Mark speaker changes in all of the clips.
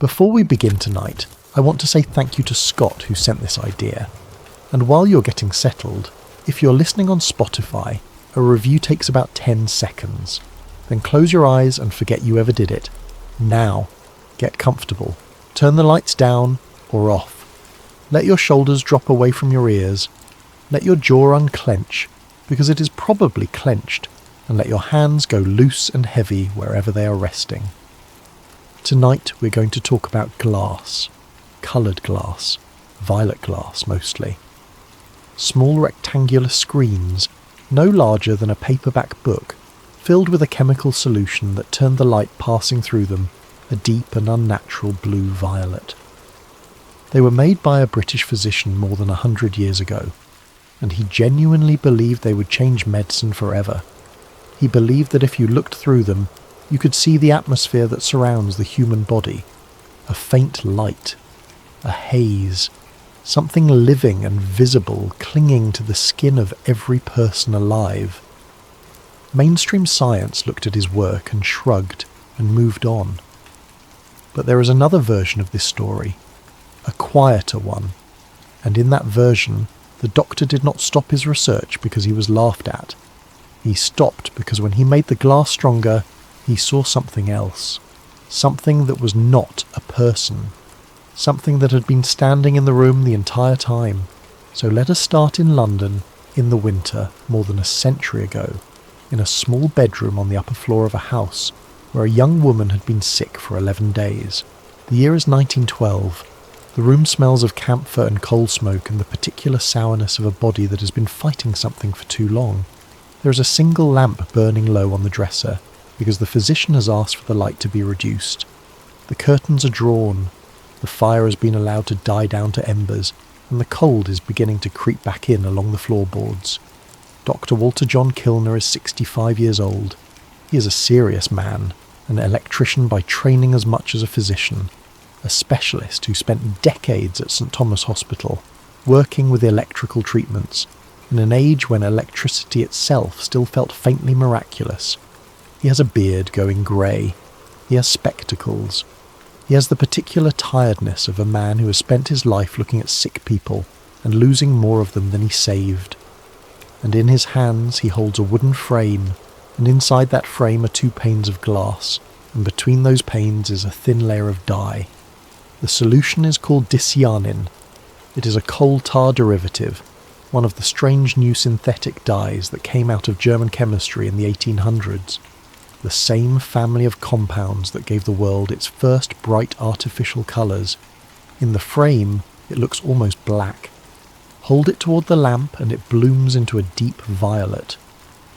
Speaker 1: Before we begin tonight, I want to say thank you to Scott who sent this idea. And while you're getting settled, if you're listening on Spotify, a review takes about 10 seconds. Then close your eyes and forget you ever did it. Now, get comfortable. Turn the lights down or off. Let your shoulders drop away from your ears. Let your jaw unclench, because it is probably clenched, and let your hands go loose and heavy wherever they are resting. Tonight we're going to talk about glass. Coloured glass. Violet glass mostly. Small rectangular screens, no larger than a paperback book, filled with a chemical solution that turned the light passing through them a deep and unnatural blue-violet. They were made by a British physician more than 100 years ago, and he genuinely believed they would change medicine forever. He believed that if you looked through them, you could see the atmosphere that surrounds the human body, a faint light, a haze, something living and visible clinging to the skin of every person alive. Mainstream science looked at his work and shrugged and moved on. But there is another version of this story, a quieter one, and in that version, the doctor did not stop his research because he was laughed at. He stopped because when he made the glass stronger, he saw something else, something that was not a person, something that had been standing in the room the entire time. So let us start in London in the winter more than a century ago, in a small bedroom on the upper floor of a house where a young woman had been sick for 11 days. The year is 1912. The room smells of camphor and coal smoke and the particular sourness of a body that has been fighting something for too long. There is a single lamp burning low on the dresser because the physician has asked for the light to be reduced. The curtains are drawn. The fire has been allowed to die down to embers, and the cold is beginning to creep back in along the floorboards. Doctor Walter John Kilner is 65 years old. He is a serious man, an electrician by training as much as a physician, a specialist who spent decades at St Thomas Hospital, working with electrical treatments, in an age when electricity itself still felt faintly miraculous. He has a beard going grey. He has spectacles. He has the particular tiredness of a man who has spent his life looking at sick people and losing more of them than he saved. And in his hands he holds a wooden frame, and inside that frame are 2 panes of glass, and between those panes is a thin layer of dye. The solution is called dicyanin. It is a coal tar derivative, one of the strange new synthetic dyes that came out of German chemistry in the 1800s. The same family of compounds that gave the world its first bright artificial colours. In the frame, it looks almost black. Hold it toward the lamp and it blooms into a deep violet,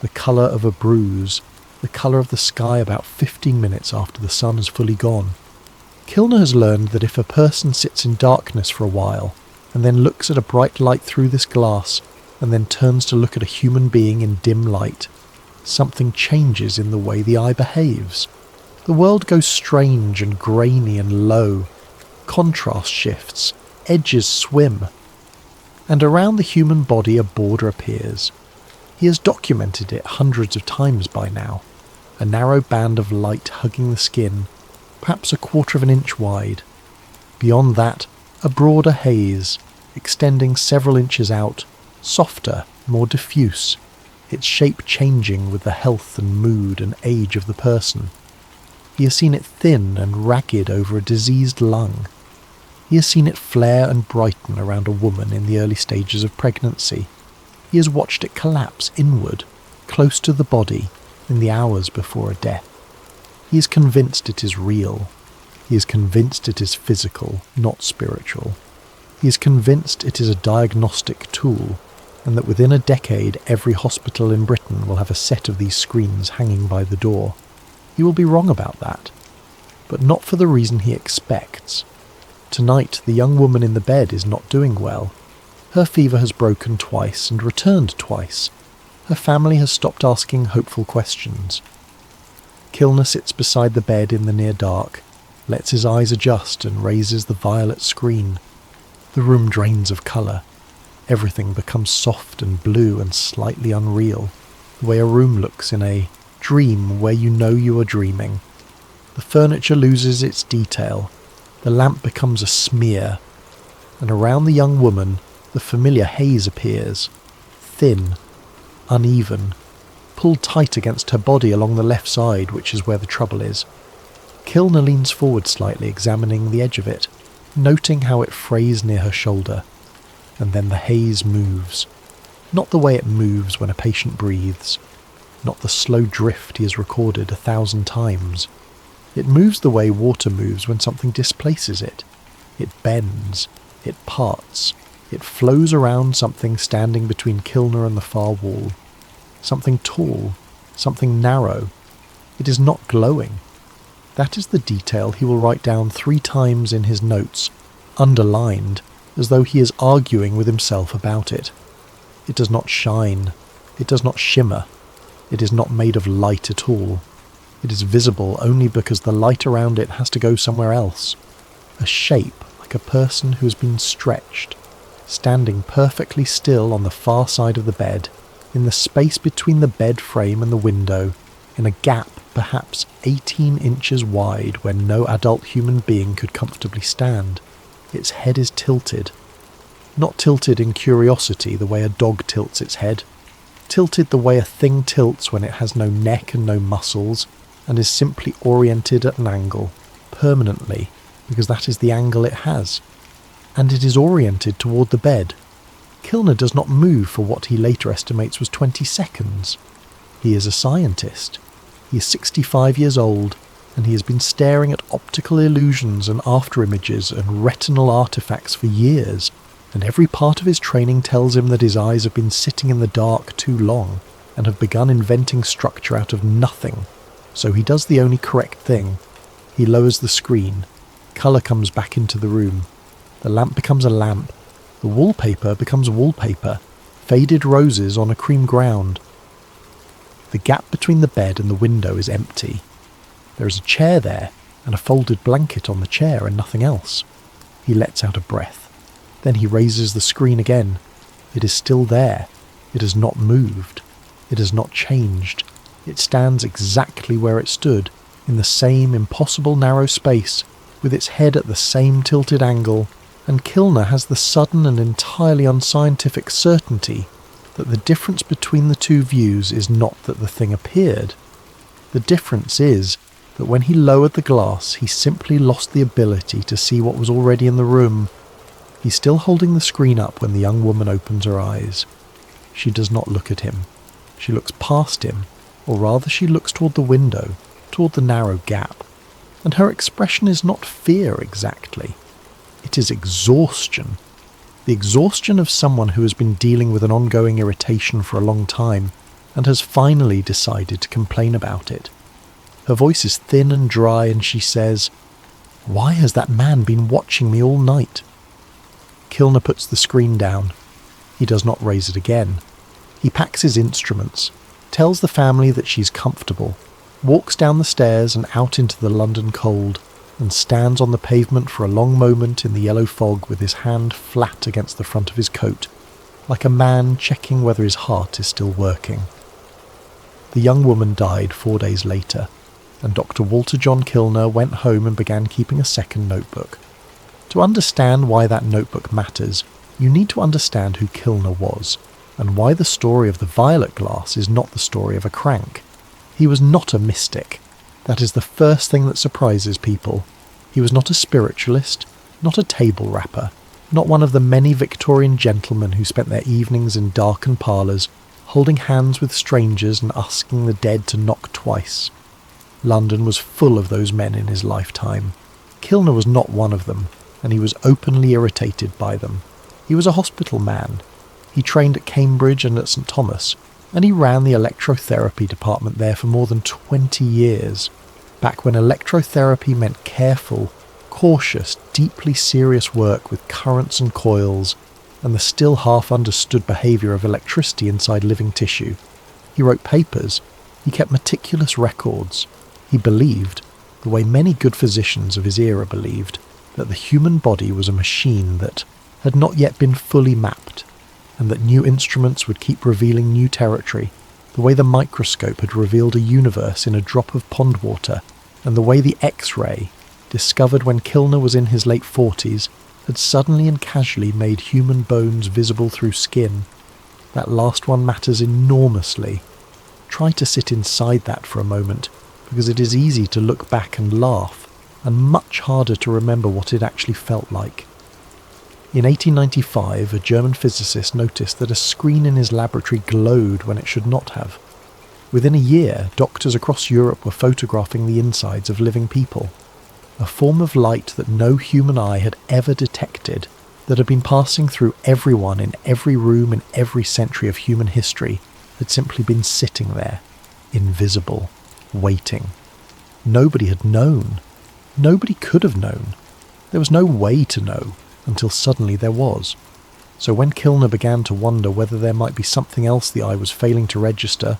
Speaker 1: the colour of a bruise, the colour of the sky about 15 minutes after the sun has fully gone. Kilner has learned that if a person sits in darkness for a while, and then looks at a bright light through this glass, and then turns to look at a human being in dim light, something changes in the way the eye behaves. The world goes strange and grainy and low. Contrast shifts, edges swim. And around the human body a border appears. He has documented it hundreds of times by now. A narrow band of light hugging the skin, perhaps a quarter of an inch wide. Beyond that, a broader haze, extending several inches out, softer, more diffuse, its shape changing with the health and mood and age of the person. He has seen it thin and ragged over a diseased lung. He has seen it flare and brighten around a woman in the early stages of pregnancy. He has watched it collapse inward, close to the body, in the hours before a death. He is convinced it is real. He is convinced it is physical, not spiritual. He is convinced it is a diagnostic tool, and that within a decade every hospital in Britain will have a set of these screens hanging by the door. He will be wrong about that, but not for the reason he expects. Tonight the young woman in the bed is not doing well. Her fever has broken twice and returned twice. Her family has stopped asking hopeful questions. Kilner sits beside the bed in the near dark, lets his eyes adjust and raises the violet screen. The room drains of colour. Everything becomes soft and blue and slightly unreal, the way a room looks in a dream where you know you are dreaming. The furniture loses its detail. The lamp becomes a smear, and around the young woman the familiar haze appears, thin, uneven, pulled tight against her body along the left side, which is where the trouble is. Kilner leans forward slightly, examining the edge of it, noting how it frays near her shoulder, and then the haze moves. Not the way it moves when a patient breathes, not the slow drift he has recorded 1,000 times. It moves the way water moves when something displaces it. It bends, it parts, it flows around something standing between Kilner and the far wall. Something tall, something narrow. It is not glowing. That is the detail he will write down 3 times in his notes, underlined, as though he is arguing with himself about it. It does not shine. It does not shimmer. It is not made of light at all. It is visible only because the light around it has to go somewhere else. A shape like a person who has been stretched, standing perfectly still on the far side of the bed, in the space between the bed frame and the window, in a gap perhaps 18 inches wide where no adult human being could comfortably stand. Its head is tilted. Not tilted in curiosity the way a dog tilts its head. Tilted the way a thing tilts when it has no neck and no muscles, and is simply oriented at an angle, permanently, because that is the angle it has. And it is oriented toward the bed. Kilner does not move for what he later estimates was 20 seconds. He is a scientist. He is 65 years old, and he has been staring at optical illusions and afterimages and retinal artifacts for years, and every part of his training tells him that his eyes have been sitting in the dark too long, and have begun inventing structure out of nothing. So he does the only correct thing. He lowers the screen. Colour comes back into the room. The lamp becomes a lamp. The wallpaper becomes wallpaper. Faded roses on a cream ground. The gap between the bed and the window is empty. There is a chair there, and a folded blanket on the chair, and nothing else. He lets out a breath. Then he raises the screen again. It is still there. It has not moved. It has not changed. It stands exactly where it stood, in the same impossible narrow space, with its head at the same tilted angle, and Kilner has the sudden and entirely unscientific certainty that the difference between the two views is not that the thing appeared. The difference is that when he lowered the glass, he simply lost the ability to see what was already in the room. He's still holding the screen up when the young woman opens her eyes. She does not look at him. She looks past him, or rather she looks toward the window, toward the narrow gap. And her expression is not fear exactly. It is exhaustion. The exhaustion of someone who has been dealing with an ongoing irritation for a long time and has finally decided to complain about it. Her voice is thin and dry, and she says, "Why has that man been watching me all night?" Kilner puts the screen down. He does not raise it again. He packs his instruments, tells the family that she's comfortable, walks down the stairs and out into the London cold, and stands on the pavement for a long moment in the yellow fog with his hand flat against the front of his coat, like a man checking whether his heart is still working. The young woman died 4 days later, and Doctor Walter John Kilner went home and began keeping a second notebook. To understand why that notebook matters, you need to understand who Kilner was, and why the story of the violet glass is not the story of a crank. He was not a mystic. That is the first thing that surprises people. He was not a spiritualist, not a table rapper, not one of the many Victorian gentlemen who spent their evenings in darkened parlours, holding hands with strangers and asking the dead to knock twice. London was full of those men in his lifetime. Kilner was not one of them, and he was openly irritated by them. He was a hospital man. He trained at Cambridge and at St Thomas, and he ran the electrotherapy department there for more than 20 years, back when electrotherapy meant careful, cautious, deeply serious work with currents and coils, and the still half-understood behaviour of electricity inside living tissue. He wrote papers. He kept meticulous records. He believed, the way many good physicians of his era believed, that the human body was a machine that had not yet been fully mapped, and that new instruments would keep revealing new territory, the way the microscope had revealed a universe in a drop of pond water, and the way the X-ray, discovered when Kilner was in his late 40s, had suddenly and casually made human bones visible through skin. That last one matters enormously. Try to sit inside that for a moment, because it is easy to look back and laugh, and much harder to remember what it actually felt like. In 1895, a German physicist noticed that a screen in his laboratory glowed when it should not have. Within a year, doctors across Europe were photographing the insides of living people. A form of light that no human eye had ever detected, that had been passing through everyone in every room in every century of human history, had simply been sitting there, invisible, waiting. Nobody had known. Nobody could have known. There was no way to know, until suddenly there was. So when Kilner began to wonder whether there might be something else the eye was failing to register,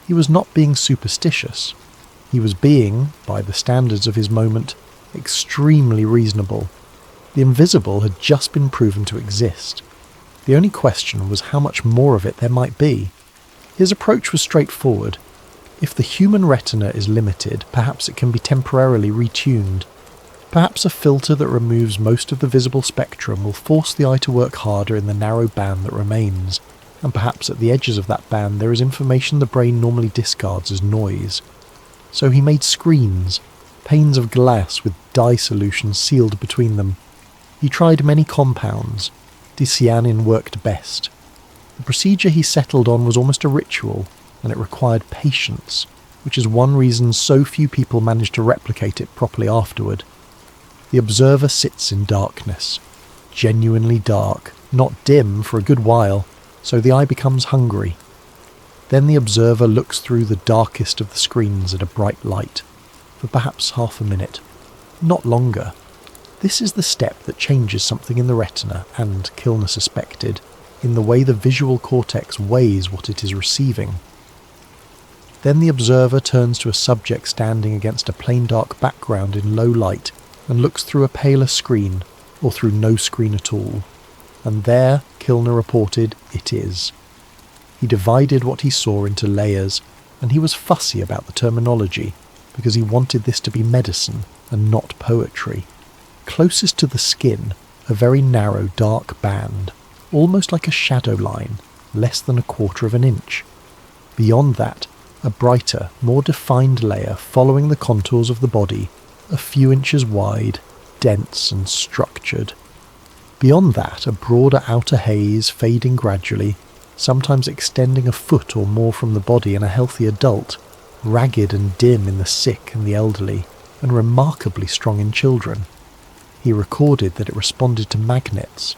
Speaker 1: he was not being superstitious. He was being, by the standards of his moment, extremely reasonable. The invisible had just been proven to exist. The only question was how much more of it there might be. His approach was straightforward. If the human retina is limited, perhaps it can be temporarily retuned. Perhaps a filter that removes most of the visible spectrum will force the eye to work harder in the narrow band that remains, and perhaps at the edges of that band there is information the brain normally discards as noise. So he made screens, panes of glass with dye solution sealed between them. He tried many compounds. Dicyanin worked best. The procedure he settled on was almost a ritual, and it required patience, which is one reason so few people managed to replicate it properly afterward. The observer sits in darkness, genuinely dark, not dim for a good while, so the eye becomes hungry. Then the observer looks through the darkest of the screens at a bright light, for perhaps half a minute, not longer. This is the step that changes something in the retina and, Kilner suspected, in the way the visual cortex weighs what it is receiving. Then the observer turns to a subject standing against a plain dark background in low light and looks through a paler screen, or through no screen at all. And there, Kilner reported, it is. He divided what he saw into layers, and he was fussy about the terminology, because he wanted this to be medicine and not poetry. Closest to the skin, a very narrow dark band, almost like a shadow line, less than a quarter of an inch. Beyond that, a brighter, more defined layer following the contours of the body, a few inches wide, dense and structured. Beyond that, a broader outer haze fading gradually, sometimes extending a foot or more from the body in a healthy adult, ragged and dim in the sick and the elderly, and remarkably strong in children. He recorded that it responded to magnets.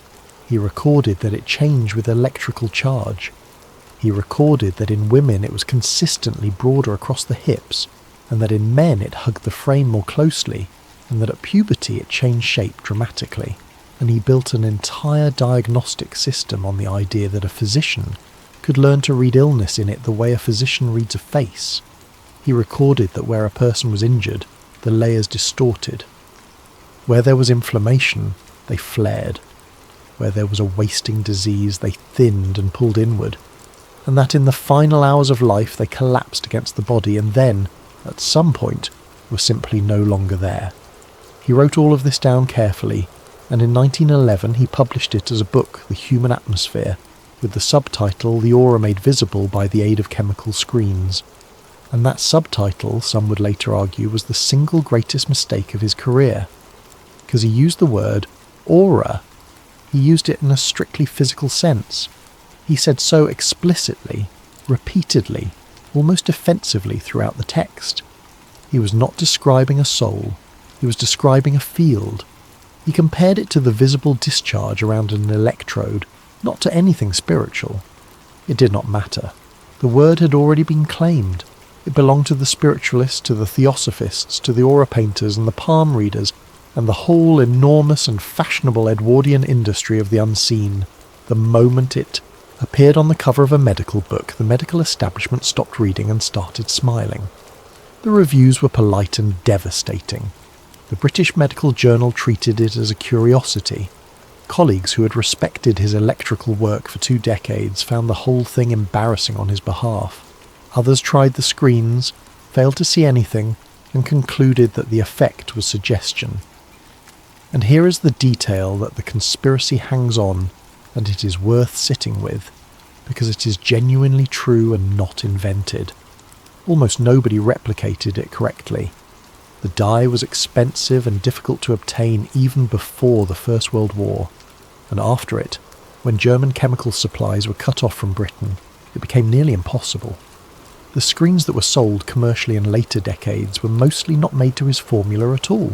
Speaker 1: He recorded that it changed with electrical charge. He recorded that in women it was consistently broader across the hips, and that in men it hugged the frame more closely, and that at puberty it changed shape dramatically. And he built an entire diagnostic system on the idea that a physician could learn to read illness in it the way a physician reads a face. He recorded that where a person was injured, the layers distorted. Where there was inflammation, they flared. Where there was a wasting disease, they thinned and pulled inward. And that in the final hours of life they collapsed against the body and then, at some point, were simply no longer there. He wrote all of this down carefully, and in 1911 he published it as a book, The Human Atmosphere, with the subtitle The Aura Made Visible by the Aid of Chemical Screens. And that subtitle, some would later argue, was the single greatest mistake of his career, because he used the word aura. He used it in a strictly physical sense. He said so explicitly, repeatedly, almost offensively throughout the text. He was not describing a soul, he was describing a field. He compared it to the visible discharge around an electrode, not to anything spiritual. It did not matter. The word had already been claimed. It belonged to the spiritualists, to the theosophists, to the aura painters and the palm readers, and the whole enormous and fashionable Edwardian industry of the unseen. The moment it appeared on the cover of a medical book, the medical establishment stopped reading and started smiling. The reviews were polite and devastating. The British Medical Journal treated it as a curiosity. Colleagues who had respected his electrical work for 2 decades found the whole thing embarrassing on his behalf. Others tried the screens, failed to see anything, and concluded that the effect was suggestion. And here is the detail that the conspiracy hangs on, and it is worth sitting with, because it is genuinely true and not invented. Almost nobody replicated it correctly. The dye was expensive and difficult to obtain even before the First World War, and after it, when German chemical supplies were cut off from Britain, it became nearly impossible. The screens that were sold commercially in later decades were mostly not made to his formula at all.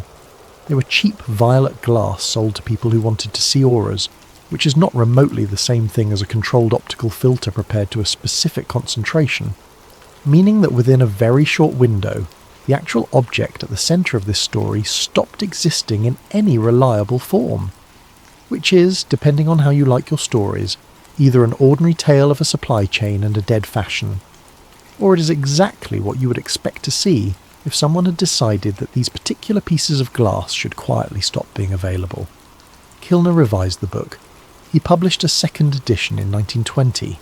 Speaker 1: They were cheap violet glass sold to people who wanted to see auras, which is not remotely the same thing as a controlled optical filter prepared to a specific concentration, meaning that within a very short window, the actual object at the centre of this story stopped existing in any reliable form, which is, depending on how you like your stories, either an ordinary tale of a supply chain and a dead fashion, or it is exactly what you would expect to see if someone had decided that these particular pieces of glass should quietly stop being available. Kilner revised the book. He published a second edition in 1920.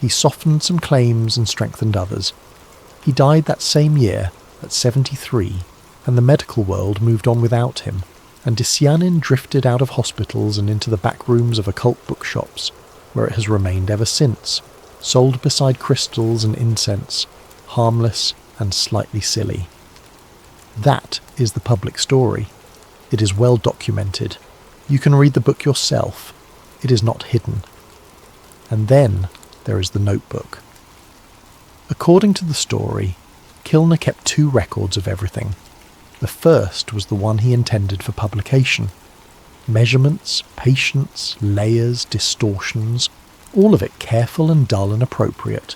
Speaker 1: He softened some claims and strengthened others. He died that same year, at 73, and the medical world moved on without him, and Disyanin drifted out of hospitals and into the back rooms of occult bookshops, where it has remained ever since, sold beside crystals and incense, harmless and slightly silly. That is the public story. It is well documented. You can read the book yourself. It is not hidden. And then there is the notebook. According to the story, Kilner kept 2 records of everything. The first was the one he intended for publication. Measurements, patients, layers, distortions, all of it careful and dull and appropriate.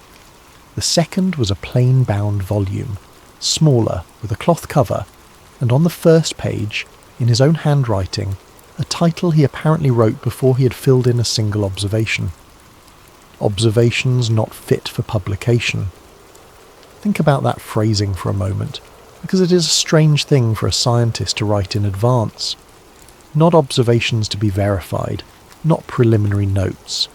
Speaker 1: The second was a plain-bound volume, smaller, with a cloth cover, and on the first page, in his own handwriting, a title he apparently wrote before he had filled in a single observation. Observations not fit for publication. Think about that phrasing for a moment, because it is a strange thing for a scientist to write in advance. Not observations to be verified, not preliminary notes.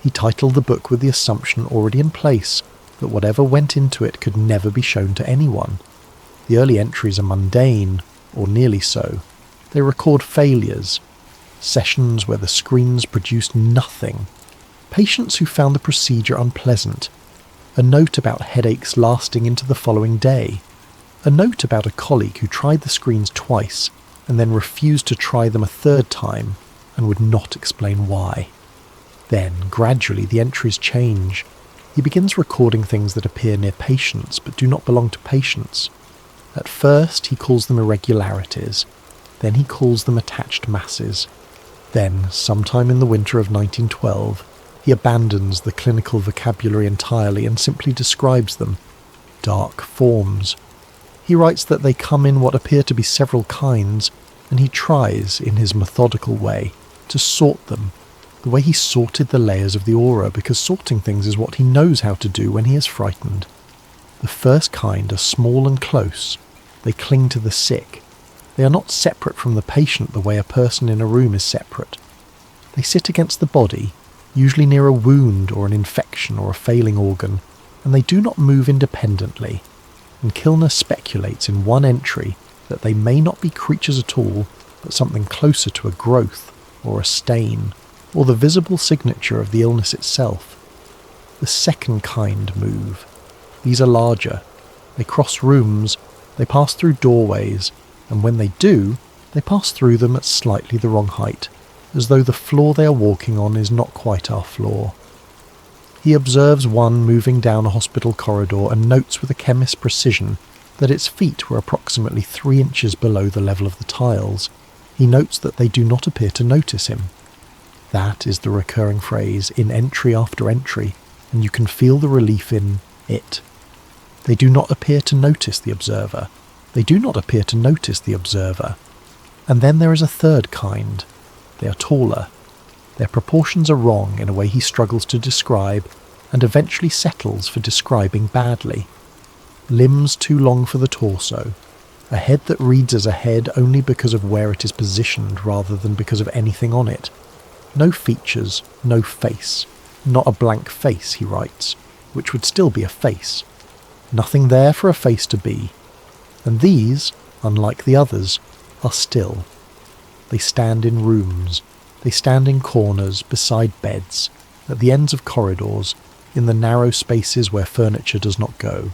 Speaker 1: He titled the book with the assumption already in place that whatever went into it could never be shown to anyone. The early entries are mundane, or nearly so. They record failures, sessions where the screens produced nothing, patients who found the procedure unpleasant, a note about headaches lasting into the following day, a note about a colleague who tried the screens twice and then refused to try them a third time and would not explain why. Then, gradually, the entries change. He begins recording things that appear near patients but do not belong to patients. At first, he calls them irregularities. Then he calls them attached masses. Then, sometime in the winter of 1912, he abandons the clinical vocabulary entirely and simply describes them. Dark forms. He writes that they come in what appear to be several kinds, and he tries, in his methodical way, to sort them, the way he sorted the layers of the aura, because sorting things is what he knows how to do when he is frightened. The first kind are small and close. They cling to the sick. They are not separate from the patient the way a person in a room is separate. They sit against the body, usually near a wound or an infection or a failing organ, and they do not move independently. And Kilner speculates in one entry that they may not be creatures at all, but something closer to a growth, or a stain, or the visible signature of the illness itself. The second kind move. These are larger. They cross rooms, they pass through doorways, and when they do, they pass through them at slightly the wrong height, as though the floor they are walking on is not quite our floor. He observes one moving down a hospital corridor and notes with a chemist's precision that its feet were approximately 3 inches below the level of the tiles. He notes that they do not appear to notice him. That is the recurring phrase in entry after entry, and you can feel the relief in it. They do not appear to notice the observer. They do not appear to notice the observer. And then there is a third kind. They are taller. Their proportions are wrong in a way he struggles to describe, and eventually settles for describing badly. Limbs too long for the torso. A head that reads as a head only because of where it is positioned rather than because of anything on it. No features, no face. Not a blank face, he writes, which would still be a face. Nothing there for a face to be. And these, unlike the others, are still. They stand in rooms, they stand in corners, beside beds, at the ends of corridors, in the narrow spaces where furniture does not go.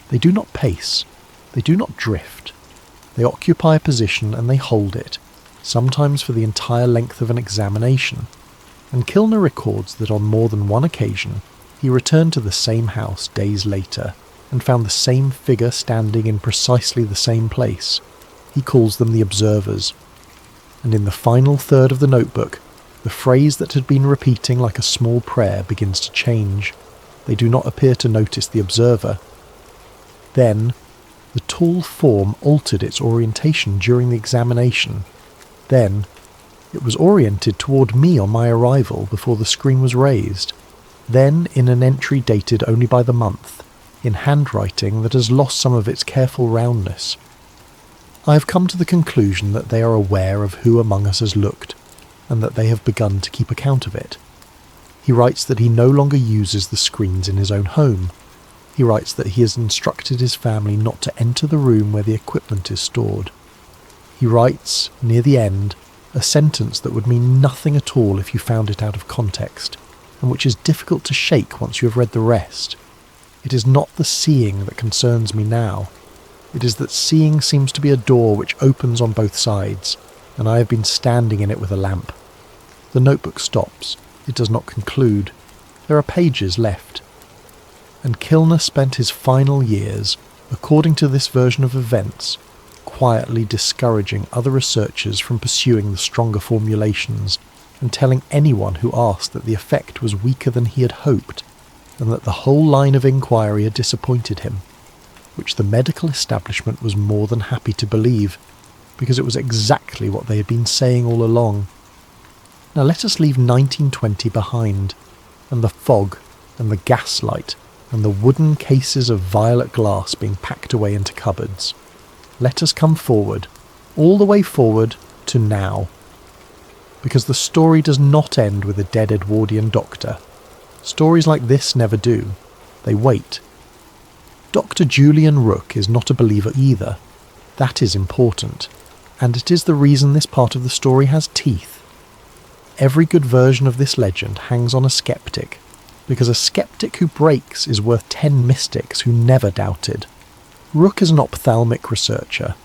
Speaker 1: They do not pace, they do not drift. They occupy a position and they hold it, sometimes for the entire length of an examination. And Kilner records that on more than one occasion he returned to the same house days later and found the same figure standing in precisely the same place. He calls them the observers. And in the final third of the notebook, the phrase that had been repeating like a small prayer begins to change. They do not appear to notice the observer. Then, the tall form altered its orientation during the examination. Then, it was oriented toward me on my arrival before the screen was raised. Then, in an entry dated only by the month, in handwriting that has lost some of its careful roundness. I have come to the conclusion that they are aware of who among us has looked, and that they have begun to keep account of it. He writes that he no longer uses the screens in his own home. He writes that he has instructed his family not to enter the room where the equipment is stored. He writes, near the end, a sentence that would mean nothing at all if you found it out of context, and which is difficult to shake once you have read the rest. It is not the seeing that concerns me now. It is that seeing seems to be a door which opens on both sides, and I have been standing in it with a lamp. The notebook stops. It does not conclude. There are pages left. And Kilner spent his final years, according to this version of events, quietly discouraging other researchers from pursuing the stronger formulations, and telling anyone who asked that the effect was weaker than he had hoped, and that the whole line of inquiry had disappointed him, which the medical establishment was more than happy to believe, because it was exactly what they had been saying all along. Now let us leave 1920 behind, and the fog, and the gaslight, and the wooden cases of violet glass being packed away into cupboards. Let us come forward, all the way forward to now. Because the story does not end with a dead Edwardian doctor. Stories like this never do. They wait. Dr. Julian Rook is not a believer either. That is important, and it is the reason this part of the story has teeth. Every good version of this legend hangs on a skeptic, because a skeptic who breaks is worth 10 mystics who never doubted. Rook is an ophthalmic researcher.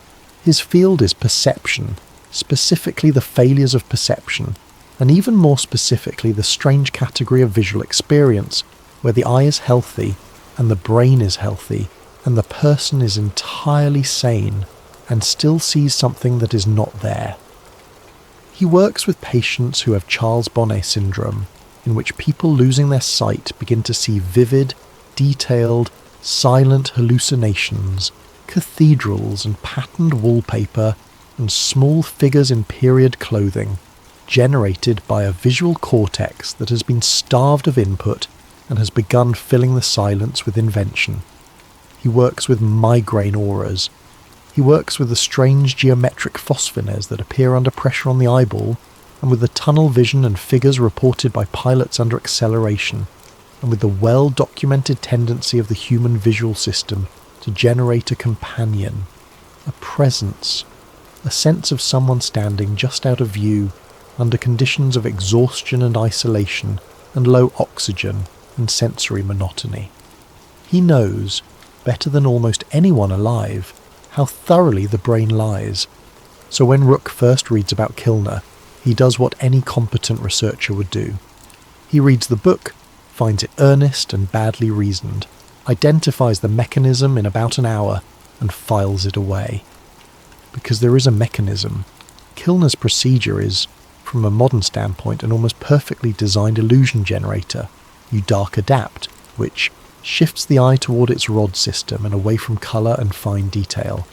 Speaker 1: His field is perception, specifically the failures of perception, and even more specifically the strange category of visual experience, where the eye is healthy, and the brain is healthy, and the person is entirely sane, and still sees something that is not there. He works with patients who have Charles Bonnet syndrome, in which people losing their sight begin to see vivid, detailed, silent hallucinations, cathedrals and patterned wallpaper, and small figures in period clothing, generated by a visual cortex that has been starved of input and has begun filling the silence with invention. He works with migraine auras. He works with the strange geometric phosphines that appear under pressure on the eyeball, and with the tunnel vision and figures reported by pilots under acceleration, and with the well-documented tendency of the human visual system to generate a companion, a presence, a sense of someone standing just out of view, under conditions of exhaustion and isolation, and low oxygen and sensory monotony. He knows, better than almost anyone alive, how thoroughly the brain lies. So when Rook first reads about Kilner, he does what any competent researcher would do. He reads the book, finds it earnest and badly reasoned, identifies the mechanism in about an hour, and files it away. Because there is a mechanism. Kilner's procedure is, from a modern standpoint, an almost perfectly designed illusion generator. You dark adapt, which shifts the eye toward its rod system and away from colour and fine detail.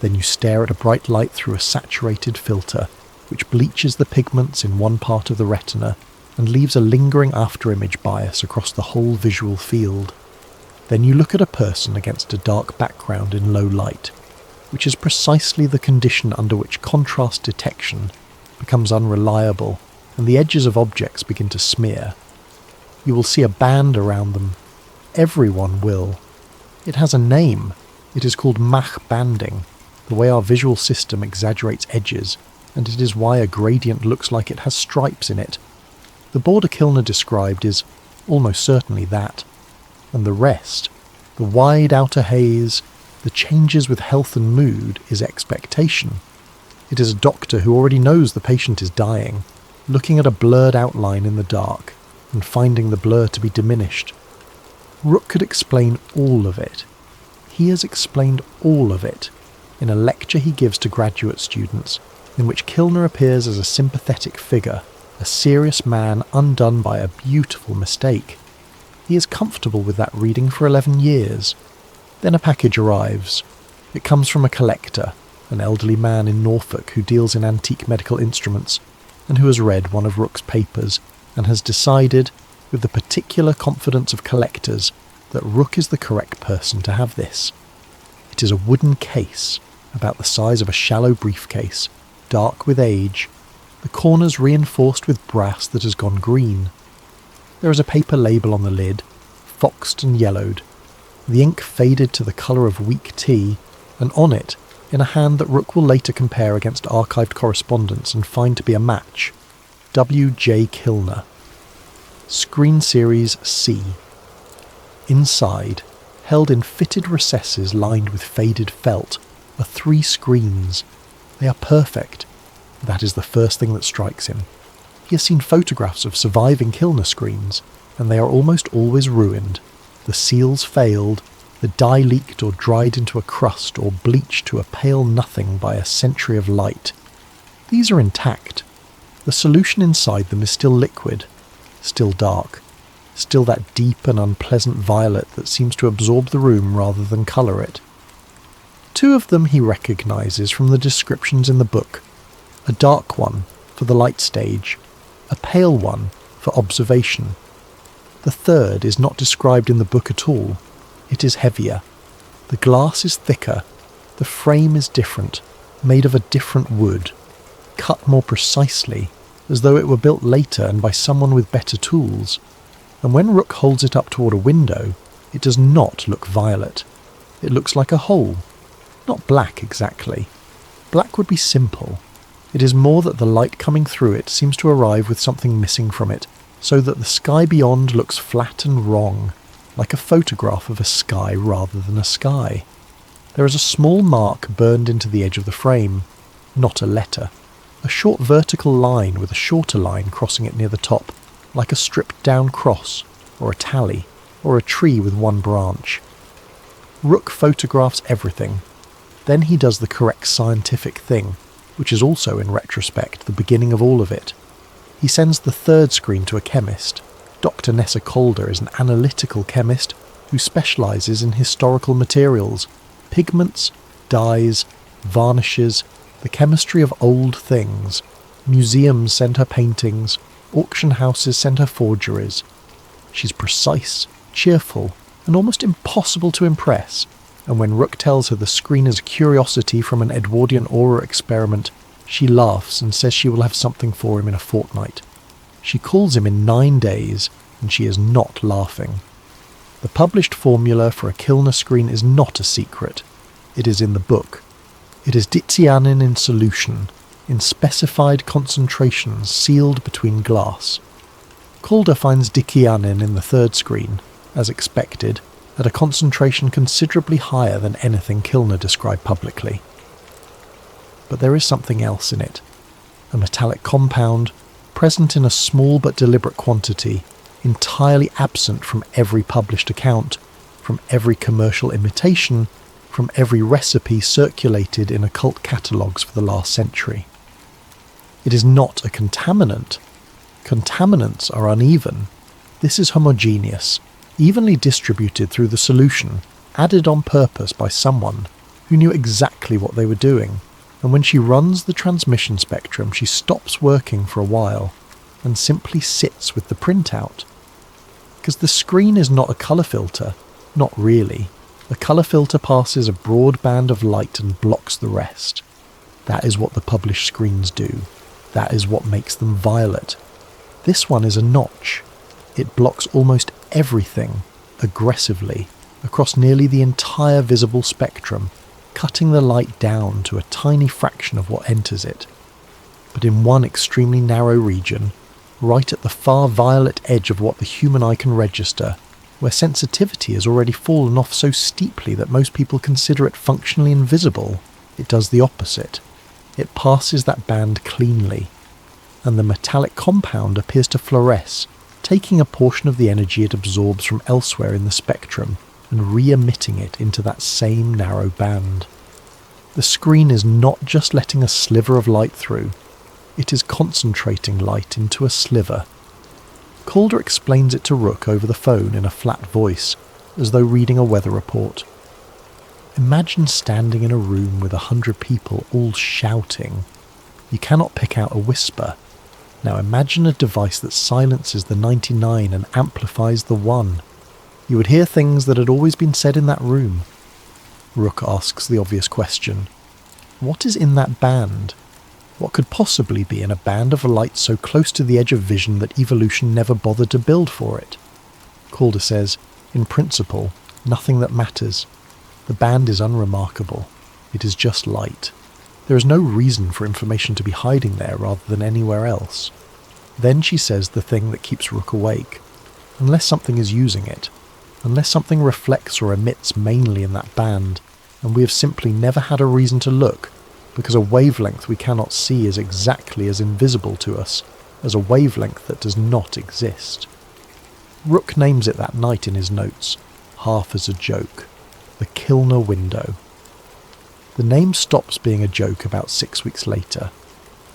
Speaker 1: Then you stare at a bright light through a saturated filter, which bleaches the pigments in one part of the retina and leaves a lingering afterimage bias across the whole visual field. Then you look at a person against a dark background in low light, which is precisely the condition under which contrast detection becomes unreliable and the edges of objects begin to smear. You will see a band around them. Everyone will. It has a name. It is called Mach banding, the way our visual system exaggerates edges, and it is why a gradient looks like it has stripes in it. The border Kilner described is almost certainly that. And the rest, the wide outer haze, the changes with health and mood, is expectation. It is a doctor who already knows the patient is dying, looking at a blurred outline in the dark, and finding the blur to be diminished. Rook could explain all of it. He has explained all of it in a lecture he gives to graduate students, in which Kilner appears as a sympathetic figure, a serious man undone by a beautiful mistake. He is comfortable with that reading for 11 years. Then a package arrives. It comes from a collector, an elderly man in Norfolk who deals in antique medical instruments, and who has read one of Rook's papers and has decided, with the particular confidence of collectors, that Rook is the correct person to have this. It is a wooden case, about the size of a shallow briefcase, dark with age, the corners reinforced with brass that has gone green. There is a paper label on the lid, foxed and yellowed, the ink faded to the colour of weak tea, and on it, in a hand that Rook will later compare against archived correspondence and find to be a match, W.J. Kilner. Screen Series C. Inside, held in fitted recesses lined with faded felt, are 3 screens. They are perfect. That is the first thing that strikes him. He has seen photographs of surviving Kilner screens, and they are almost always ruined. The seals failed, the dye leaked or dried into a crust or bleached to a pale nothing by a century of light. These are intact. The solution inside them is still liquid, still dark, still that deep and unpleasant violet that seems to absorb the room rather than colour it. 2 of them he recognises from the descriptions in the book. A dark one for the light stage, a pale one for observation. The third is not described in the book at all. It is heavier. The glass is thicker. The frame is different, made of a different wood, cut more precisely, as though it were built later and by someone with better tools. And when Rook holds it up toward a window, it does not look violet. It looks like a hole. Not black exactly. Black would be simple. It is more that the light coming through it seems to arrive with something missing from it, so that the sky beyond looks flat and wrong, like a photograph of a sky rather than a sky. There is a small mark burned into the edge of the frame, not a letter. A short vertical line with a shorter line crossing it near the top, like a stripped-down cross, or a tally, or a tree with one branch. Rook photographs everything. Then he does the correct scientific thing, which is also, in retrospect, the beginning of all of it. He sends the 3rd screen to a chemist. Dr. Nessa Calder is an analytical chemist who specialises in historical materials, pigments, dyes, varnishes, the chemistry of old things. Museums send her paintings, auction houses send her forgeries. She's precise, cheerful, and almost impossible to impress, and when Rook tells her the screen is a curiosity from an Edwardian aura experiment, she laughs and says she will have something for him in a fortnight. She calls him in 9 days, and she is not laughing. The published formula for a Kilner screen is not a secret. It is in the book. It is ditzianin in solution, in specified concentrations sealed between glass. Calder finds ditzianin in the 3rd screen, as expected, at a concentration considerably higher than anything Kilner described publicly. But there is something else in it. A metallic compound, present in a small but deliberate quantity, entirely absent from every published account, from every commercial imitation, from every recipe circulated in occult catalogues for the last century. It is not a contaminant. Contaminants are uneven. This is homogeneous, evenly distributed through the solution, added on purpose by someone who knew exactly what they were doing, and when she runs the transmission spectrum she stops working for a while and simply sits with the printout. Because the screen is not a colour filter, not really. A colour filter passes a broad band of light and blocks the rest. That is what the published screens do. That is what makes them violet. This one is a notch. It blocks almost everything, aggressively, across nearly the entire visible spectrum, cutting the light down to a tiny fraction of what enters it. But in one extremely narrow region, right at the far violet edge of what the human eye can register, where sensitivity has already fallen off so steeply that most people consider it functionally invisible, it does the opposite. It passes that band cleanly, and the metallic compound appears to fluoresce, taking a portion of the energy it absorbs from elsewhere in the spectrum and re-emitting it into that same narrow band. The screen is not just letting a sliver of light through, it is concentrating light into a sliver. Calder explains it to Rook over the phone in a flat voice, as though reading a weather report. Imagine standing in a room with 100 people all shouting. You cannot pick out a whisper. Now imagine a device that silences the 99 and amplifies the 1. You would hear things that had always been said in that room. Rook asks the obvious question. What is in that band? What could possibly be in a band of light so close to the edge of vision that evolution never bothered to build for it? Calder says, in principle, nothing that matters. The band is unremarkable. It is just light. There is no reason for information to be hiding there rather than anywhere else. Then she says the thing that keeps Rook awake. Unless something is using it, unless something reflects or emits mainly in that band, and we have simply never had a reason to look, because a wavelength we cannot see is exactly as invisible to us as a wavelength that does not exist. Rook names it that night in his notes, half as a joke, the Kilner window. The name stops being a joke about 6 weeks later.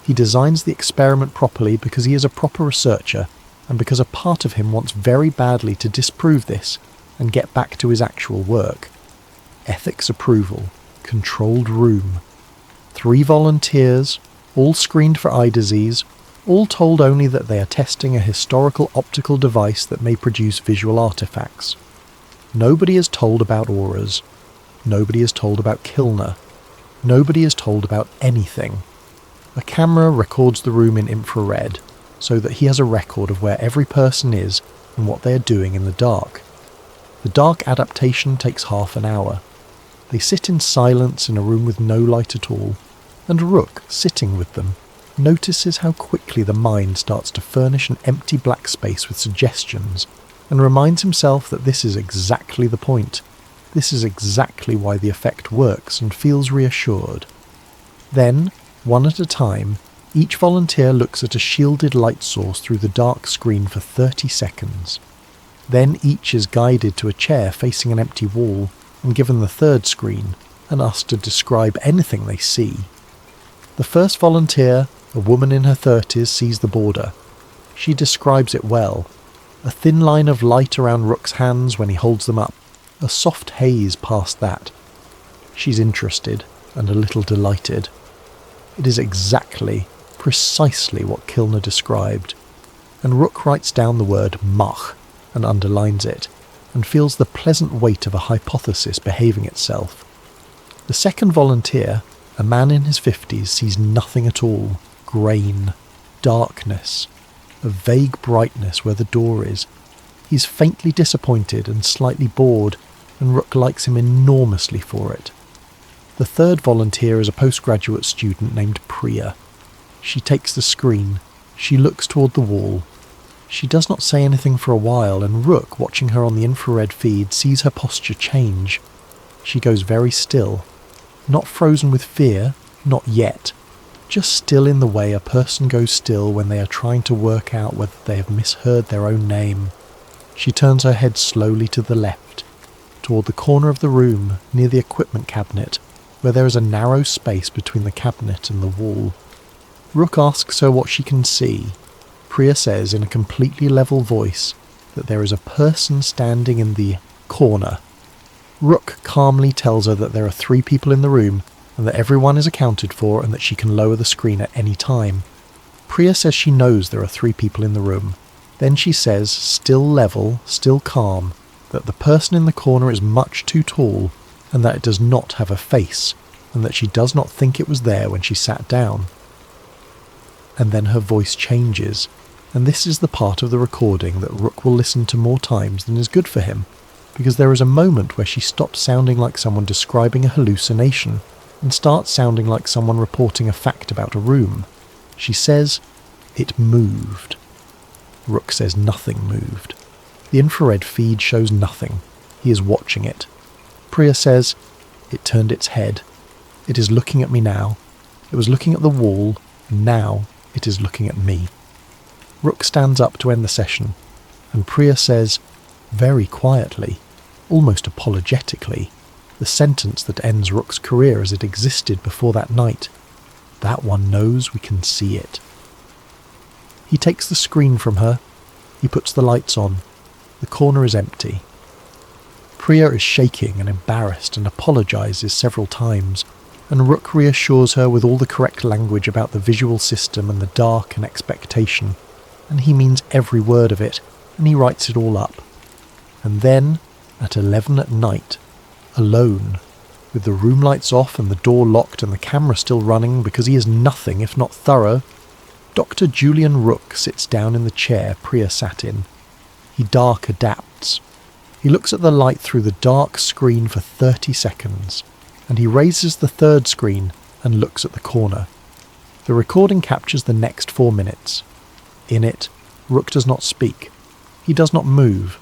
Speaker 1: He designs the experiment properly because he is a proper researcher, and because a part of him wants very badly to disprove this and get back to his actual work. Ethics approval, controlled room. 3 volunteers, all screened for eye disease, all told only that they are testing a historical optical device that may produce visual artifacts. Nobody is told about auras. Nobody is told about Kilner. Nobody is told about anything. A camera records the room in infrared, so that he has a record of where every person is and what they are doing in the dark. The dark adaptation takes half an hour. They sit in silence in a room with no light at all, and Rook, sitting with them, notices how quickly the mind starts to furnish an empty black space with suggestions, and reminds himself that this is exactly the point. This is exactly why the effect works, and feels reassured. Then, one at a time, each volunteer looks at a shielded light source through the dark screen for 30 seconds. Then each is guided to a chair facing an empty wall, and given the third screen, and asked to describe anything they see. The first volunteer, a woman in her 30s, sees the border. She describes it well. A thin line of light around Rook's hands when he holds them up, a soft haze past that. She's interested, and a little delighted. It is exactly, precisely what Kilner described, and Rook writes down the word Mach and underlines it, and feels the pleasant weight of a hypothesis behaving itself. The second volunteer, a man in his 50s, sees nothing at all. Grain, darkness, a vague brightness where the door is. He's faintly disappointed and slightly bored, and Rook likes him enormously for it. The third volunteer is a postgraduate student named Priya. She takes the screen. She looks toward the wall. She does not say anything for a while, and Rook, watching her on the infrared feed, sees her posture change. She goes very still. Not frozen with fear, not yet. Just still in the way a person goes still when they are trying to work out whether they have misheard their own name. She turns her head slowly to the left, toward the corner of the room near the equipment cabinet, where there is a narrow space between the cabinet and the wall. Rook asks her what she can see. Priya says in a completely level voice that there is a person standing in the corner. Rook calmly tells her that there are 3 people in the room and that everyone is accounted for and that she can lower the screen at any time. Priya says she knows there are 3 people in the room. Then she says, still level, still calm, that the person in the corner is much too tall and that it does not have a face, and that she does not think it was there when she sat down. And then her voice changes, and this is the part of the recording that Rook will listen to more times than is good for him, because there is a moment where she stops sounding like someone describing a hallucination and starts sounding like someone reporting a fact about a room. She says, "It moved." Rook says nothing moved. The infrared feed shows nothing. He is watching it. Priya says, "It turned its head. It is looking at me now. It was looking at the wall, and now it is looking at me." Rook stands up to end the session, and Priya says, very quietly, almost apologetically, the sentence that ends Rook's career as it existed before that night. "That one knows we can see it." He takes the screen from her. He puts the lights on. The corner is empty. Priya is shaking and embarrassed and apologises several times, and Rook reassures her with all the correct language about the visual system and the dark and expectation, and he means every word of it, and he writes it all up. And then, at 11 at night, alone, with the room lights off and the door locked and the camera still running because he is nothing if not thorough, Dr. Julian Rook sits down in the chair Priya sat in. He dark adapts. He looks at the light through the dark screen for 30 seconds, and he raises the third screen and looks at the corner. The recording captures the next 4 minutes. In it, Rook does not speak. He does not move.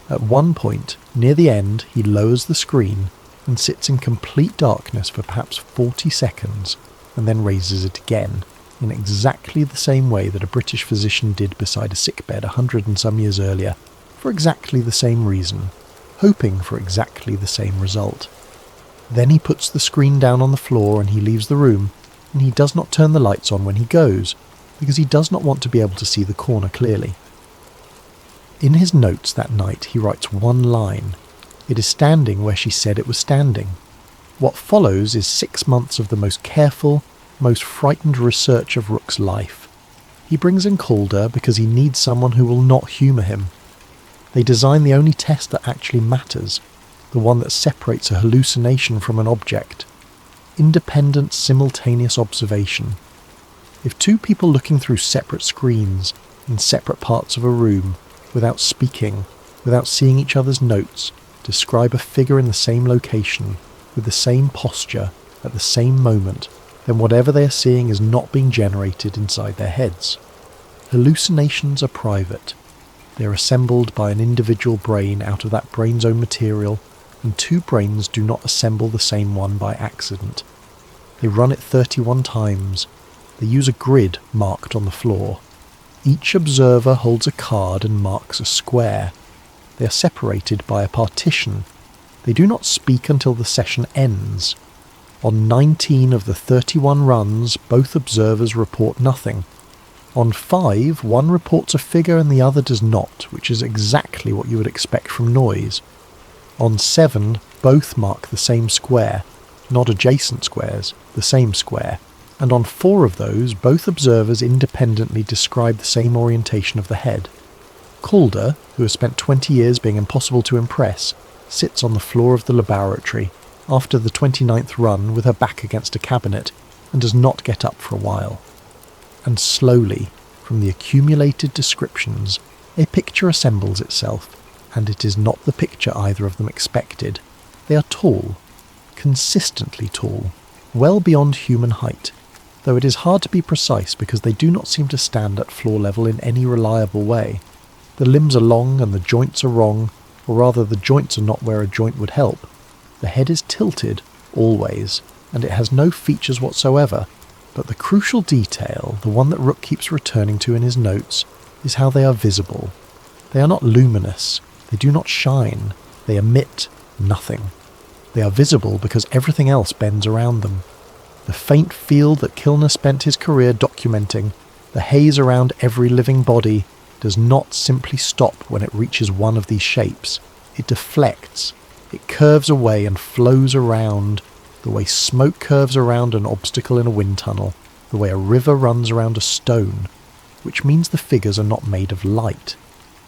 Speaker 1: At one point, near the end, he lowers the screen and sits in complete darkness for perhaps 40 seconds, and then raises it again, in exactly the same way that a British physician did beside a sickbed 100 and some years earlier, for exactly the same reason, hoping for exactly the same result. Then he puts the screen down on the floor and he leaves the room, and he does not turn the lights on when he goes, because he does not want to be able to see the corner clearly. In his notes that night he writes one line. It is standing where she said it was standing. What follows is 6 months of the most careful, most frightened research of Rook's life. He brings in Calder because he needs someone who will not humour him. They design the only test that actually matters, the one that separates a hallucination from an object. Independent, simultaneous observation. If two people looking through separate screens, in separate parts of a room, without speaking, without seeing each other's notes, describe a figure in the same location, with the same posture, at the same moment, then whatever they are seeing is not being generated inside their heads. Hallucinations are private. They are assembled by an individual brain out of that brain's own material, and two brains do not assemble the same one by accident. They run it 31 times. They use a grid marked on the floor. Each observer holds a card and marks a square. They are separated by a partition. They do not speak until the session ends. On 19 of the 31 runs, both observers report nothing. On 5, one reports a figure and the other does not, which is exactly what you would expect from noise. On 7, both mark the same square, not adjacent squares, the same square. And on 4 of those, both observers independently describe the same orientation of the head. Calder, who has spent 20 years being impossible to impress, sits on the floor of the laboratory after the 29th run with her back against a cabinet and does not get up for a while. And slowly, from the accumulated descriptions, a picture assembles itself, and it is not the picture either of them expected. They are tall, consistently tall, well beyond human height, though it is hard to be precise because they do not seem to stand at floor level in any reliable way. The limbs are long and the joints are wrong, or rather the joints are not where a joint would help. The head is tilted, always, and it has no features whatsoever, but the crucial detail, the one that Rook keeps returning to in his notes, is how they are visible. They are not luminous, they do not shine, they emit nothing. They are visible because everything else bends around them. The faint field that Kilner spent his career documenting, the haze around every living body, does not simply stop when it reaches one of these shapes. It deflects, it curves away and flows around, the way smoke curves around an obstacle in a wind tunnel, the way a river runs around a stone, which means the figures are not made of light.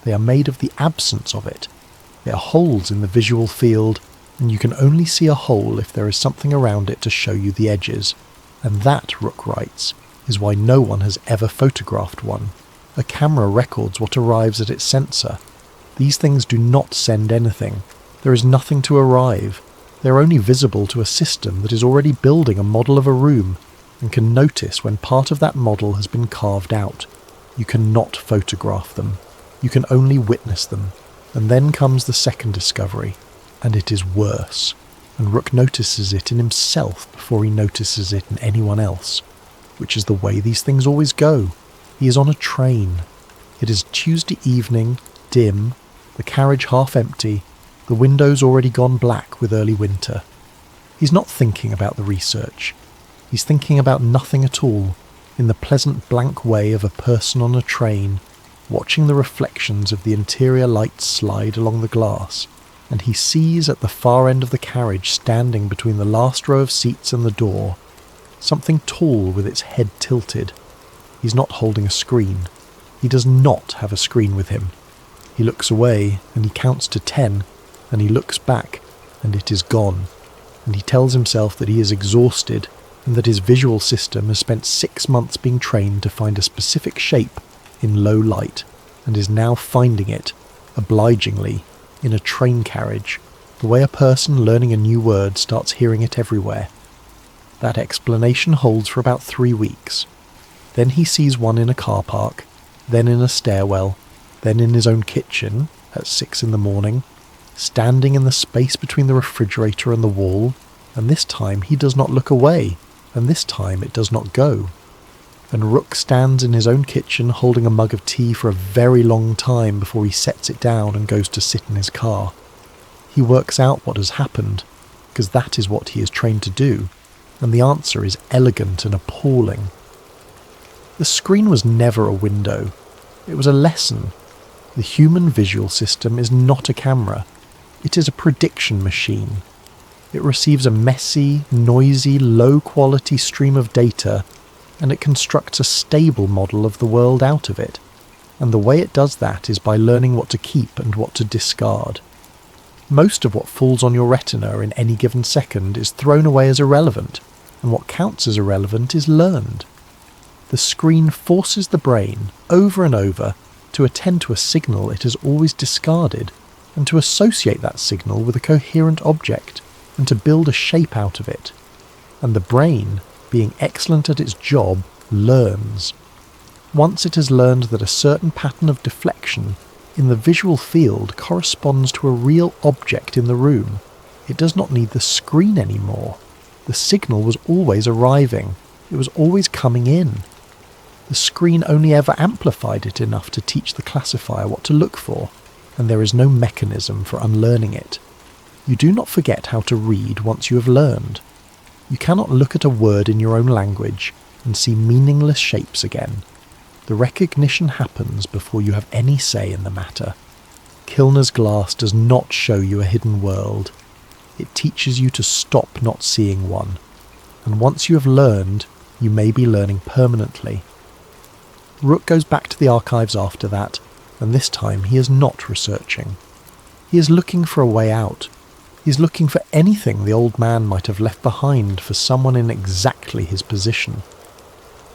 Speaker 1: They are made of the absence of it. They are holes in the visual field, and you can only see a hole if there is something around it to show you the edges. And that, Rook writes, is why no one has ever photographed one. A camera records what arrives at its sensor. These things do not send anything. There is nothing to arrive. They are only visible to a system that is already building a model of a room and can notice when part of that model has been carved out. You cannot photograph them. You can only witness them. And then comes the second discovery, and it is worse. And Rook notices it in himself before he notices it in anyone else, which is the way these things always go. He is on a train. It is Tuesday evening, dim, the carriage half empty, the windows already gone black with early winter. He's not thinking about the research. He's thinking about nothing at all, in the pleasant blank way of a person on a train, watching the reflections of the interior lights slide along the glass, and he sees at the far end of the carriage, standing between the last row of seats and the door, something tall with its head tilted. He's not holding a screen. He does not have a screen with him. He looks away, and he counts to 10, and he looks back, and it is gone, and he tells himself that he is exhausted, and that his visual system has spent 6 months being trained to find a specific shape in low light, and is now finding it, obligingly, in a train carriage, the way a person learning a new word starts hearing it everywhere. That explanation holds for about 3 weeks. Then he sees one in a car park, then in a stairwell, then in his own kitchen at 6 in the morning, standing in the space between the refrigerator and the wall, and this time he does not look away, and this time it does not go. And Rook stands in his own kitchen holding a mug of tea for a very long time before he sets it down and goes to sit in his car. He works out what has happened, because that is what he is trained to do, and the answer is elegant and appalling. The screen was never a window. It was a lesson. The human visual system is not a camera. It is a prediction machine. It receives a messy, noisy, low-quality stream of data, and it constructs a stable model of the world out of it. And the way it does that is by learning what to keep and what to discard. Most of what falls on your retina in any given second is thrown away as irrelevant, and what counts as irrelevant is learned. The screen forces the brain, over and over, to attend to a signal it has always discarded, and to associate that signal with a coherent object, and to build a shape out of it. And the brain, being excellent at its job, learns. Once it has learned that a certain pattern of deflection in the visual field corresponds to a real object in the room, it does not need the screen anymore. The signal was always arriving. It was always coming in. The screen only ever amplified it enough to teach the classifier what to look for, and there is no mechanism for unlearning it. You do not forget how to read once you have learned. You cannot look at a word in your own language and see meaningless shapes again. The recognition happens before you have any say in the matter. Kilner's glass does not show you a hidden world. It teaches you to stop not seeing one. And once you have learned, you may be learning permanently. Rook goes back to the archives after that, and this time he is not researching. He is looking for a way out. He is looking for anything the old man might have left behind for someone in exactly his position.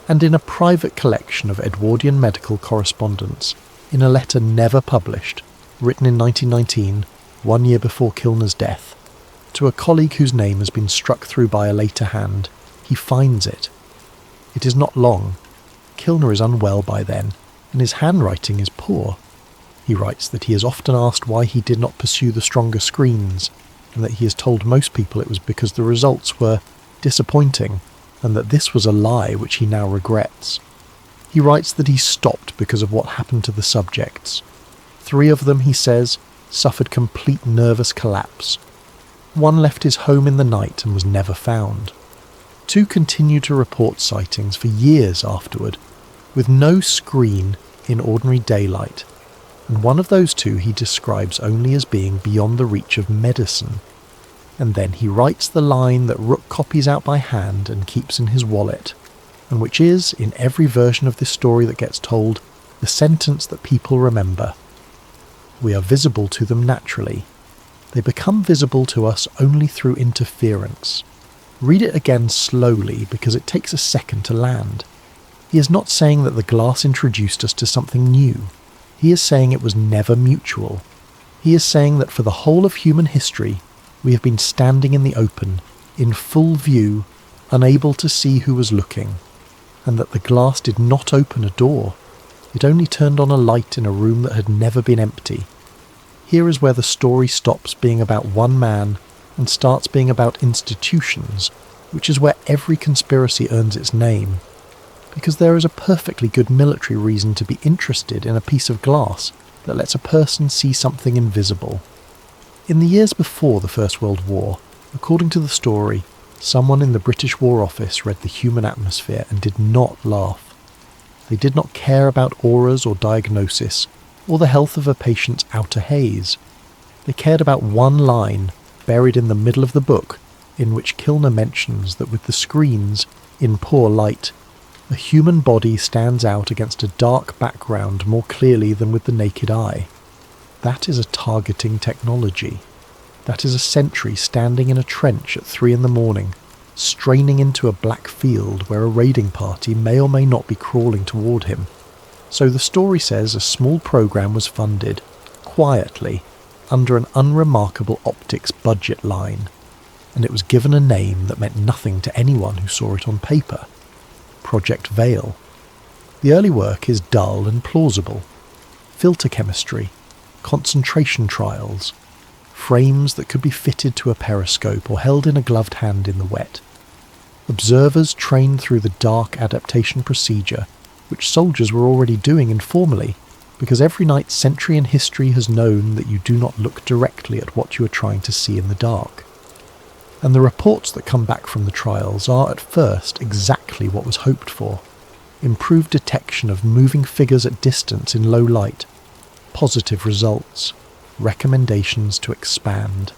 Speaker 1: And in a private collection of Edwardian medical correspondence, in a letter never published, written in 1919, 1 year before Kilner's death, to a colleague whose name has been struck through by a later hand, he finds it. It is not long. Kilner is unwell by then, and his handwriting is poor. He writes that he is often asked why he did not pursue the stronger screens, and that he has told most people it was because the results were disappointing, and that this was a lie which he now regrets. He writes that he stopped because of what happened to the subjects. 3 of them, he says, suffered complete nervous collapse. 1 left his home in the night and was never found. 2 continued to report sightings for years afterward, with no screen in ordinary daylight, and one of those 2 he describes only as being beyond the reach of medicine. And then he writes the line that Rook copies out by hand and keeps in his wallet, and which is, in every version of this story that gets told, the sentence that people remember. We are visible to them naturally. They become visible to us only through interference. Read it again slowly because it takes a second to land. He is not saying that the glass introduced us to something new. He is saying it was never mutual. He is saying that for the whole of human history, we have been standing in the open, in full view, unable to see who was looking, and that the glass did not open a door. It only turned on a light in a room that had never been empty. Here is where the story stops being about one man and starts being about institutions, which is where every conspiracy earns its name. Because there is a perfectly good military reason to be interested in a piece of glass that lets a person see something invisible. In the years before the First World War, according to the story, someone in the British War Office read the human atmosphere and did not laugh. They did not care about auras or diagnosis, or the health of a patient's outer haze. They cared about one line, buried in the middle of the book, in which Kilner mentions that with the screens, in poor light, the human body stands out against a dark background more clearly than with the naked eye. That is a targeting technology. That is a sentry standing in a trench at 3 a.m, straining into a black field where a raiding party may or may not be crawling toward him. So the story says a small program was funded, quietly, under an unremarkable optics budget line, and it was given a name that meant nothing to anyone who saw it on paper: Project Veil. The early work is dull and plausible. Filter chemistry, concentration trials, frames that could be fitted to a periscope or held in a gloved hand in the wet. Observers trained through the dark adaptation procedure, which soldiers were already doing informally, because every night sentry in history has known that you do not look directly at what you are trying to see in the dark. And the reports that come back from the trials are at first exactly what was hoped for: improved detection of moving figures at distance in low light, positive results, recommendations to expand.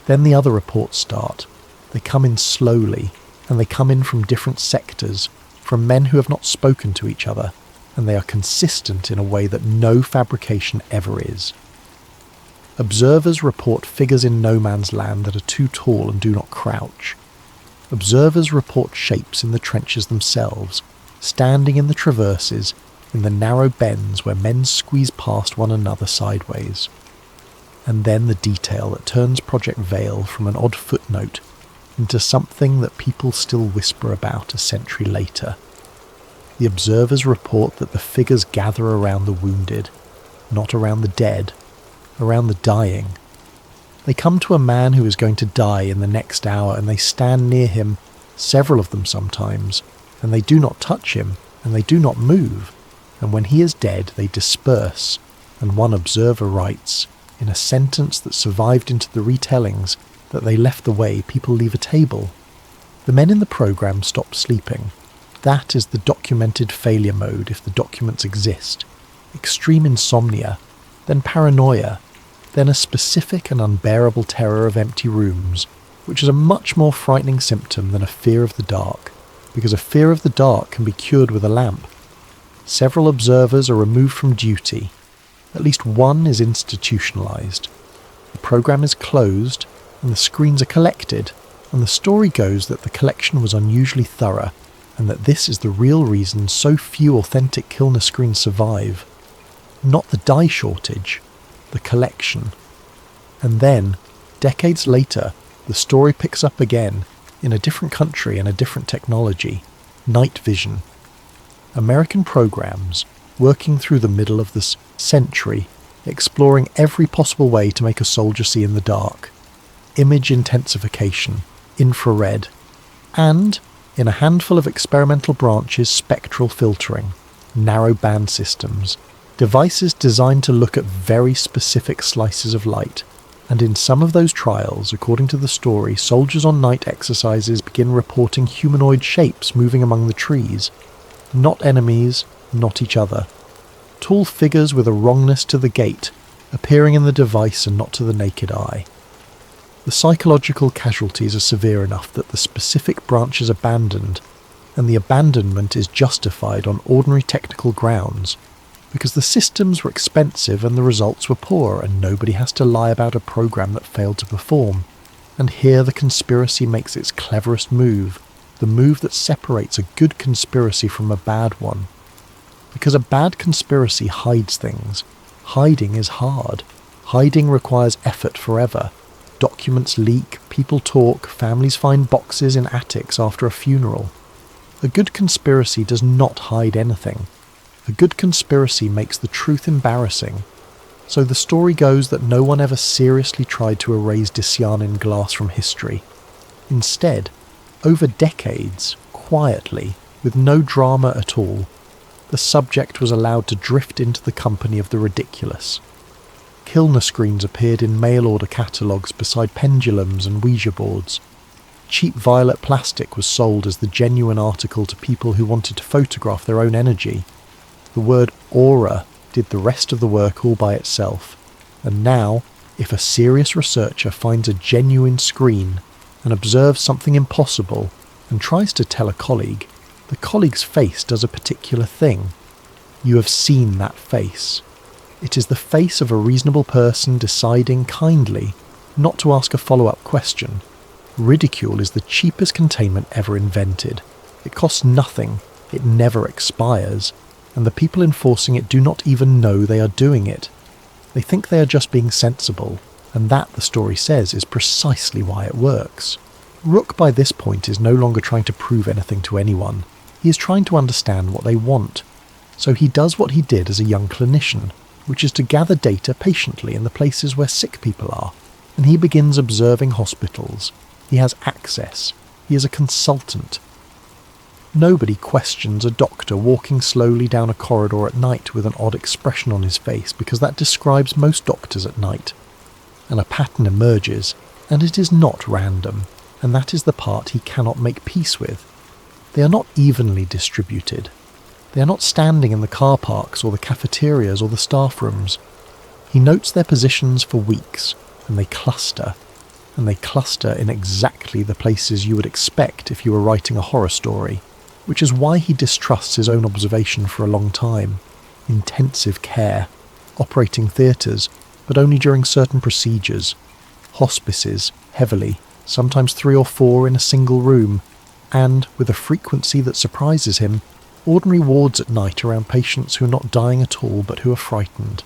Speaker 1: Then the other reports start. They come in slowly, and they come in from different sectors, from men who have not spoken to each other, and they are consistent in a way that no fabrication ever is. Observers report figures in no man's land that are too tall and do not crouch. Observers report shapes in the trenches themselves, standing in the traverses, in the narrow bends where men squeeze past one another sideways. And then the detail that turns Project Veil from an odd footnote into something that people still whisper about a century later. The observers report that the figures gather around the wounded, not around the dead, around the dying. They come to a man who is going to die in the next hour, and they stand near him, several of them sometimes, and they do not touch him, and they do not move, and when he is dead they disperse, and one observer writes, in a sentence that survived into the retellings, that they left the way people leave a table. The men in the program stop sleeping. That is the documented failure mode if the documents exist. Extreme insomnia, then paranoia, then a specific and unbearable terror of empty rooms, which is a much more frightening symptom than a fear of the dark, because a fear of the dark can be cured with a lamp. Several observers are removed from duty. At least one is institutionalized. The program is closed, and the screens are collected, and the story goes that the collection was unusually thorough, and that this is the real reason so few authentic Kilner screens survive. Not the dye shortage, the collection. And then, decades later, the story picks up again, in a different country and a different technology: night vision. American programs, working through the middle of this century, exploring every possible way to make a soldier see in the dark. Image intensification, infrared, and, in a handful of experimental branches, spectral filtering, narrow band systems, devices designed to look at very specific slices of light. And in some of those trials, according to the story, soldiers on night exercises begin reporting humanoid shapes moving among the trees. Not enemies, not each other. Tall figures with a wrongness to the gait, appearing in the device and not to the naked eye. The psychological casualties are severe enough that the specific branch is abandoned, and the abandonment is justified on ordinary technical grounds, because the systems were expensive and the results were poor, and nobody has to lie about a program that failed to perform. And here the conspiracy makes its cleverest move, the move that separates a good conspiracy from a bad one. Because a bad conspiracy hides things. Hiding is hard. Hiding requires effort forever. Documents leak, people talk, families find boxes in attics after a funeral. A good conspiracy does not hide anything. A good conspiracy makes the truth embarrassing. So the story goes that no one ever seriously tried to erase Discianin glass from history. Instead, over decades, quietly, with no drama at all, the subject was allowed to drift into the company of the ridiculous. Kilner screens appeared in mail-order catalogues beside pendulums and Ouija boards. Cheap violet plastic was sold as the genuine article to people who wanted to photograph their own energy. The word aura did the rest of the work all by itself, and now, if a serious researcher finds a genuine screen and observes something impossible and tries to tell a colleague, the colleague's face does a particular thing. You have seen that face. It is the face of a reasonable person deciding kindly not to ask a follow-up question. Ridicule is the cheapest containment ever invented. It costs nothing, it never expires, and the people enforcing it do not even know they are doing it. They think they are just being sensible, and that, the story says, is precisely why it works. Rook by this point is no longer trying to prove anything to anyone. He is trying to understand what they want. So he does what he did as a young clinician, which is to gather data patiently in the places where sick people are, and he begins observing hospitals. He has access. He is a consultant. Nobody questions a doctor walking slowly down a corridor at night with an odd expression on his face, because that describes most doctors at night. And a pattern emerges, and it is not random, and that is the part he cannot make peace with. They are not evenly distributed. They are not standing in the car parks or the cafeterias or the staff rooms. He notes their positions for weeks, and they cluster in exactly the places you would expect if you were writing a horror story, which is why he distrusts his own observation for a long time. Intensive care, operating theatres, but only during certain procedures, hospices, heavily, sometimes 3 or 4 in a single room, and, with a frequency that surprises him, ordinary wards at night around patients who are not dying at all but who are frightened.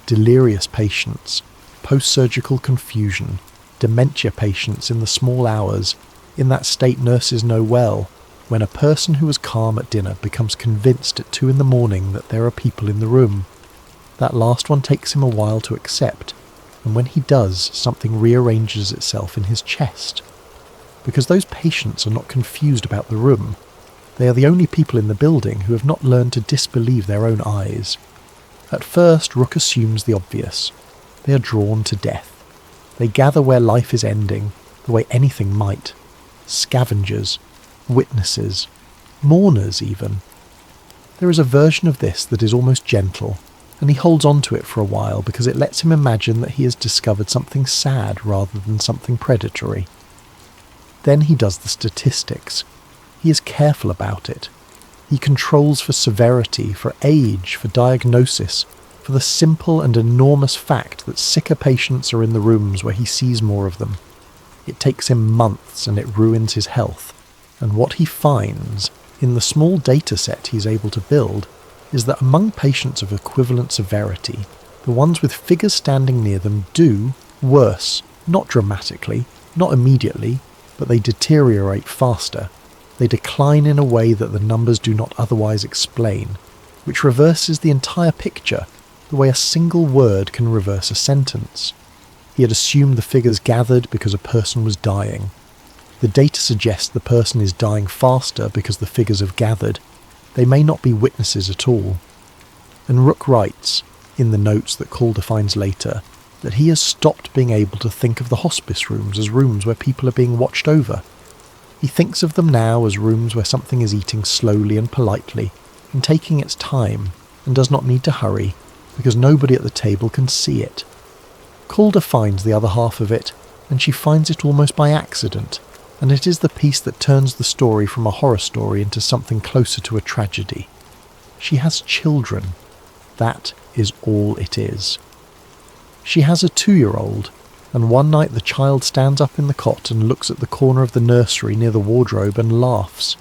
Speaker 1: Delirious patients, post-surgical confusion, dementia patients in the small hours, in that state nurses know well, when a person who was calm at dinner becomes convinced at 2 a.m. that there are people in the room. That last one takes him a while to accept, and when he does, something rearranges itself in his chest. Because those patients are not confused about the room. They are the only people in the building who have not learned to disbelieve their own eyes. At first, Rook assumes the obvious. They are drawn to death. They gather where life is ending, the way anything might. Scavengers, witnesses, mourners even. There is a version of this that is almost gentle, and he holds on to it for a while because it lets him imagine that he has discovered something sad rather than something predatory. Then he does the statistics. He is careful about it. He controls for severity, for age, for diagnosis, for the simple and enormous fact that sicker patients are in the rooms where he sees more of them. It takes him months and it ruins his health. And what he finds, in the small data set he's able to build, is that among patients of equivalent severity, the ones with figures standing near them do worse, not dramatically, not immediately, but they deteriorate faster. They decline in a way that the numbers do not otherwise explain, which reverses the entire picture, the way a single word can reverse a sentence. He had assumed the figures gathered because a person was dying. The data suggests the person is dying faster because the figures have gathered. They may not be witnesses at all. And Rook writes, in the notes that Calder finds later, that he has stopped being able to think of the hospice rooms as rooms where people are being watched over. He thinks of them now as rooms where something is eating slowly and politely, and taking its time, and does not need to hurry, because nobody at the table can see it. Calder finds the other half of it, and she finds it almost by accident, and it is the piece that turns the story from a horror story into something closer to a tragedy. She has children. That is all it is. She has a 2-year-old, and one night the child stands up in the cot and looks at the corner of the nursery near the wardrobe and laughs.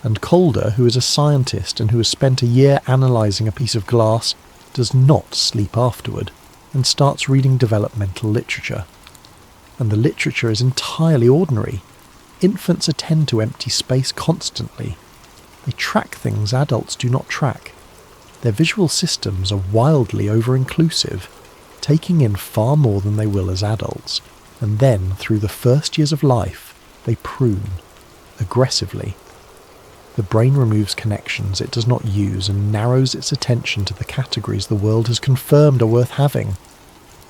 Speaker 1: And Calder, who is a scientist and who has spent a year analysing a piece of glass, does not sleep afterward. and starts reading developmental literature. And the literature is entirely ordinary. Infants attend to empty space constantly. They track things adults do not track. Their visual systems are wildly over-inclusive, taking in far more than they will as adults, and then, through the first years of life, they prune, aggressively. The brain removes connections it does not use and narrows its attention to the categories the world has confirmed are worth having.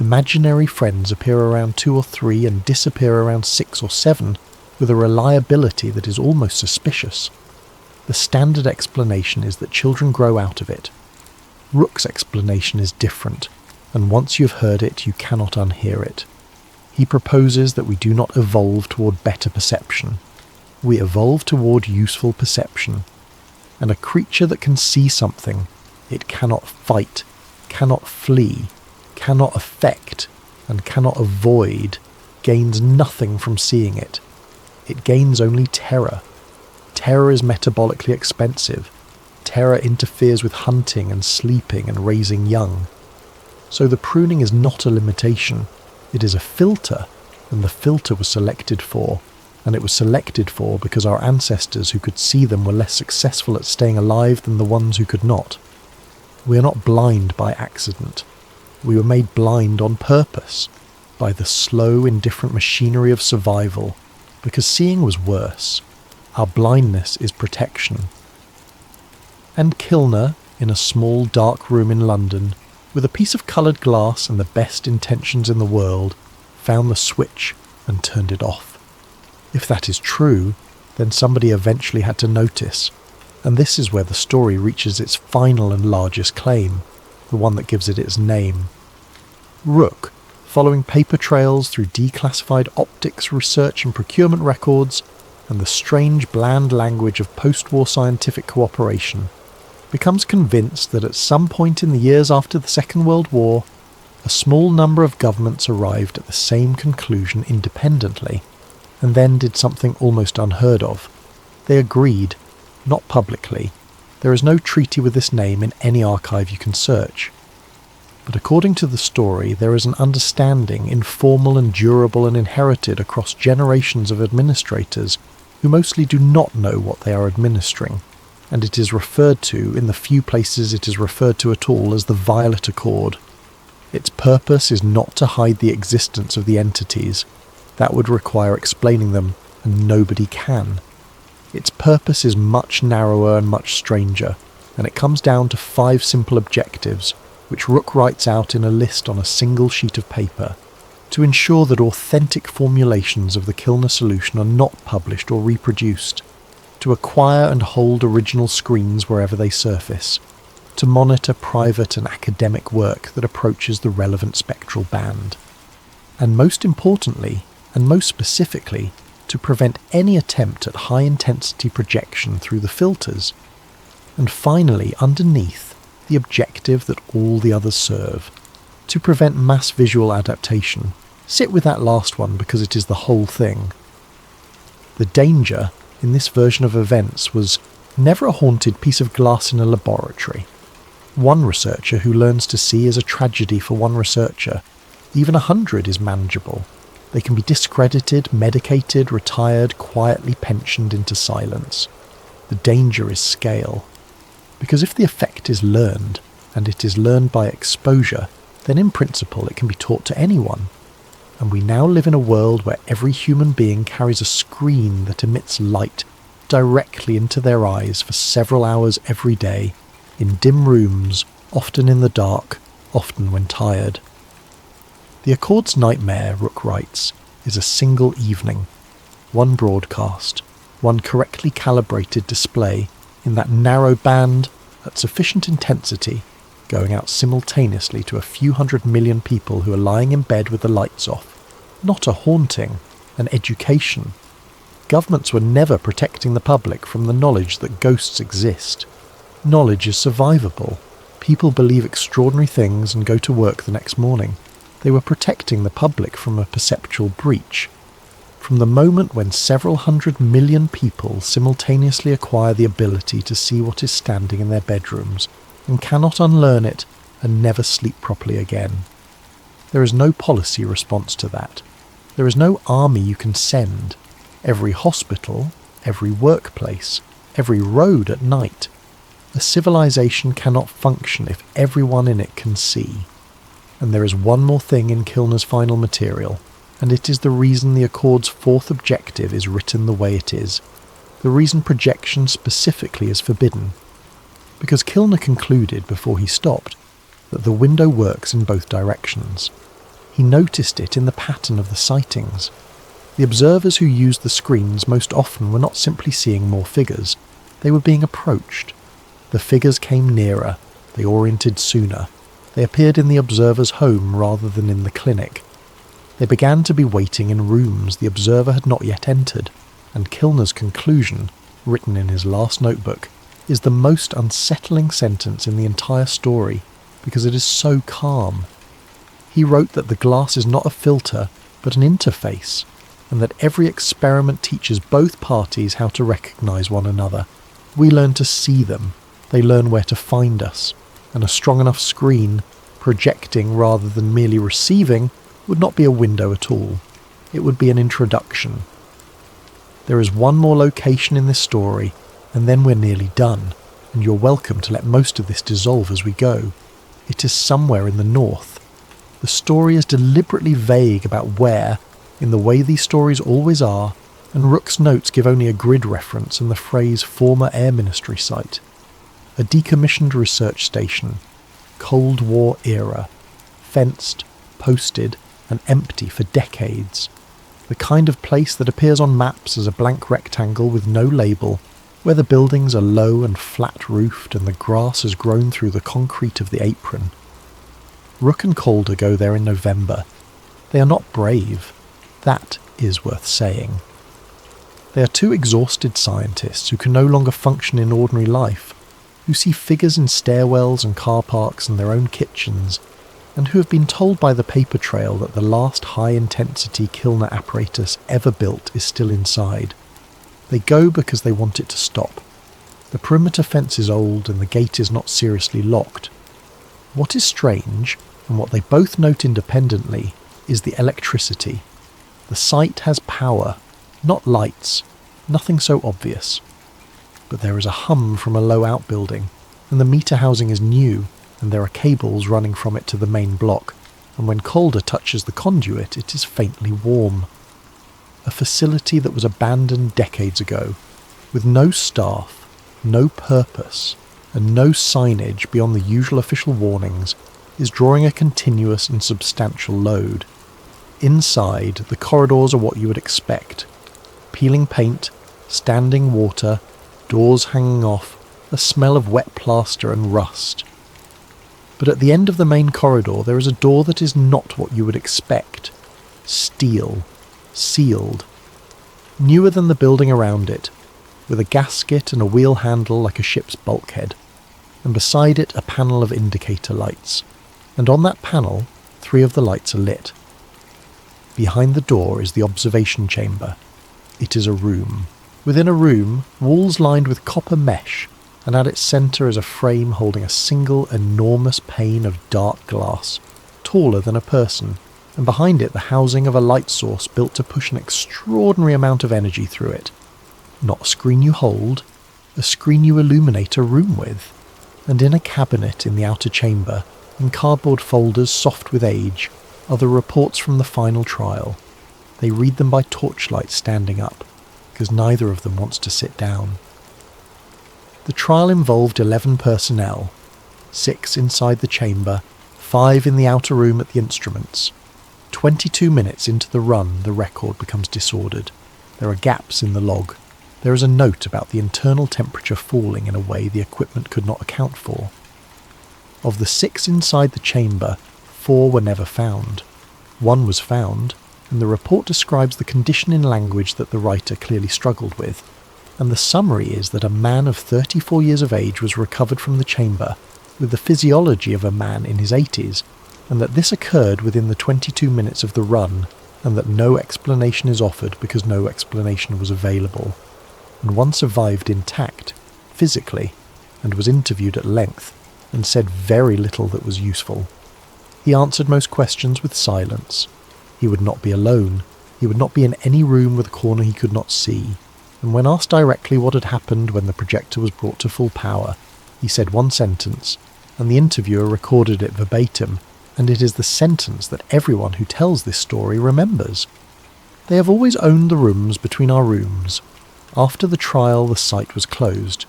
Speaker 1: Imaginary friends appear around 2 or 3 and disappear around 6 or 7 with a reliability that is almost suspicious. The standard explanation is that children grow out of it. Rook's explanation is different, and once you've heard it, you cannot unhear it. He proposes that we do not evolve toward better perception. We evolve toward useful perception. And a creature that can see something, it cannot fight, cannot flee, cannot affect, and cannot avoid, gains nothing from seeing it. It gains only terror. Terror is metabolically expensive. Terror interferes with hunting and sleeping and raising young. So the pruning is not a limitation. It is a filter, and the filter was selected for. And it was selected for because our ancestors who could see them were less successful at staying alive than the ones who could not. We are not blind by accident. We were made blind on purpose, by the slow, indifferent machinery of survival, because seeing was worse. Our blindness is protection. And Kilner, in a small dark room in London, with a piece of coloured glass and the best intentions in the world, found the switch and turned it off. If that is true, then somebody eventually had to notice, and this is where the story reaches its final and largest claim, the one that gives it its name. Rook, following paper trails through declassified optics research and procurement records, and the strange bland language of post-war scientific cooperation, becomes convinced that at some point in the years after the Second World War, a small number of governments arrived at the same conclusion independently, and then did something almost unheard of. They agreed, not publicly. There is no treaty with this name in any archive you can search. But according to the story, there is an understanding, informal and durable and inherited across generations of administrators who mostly do not know what they are administering, and it is referred to, in the few places it is referred to at all, as the Violet Accord. Its purpose is not to hide the existence of the entities. That would require explaining them, and nobody can. Its purpose is much narrower and much stranger, and it comes down to 5 simple objectives, which Rook writes out in a list on a single sheet of paper, to ensure that authentic formulations of the Kilner solution are not published or reproduced, to acquire and hold original screens wherever they surface, to monitor private and academic work that approaches the relevant spectral band, and most importantly, and most specifically, to prevent any attempt at high-intensity projection through the filters, and finally, underneath, the objective that all the others serve, to prevent mass visual adaptation. Sit with that last one because it is the whole thing. The danger in this version of events was never a haunted piece of glass in a laboratory. One researcher who learns to see is a tragedy for one researcher. Even 100 is manageable. They can be discredited, medicated, retired, quietly pensioned into silence. The danger is scale. Because if the effect is learned, and it is learned by exposure, then in principle it can be taught to anyone. And we now live in a world where every human being carries a screen that emits light directly into their eyes for several hours every day, in dim rooms, often in the dark, often when tired. The Accord's nightmare, Rook writes, is a single evening, one broadcast, one correctly calibrated display in that narrow band at sufficient intensity, going out simultaneously to a few 100 million people who are lying in bed with the lights off. Not a haunting, an education. Governments were never protecting the public from the knowledge that ghosts exist. Knowledge is survivable. People believe extraordinary things and go to work the next morning. They were protecting the public from a perceptual breach. From the moment when several 100 million people simultaneously acquire the ability to see what is standing in their bedrooms, and cannot unlearn it and never sleep properly again. There is no policy response to that. There is no army you can send. Every hospital, every workplace, every road at night. A civilization cannot function if everyone in it can see. And there is one more thing in Kilner's final material, and it is the reason the Accord's fourth objective is written the way it is. The reason projection specifically is forbidden. Because Kilner concluded before he stopped that the window works in both directions. He noticed it in the pattern of the sightings. The observers who used the screens most often were not simply seeing more figures, they were being approached. The figures came nearer, they oriented sooner, they appeared in the observer's home rather than in the clinic. They began to be waiting in rooms the observer had not yet entered, and Kilner's conclusion, written in his last notebook, is the most unsettling sentence in the entire story, because it is so calm. He wrote that the glass is not a filter, but an interface, and that every experiment teaches both parties how to recognise one another. We learn to see them, they learn where to find us, and a strong enough screen, projecting rather than merely receiving, would not be a window at all. It would be an introduction. There is one more location in this story, and then we're nearly done, and you're welcome to let most of this dissolve as we go. It is somewhere in the north. The story is deliberately vague about where, in the way these stories always are, and Rook's notes give only a grid reference and the phrase former Air Ministry site. A decommissioned research station, Cold War era, fenced, posted, and empty for decades. The kind of place that appears on maps as a blank rectangle with no label, where the buildings are low and flat-roofed and the grass has grown through the concrete of the apron. Rook and Calder go there in November. They are not brave. That is worth saying. They are two exhausted scientists who can no longer function in ordinary life, who see figures in stairwells and car parks and their own kitchens, and who have been told by the paper trail that the last high-intensity Kilner apparatus ever built is still inside. They go because they want it to stop. The perimeter fence is old and the gate is not seriously locked. What is strange, and what they both note independently, is the electricity. The site has power, not lights, nothing so obvious. But there is a hum from a low outbuilding, and the meter housing is new, and there are cables running from it to the main block, and when Calder touches the conduit it is faintly warm. A facility that was abandoned decades ago, with no staff, no purpose, and no signage beyond the usual official warnings, is drawing a continuous and substantial load. Inside, the corridors are what you would expect. Peeling paint, standing water, doors hanging off, a smell of wet plaster and rust. But at the end of the main corridor there is a door that is not what you would expect. Steel. Sealed. Newer than the building around it, with a gasket and a wheel handle like a ship's bulkhead, and beside it a panel of indicator lights, and on that panel 3 of the lights are lit. Behind the door is the observation chamber. It is a room. Within a room, walls lined with copper mesh, and at its centre is a frame holding a single enormous pane of dark glass, taller than a person, and behind it the housing of a light source built to push an extraordinary amount of energy through it. Not a screen you hold, a screen you illuminate a room with. And in a cabinet in the outer chamber, in cardboard folders soft with age, are the reports from the final trial. They read them by torchlight standing up, because neither of them wants to sit down. The trial involved 11 personnel, 6 inside the chamber, 5 in the outer room at the instruments. 22 minutes into the run, the record becomes disordered. There are gaps in the log. There is a note about the internal temperature falling in a way the equipment could not account for. Of the 6 inside the chamber, 4 were never found. 1 was found, and the report describes the condition in language that the writer clearly struggled with. And the summary is that a man of 34 years of age was recovered from the chamber, with the physiology of a man in his 80s, and that this occurred within the 22 minutes of the run, and that no explanation is offered because no explanation was available. And one survived intact, physically, and was interviewed at length, and said very little that was useful. He answered most questions with silence. He would not be alone. He would not be in any room with a corner he could not see. And when asked directly what had happened when the projector was brought to full power, he said one sentence, and the interviewer recorded it verbatim, and it is the sentence that everyone who tells this story remembers. They have always owned the rooms between our rooms. After the trial, the site was closed,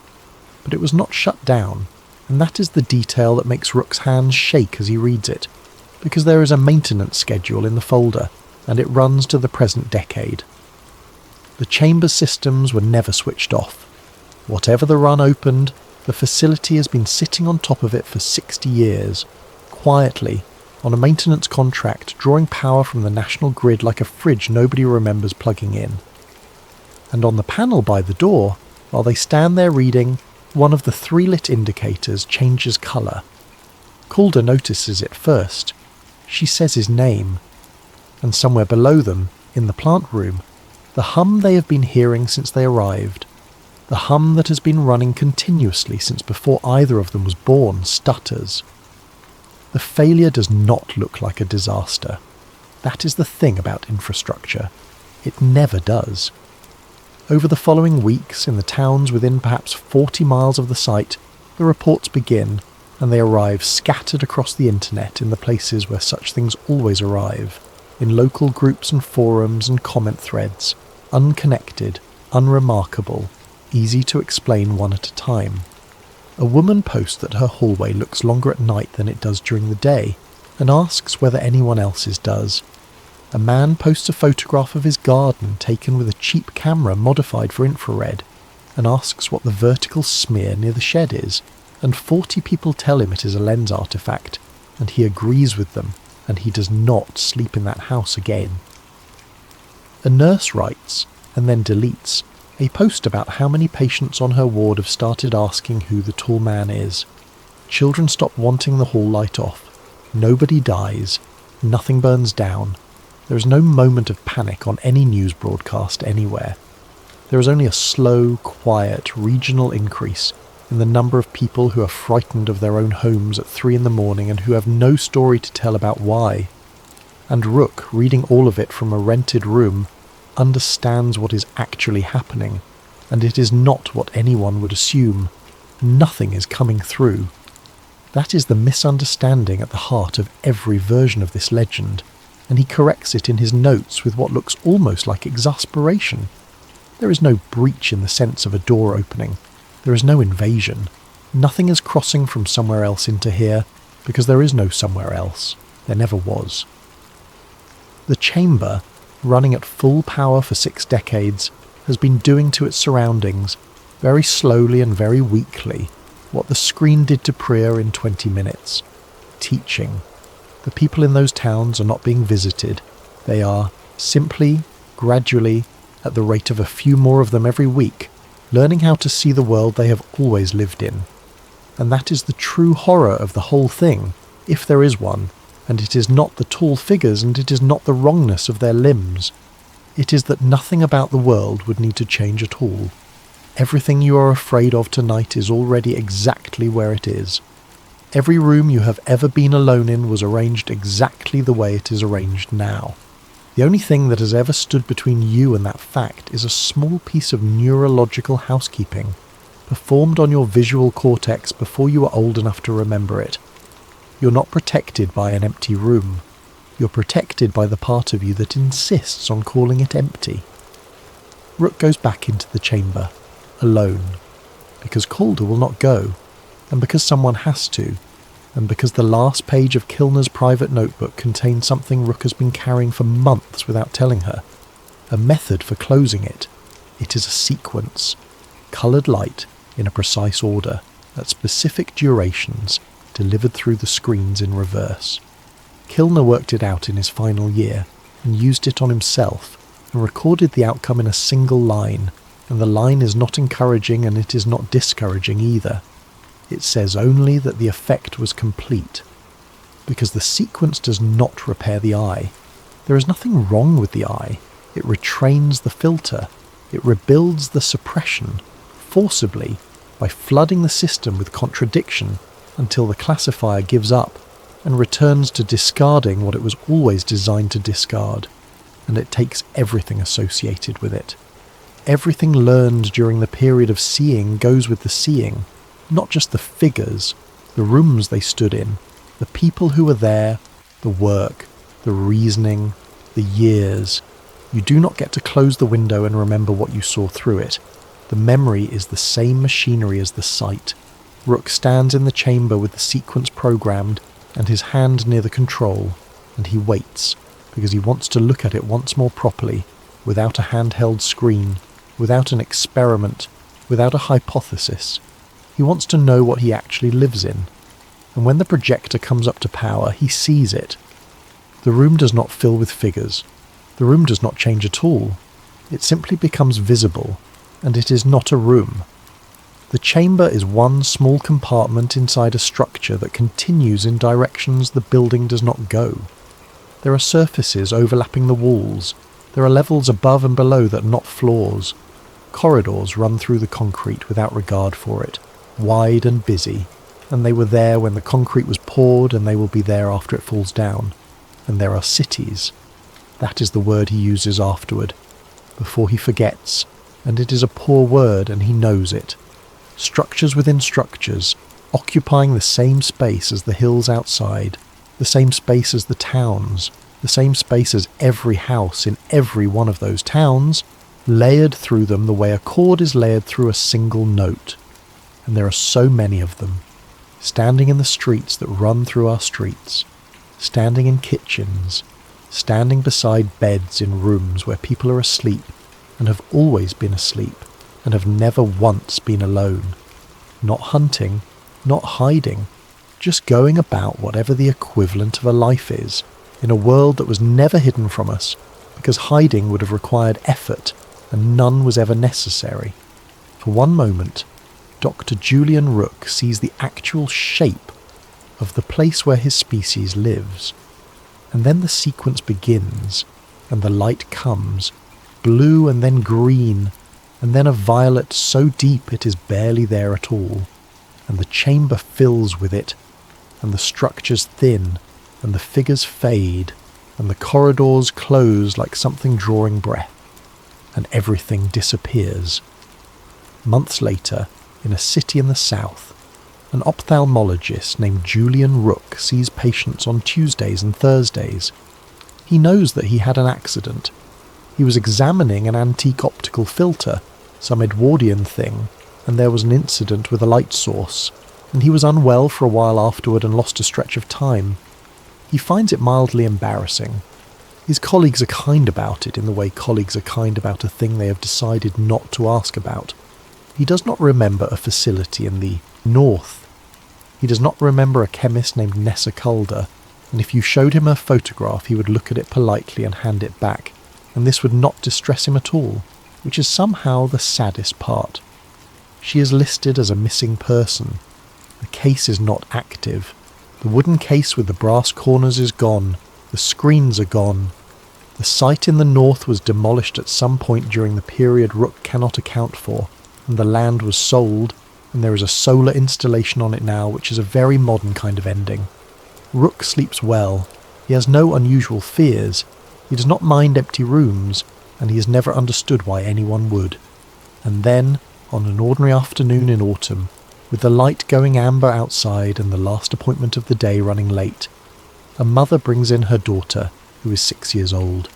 Speaker 1: but it was not shut down, and that is the detail that makes Rook's hands shake as he reads it, because there is a maintenance schedule in the folder, and it runs to the present decade. The chamber's systems were never switched off. Whatever the run opened, the facility has been sitting on top of it for 60 years, quietly, on a maintenance contract, drawing power from the national grid like a fridge nobody remembers plugging in. And on the panel by the door, while they stand there reading, one of the 3 lit indicators changes colour. Calder notices it first. She says his name. And somewhere below them, in the plant room, the hum they have been hearing since they arrived, the hum that has been running continuously since before either of them was born, stutters. The failure does not look like a disaster. That is the thing about infrastructure. It never does. Over the following weeks, in the towns within perhaps 40 miles of the site, the reports begin, and they arrive scattered across the internet in the places where such things always arrive, in local groups and forums and comment threads, unconnected, unremarkable, easy to explain one at a time. A woman posts that her hallway looks longer at night than it does during the day, and asks whether anyone else's does. A man posts a photograph of his garden taken with a cheap camera modified for infrared, and asks what the vertical smear near the shed is, and 40 people tell him it is a lens artifact, and he agrees with them, and he does not sleep in that house again. A nurse writes, and then deletes, a post about how many patients on her ward have started asking who the tall man is. Children stop wanting the hall light off. Nobody dies. Nothing burns down. There is no moment of panic on any news broadcast anywhere. There is only a slow, quiet, regional increase in the number of people who are frightened of their own homes at 3 in the morning and who have no story to tell about why. And Rook, reading all of it from a rented room, understands what is actually happening, and it is not what anyone would assume. Nothing is coming through. That is the misunderstanding at the heart of every version of this legend, and he corrects it in his notes with what looks almost like exasperation. There is no breach in the sense of a door opening. There is no invasion. Nothing is crossing from somewhere else into here, because there is no somewhere else. There never was. The chamber, running at full power for 6 decades, has been doing to its surroundings, very slowly and very weakly, what the screen did to Priya in 20 minutes. Teaching. The people in those towns are not being visited. They are, simply, gradually, at the rate of a few more of them every week, learning how to see the world they have always lived in. And that is the true horror of the whole thing, if there is one, and it is not the tall figures and it is not the wrongness of their limbs. It is that nothing about the world would need to change at all. Everything you are afraid of tonight is already exactly where it is. Every room you have ever been alone in was arranged exactly the way it is arranged now. The only thing that has ever stood between you and that fact is a small piece of neurological housekeeping, performed on your visual cortex before you were old enough to remember it. You're not protected by an empty room. You're protected by the part of you that insists on calling it empty. Rook goes back into the chamber, alone, because Calder will not go, and because someone has to, and because the last page of Kilner's private notebook contains something Rook has been carrying for months without telling her. A method for closing it. It is a sequence. Coloured light in a precise order, at specific durations, delivered through the screens in reverse. Kilner worked it out in his final year, and used it on himself, and recorded the outcome in a single line, and the line is not encouraging and it is not discouraging either. It says only that the effect was complete, because the sequence does not repair the eye. There is nothing wrong with the eye. It retrains the filter. It rebuilds the suppression, forcibly, by flooding the system with contradiction until the classifier gives up, and returns to discarding what it was always designed to discard, and it takes everything associated with it. Everything learned during the period of seeing goes with the seeing, not just the figures, the rooms they stood in, the people who were there, the work, the reasoning, the years. You do not get to close the window and remember what you saw through it. The memory is the same machinery as the sight. Rook stands in the chamber with the sequence programmed and his hand near the control, and he waits, because he wants to look at it once more properly, without a handheld screen, without an experiment, without a hypothesis. He wants to know what he actually lives in. And when the projector comes up to power, he sees it. The room does not fill with figures. The room does not change at all. It simply becomes visible, and it is not a room. The chamber is one small compartment inside a structure that continues in directions the building does not go. There are surfaces overlapping the walls. There are levels above and below that are not floors. Corridors run through the concrete without regard for it, wide and busy, and they were there when the concrete was poured, and they will be there after it falls down. And there are cities. That is the word he uses afterward, before he forgets, and it is a poor word, and he knows it. Structures within structures, occupying the same space as the hills outside, the same space as the towns, the same space as every house in every one of those towns, layered through them the way a chord is layered through a single note. And there are so many of them, standing in the streets that run through our streets, standing in kitchens, standing beside beds in rooms where people are asleep and have always been asleep and have never once been alone, not hunting, not hiding, just going about whatever the equivalent of a life is, in a world that was never hidden from us, because hiding would have required effort and none was ever necessary. For one moment, Dr. Julian Rook sees the actual shape of the place where his species lives, and then the sequence begins, and the light comes, blue and then green, and then a violet so deep it is barely there at all, and the chamber fills with it, and the structures thin, and the figures fade, and the corridors close like something drawing breath, and everything disappears. Months later, in a city in the south, an ophthalmologist named Julian Rook sees patients on Tuesdays and Thursdays. He knows that he had an accident. He was examining an antique optical filter, some Edwardian thing, and there was an incident with a light source, and he was unwell for a while afterward and lost a stretch of time. He finds it mildly embarrassing. His colleagues are kind about it in the way colleagues are kind about a thing they have decided not to ask about. He does not remember a facility in the north. He does not remember a chemist named Nessa Calder, and if you showed him her photograph he would look at it politely and hand it back, and this would not distress him at all, which is somehow the saddest part. She is listed as a missing person. The case is not active. The wooden case with the brass corners is gone. The screens are gone. The site in the north was demolished at some point during the period Rook cannot account for, and the land was sold, and there is a solar installation on it now, which is a very modern kind of ending. Rook sleeps well. He has no unusual fears. He does not mind empty rooms, and he has never understood why anyone would. And then, on an ordinary afternoon in autumn, with the light going amber outside and the last appointment of the day running late, a mother brings in her daughter, who is 6 years old.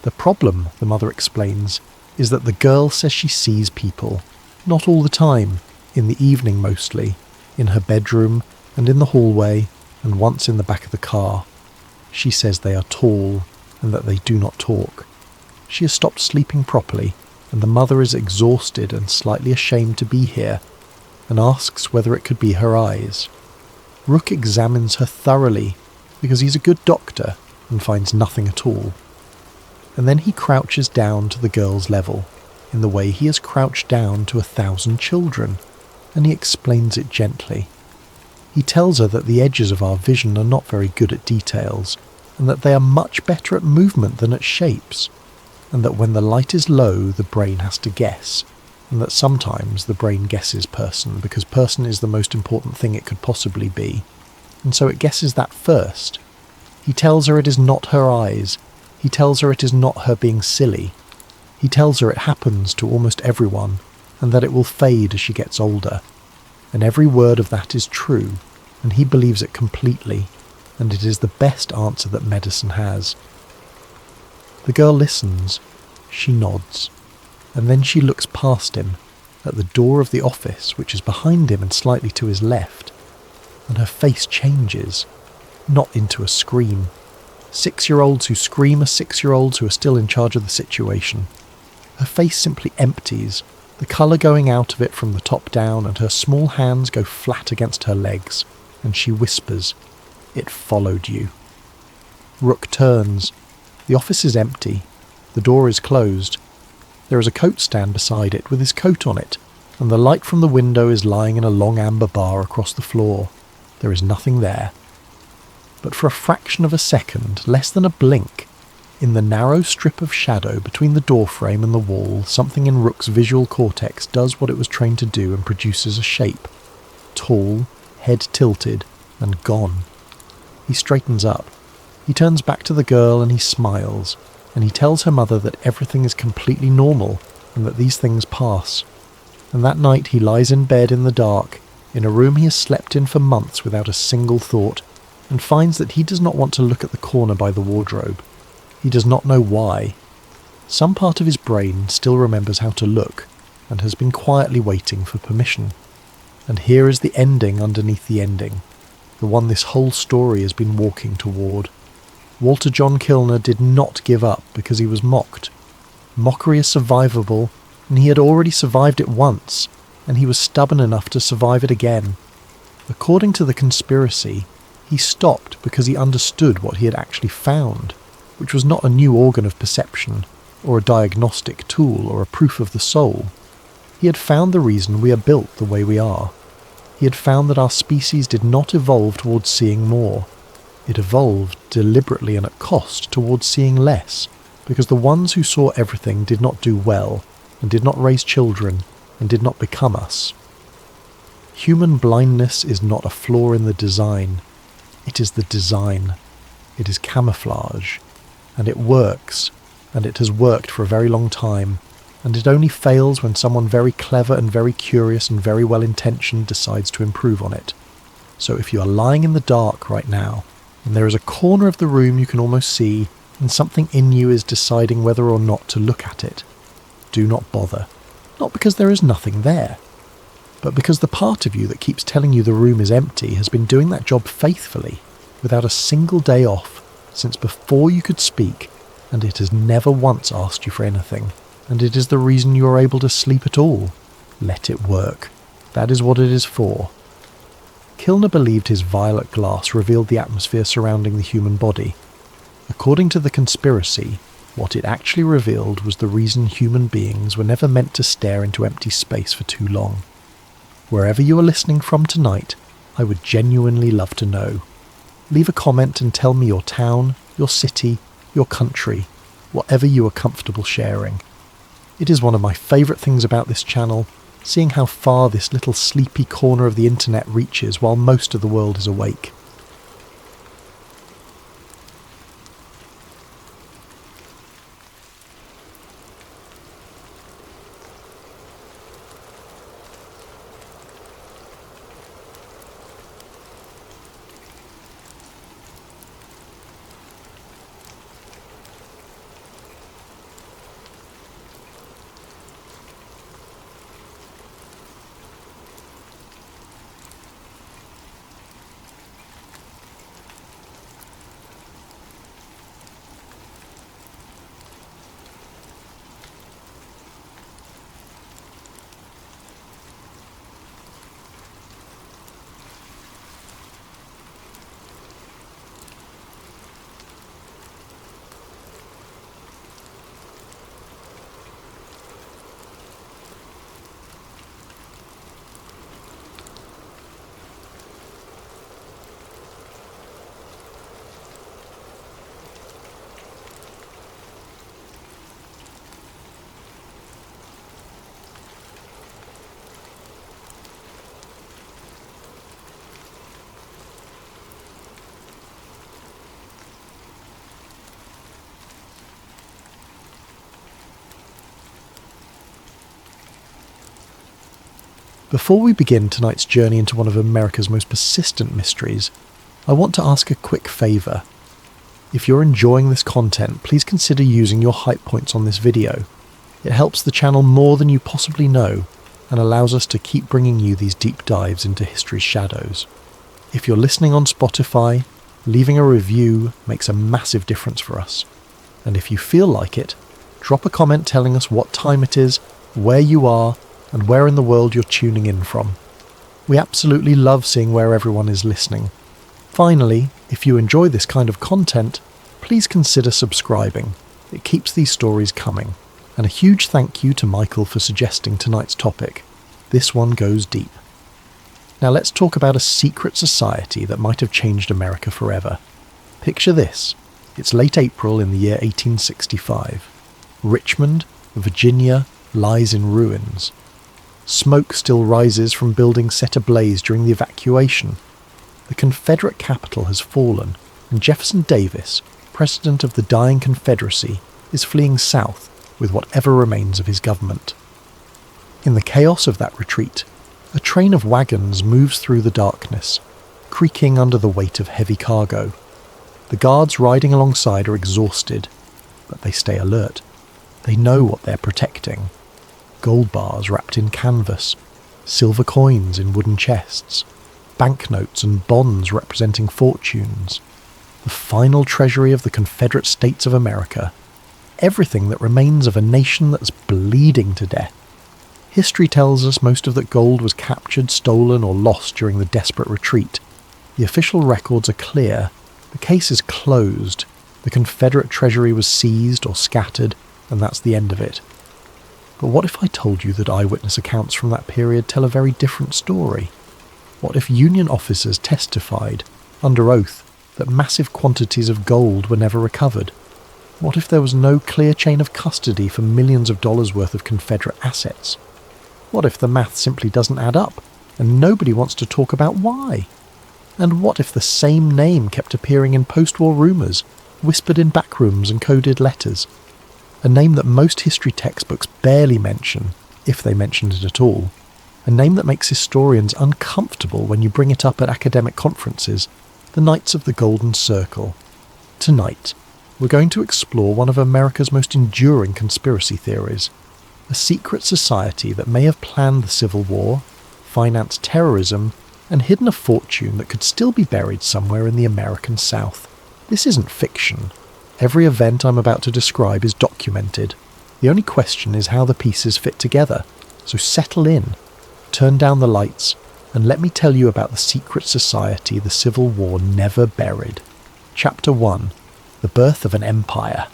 Speaker 1: The problem, the mother explains, is that the girl says she sees people, not all the time, in the evening mostly, in her bedroom and in the hallway and once in the back of the car. She says they are tall and that they do not talk. She has stopped sleeping properly, and the mother is exhausted and slightly ashamed to be here, and asks whether it could be her eyes. Rook examines her thoroughly, because he's a good doctor, and finds nothing at all. And then he crouches down to the girl's level, in the way he has crouched down to 1,000 children, and he explains it gently. He tells her that the edges of our vision are not very good at details, and that they are much better at movement than at shapes, and that when the light is low the brain has to guess, and that sometimes the brain guesses person because person is the most important thing it could possibly be. and so it guesses that first. He tells her it is not her eyes. He tells her it is not her being silly. He tells her it happens to almost everyone, and that it will fade as she gets older. And every word of that is true, and he believes it completely, and it is the best answer that medicine has. The girl listens. She nods, and then she looks past him, at the door of the office, which is behind him and slightly to his left, and her face changes, not into a scream. 6-year-olds who scream are 6-year-olds who are still in charge of the situation. Her face simply empties, the colour going out of it from the top down, and her small hands go flat against her legs, and she whispers, "It followed you." Rook turns. The office is empty. The door is closed. There is a coat stand beside it with his coat on it, and the light from the window is lying in a long amber bar across the floor. There is nothing there. But for a fraction of a second, less than a blink, in the narrow strip of shadow between the doorframe and the wall, something in Rook's visual cortex does what it was trained to do and produces a shape. Tall, head tilted, and gone. He straightens up. He turns back to the girl and he smiles, and he tells her mother that everything is completely normal and that these things pass. And that night he lies in bed in the dark, in a room he has slept in for months without a single thought, and finds that he does not want to look at the corner by the wardrobe. He does not know why. Some part of his brain still remembers how to look, and has been quietly waiting for permission. And here is the ending underneath the ending, the one this whole story has been walking toward. Walter John Kilner did not give up because he was mocked. Mockery is survivable, and he had already survived it once, and he was stubborn enough to survive it again. According to the conspiracy, he stopped because he understood what he had actually found, which was not a new organ of perception, or a diagnostic tool, or a proof of the soul. He had found the reason we are built the way we are. He had found that our species did not evolve towards seeing more. It evolved deliberately and at cost towards seeing less, because the ones who saw everything did not do well, and did not raise children, and did not become us. Human blindness is not a flaw in the design. It is the design. It is camouflage. And it works, and it has worked for a very long time, and it only fails when someone very clever and very curious and very well-intentioned decides to improve on it. So if you are lying in the dark right now, and there is a corner of the room you can almost see, and something in you is deciding whether or not to look at it, do not bother. Not because there is nothing there, but because the part of you that keeps telling you the room is empty has been doing that job faithfully, without a single day off, since before you could speak, and it has never once asked you for anything, and it is the reason you are able to sleep at all. Let it work. That is what it is for. Kilner believed his violet glass revealed the atmosphere surrounding the human body. According to the conspiracy, what it actually revealed was the reason human beings were never meant to stare into empty space for too long. Wherever you are listening from tonight, I would genuinely love to know. Leave a comment and tell me your town, your city, your country, whatever you are comfortable sharing. It is one of my favourite things about this channel, seeing how far this little sleepy corner of the internet reaches while most of the world is awake. Before we begin tonight's journey into one of America's most persistent mysteries, I want to ask a quick favour. If you're enjoying this content, please consider using your hype points on this video. It helps the channel more than you possibly know and allows us to keep bringing you these deep dives into history's shadows. If you're listening on Spotify, leaving a review makes a massive difference for us. And if you feel like it, drop a comment telling us what time it is, where you are, and where in the world you're tuning in from. We absolutely love seeing where everyone is listening. Finally, if you enjoy this kind of content, please consider subscribing. It keeps these stories coming. And a huge thank you to Michael for suggesting tonight's topic. This one goes deep. Now let's talk about a secret society that might have changed America forever. Picture this. It's late April in the year 1865. Richmond, Virginia, lies in ruins. Smoke still rises from buildings set ablaze during the evacuation. The Confederate capital has fallen, and Jefferson Davis, president of the dying Confederacy, is fleeing south with whatever remains of his government. In the chaos of that retreat, a train of wagons moves through the darkness, creaking under the weight of heavy cargo. The guards riding alongside are exhausted, but they stay alert. They know what they're protecting. Gold bars wrapped in canvas, silver coins in wooden chests, banknotes and bonds representing fortunes, the final treasury of the Confederate States of America, everything that remains of a nation that's bleeding to death. History tells us most of that gold was captured, stolen or lost during the desperate retreat. The official records are clear. The case is closed. The Confederate treasury was seized or scattered, and that's the end of it. But what if I told you that eyewitness accounts from that period tell a very different story? What if Union officers testified, under oath, that massive quantities of gold were never recovered? What if there was no clear chain of custody for millions of dollars worth of Confederate assets? What if the math simply doesn't add up, and nobody wants to talk about why? And what if the same name kept appearing in post-war rumours, whispered in backrooms and coded letters? A name that most history textbooks barely mention, if they mention it at all. A name that makes historians uncomfortable when you bring it up at academic conferences. The Knights of the Golden Circle. Tonight, we're going to explore one of America's most enduring conspiracy theories. A secret society that may have planned the Civil War, financed terrorism, and hidden a fortune that could still be buried somewhere in the American South. This isn't fiction. Every event I'm about to describe is documented. The only question is how the pieces fit together. So settle in, turn down the lights, and let me tell you about the secret society the Civil War never buried. Chapter 1. The Birth of an Empire.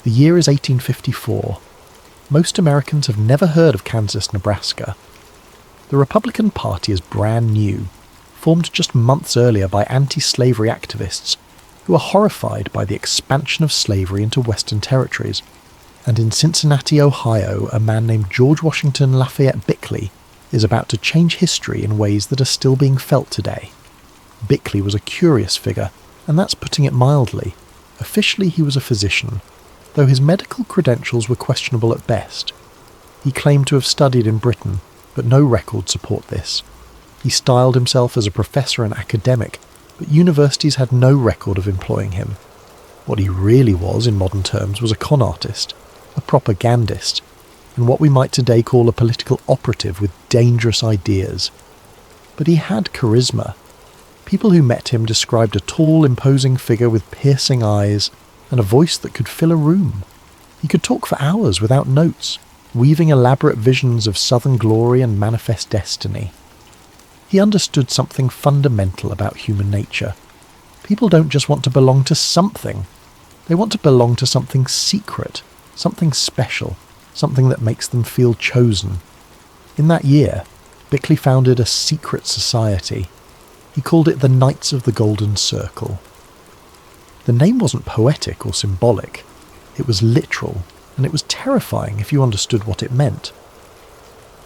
Speaker 1: The year is 1854. Most Americans have never heard of Kansas, Nebraska. The Republican Party is brand new, formed just months earlier by anti-slavery activists who are horrified by the expansion of slavery into Western territories. And in Cincinnati, Ohio, a man named George Washington Lafayette Bickley is about to change history in ways that are still being felt today. Bickley was a curious figure, and that's putting it mildly. Officially he was a physician, though his medical credentials were questionable at best. He claimed to have studied in Britain, but no records support this. He styled himself as a professor and academic, but universities had no record of employing him. What he really was, in modern terms, was a con artist, a propagandist, and what we might today call a political operative with dangerous ideas. But he had charisma. People who met him described a tall, imposing figure with piercing eyes and a voice that could fill a room. He could talk for hours without notes, weaving elaborate visions of southern glory and manifest destiny. He understood something fundamental about human nature. People don't just want to belong to something. They want to belong to something secret, something special, something that makes them feel chosen. In that year, Bickley founded a secret society. He called it the Knights of the Golden Circle. The name wasn't poetic or symbolic. It was literal, and it was terrifying if you understood what it meant.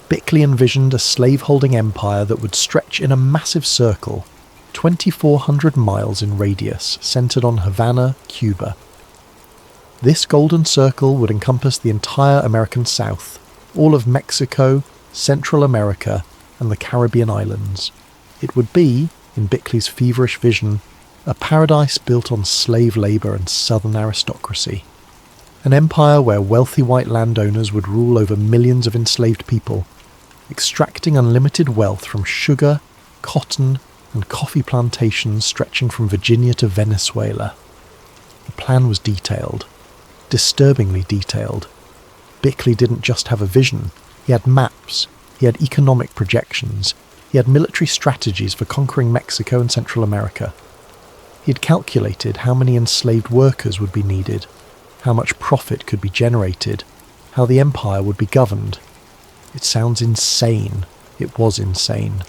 Speaker 1: Bickley envisioned a slave-holding empire that would stretch in a massive circle, 2,400 miles in radius, centered on Havana, Cuba. This golden circle would encompass the entire American South, all of Mexico, Central America, and the Caribbean islands. It would be, in Bickley's feverish vision, a paradise built on slave labour and southern aristocracy. An empire where wealthy white landowners would rule over millions of enslaved people, extracting unlimited wealth from sugar, cotton, and coffee plantations stretching from Virginia to Venezuela. The plan was detailed, disturbingly detailed. Bickley didn't just have a vision, he had maps, he had economic projections, he had military strategies for conquering Mexico and Central America. He had calculated how many enslaved workers would be needed, how much profit could be generated, how the empire would be governed. It sounds insane. It was insane.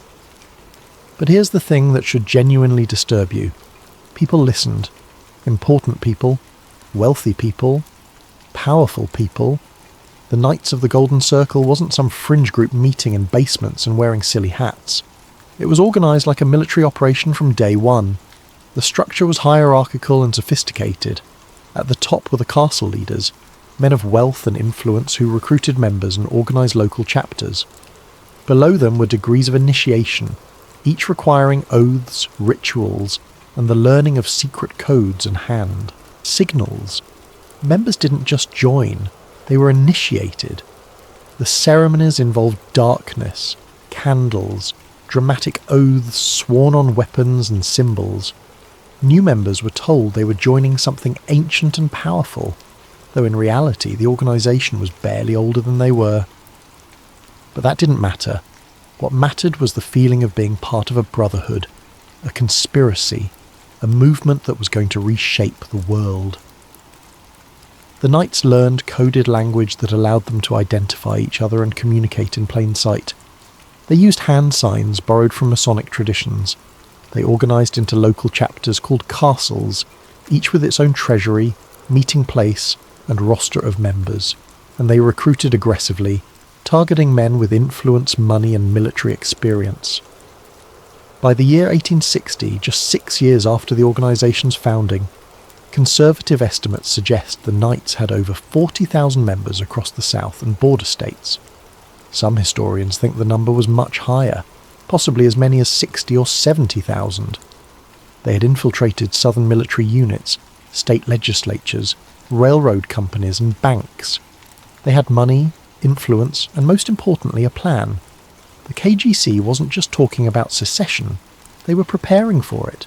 Speaker 1: But here's the thing that should genuinely disturb you. People listened. Important people, wealthy people, powerful people. The Knights of the Golden Circle wasn't some fringe group meeting in basements and wearing silly hats. It was organised like a military operation from day one. The structure was hierarchical and sophisticated. At the top were the castle leaders, men of wealth and influence who recruited members and organised local chapters. Below them were degrees of initiation, each requiring oaths, rituals, and the learning of secret codes and hand signals. Members didn't just join, they were initiated. The ceremonies involved darkness, candles, dramatic oaths sworn on weapons and symbols. New members were told they were joining something ancient and powerful, though in reality the organisation was barely older than they were. But that didn't matter. What mattered was the feeling of being part of a brotherhood, a conspiracy, a movement that was going to reshape the world. The Knights learned coded language that allowed them to identify each other and communicate in plain sight. They used hand signs borrowed from Masonic traditions. They organised into local chapters called castles, each with its own treasury, meeting place, and roster of members, and they recruited aggressively, targeting men with influence, money, and military experience. By the year 1860, just 6 years after the organisation's founding, conservative estimates suggest the Knights had over 40,000 members across the South and border states. Some historians think the number was much higher, possibly as many as 60 or 70,000. They had infiltrated southern military units, state legislatures, railroad companies and banks. They had money, influence, and most importantly a plan. The KGC wasn't just talking about secession, they were preparing for it.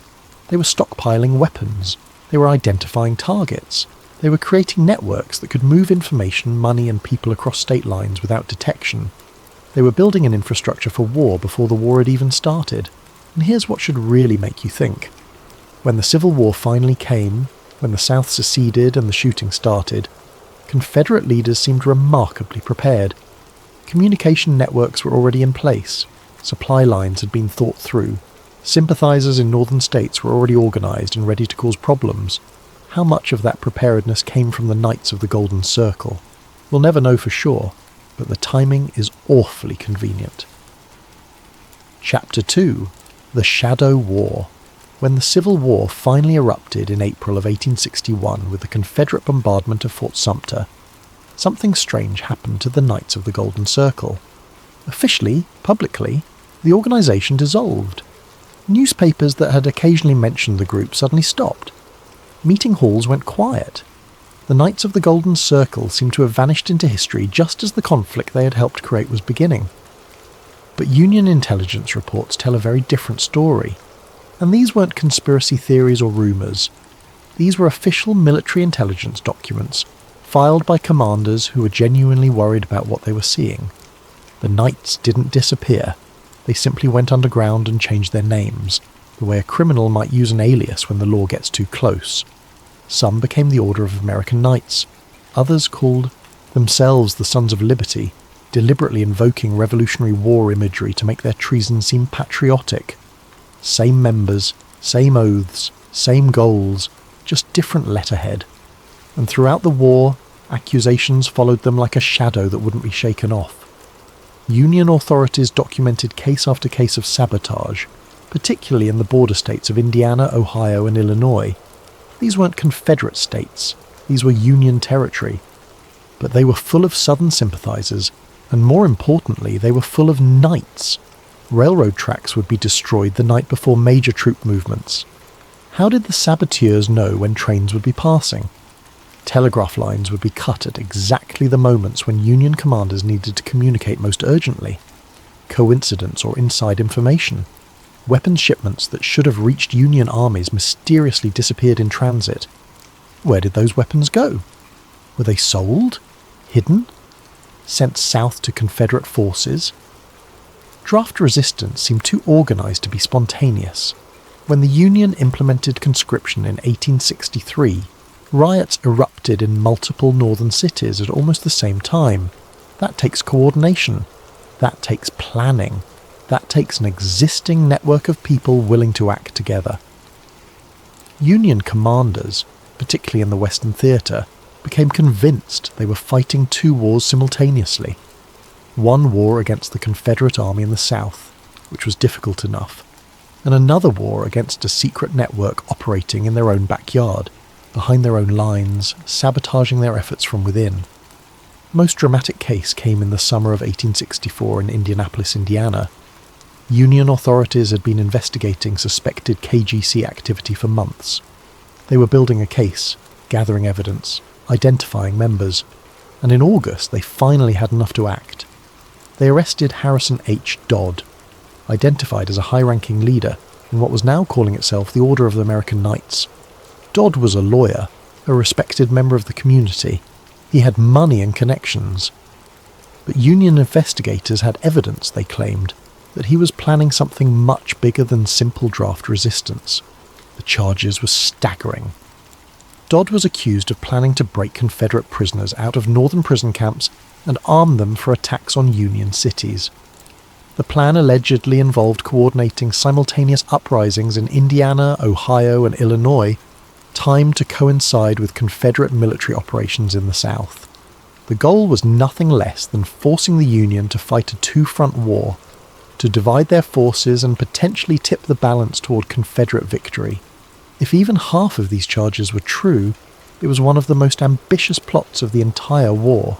Speaker 1: They were stockpiling weapons, they were identifying targets, they were creating networks that could move information, money and people across state lines without detection. They were building an infrastructure for war before the war had even started. And here's what should really make you think. When the Civil War finally came, when the South seceded and the shooting started, Confederate leaders seemed remarkably prepared. Communication networks were already in place, supply lines had been thought through, sympathisers in northern states were already organised and ready to cause problems. How much of that preparedness came from the Knights of the Golden Circle? We'll never know for sure, but the timing is awfully convenient. Chapter 2. The Shadow War. When the Civil War finally erupted in April of 1861 with the Confederate bombardment of Fort Sumter, something strange happened to the Knights of the Golden Circle. Officially, publicly, the organisation dissolved. Newspapers that had occasionally mentioned the group suddenly stopped. Meeting halls went quiet. The Knights of the Golden Circle seemed to have vanished into history just as the conflict they had helped create was beginning. But Union intelligence reports tell a very different story. And these weren't conspiracy theories or rumours. These were official military intelligence documents, filed by commanders who were genuinely worried about what they were seeing. The Knights didn't disappear. They simply went underground and changed their names, the way a criminal might use an alias when the law gets too close. Some became the Order of American Knights. Others called themselves the Sons of Liberty, deliberately invoking Revolutionary War imagery to make their treason seem patriotic. Same members, same oaths, same goals, just different letterhead. And throughout the war, accusations followed them like a shadow that wouldn't be shaken off. Union authorities documented case after case of sabotage, particularly in the border states of Indiana, Ohio, and Illinois. These weren't Confederate states, these were Union territory. But they were full of Southern sympathizers, And more importantly, they were full of nights. Railroad tracks would be destroyed the night before major troop movements. How did the saboteurs know when trains would be passing? Telegraph lines would be cut at exactly the moments when Union commanders needed to communicate most urgently. Coincidence or inside information? Weapons shipments that should have reached Union armies mysteriously disappeared in transit. Where did those weapons go? Were they sold? Hidden? Sent south to Confederate forces? Draft resistance seemed too organised to be spontaneous. When the Union implemented conscription in 1863, riots erupted in multiple northern cities at almost the same time. That takes coordination. That takes planning. That takes an existing network of people willing to act together. Union commanders, particularly in the Western Theatre, became convinced they were fighting two wars simultaneously. One war against the Confederate Army in the South, which was difficult enough, and another war against a secret network operating in their own backyard, behind their own lines, sabotaging their efforts from within. The most dramatic case came in the summer of 1864 in Indianapolis, Indiana. Union authorities had been investigating suspected KGC activity for months. They were building a case, gathering evidence, identifying members, and in August they finally had enough to act. They arrested Harrison H. Dodd, identified as a high-ranking leader in what was now calling itself the Order of the American Knights. Dodd was a lawyer, a respected member of the community. He had money and connections. But Union investigators had evidence, they claimed, that he was planning something much bigger than simple draft resistance. The charges were staggering. Dodd was accused of planning to break Confederate prisoners out of northern prison camps and arm them for attacks on Union cities. The plan allegedly involved coordinating simultaneous uprisings in Indiana, Ohio, and Illinois, timed to coincide with Confederate military operations in the South. The goal was nothing less than forcing the Union to fight a two-front war, to divide their forces and potentially tip the balance toward Confederate victory. If even half of these charges were true, it was one of the most ambitious plots of the entire war.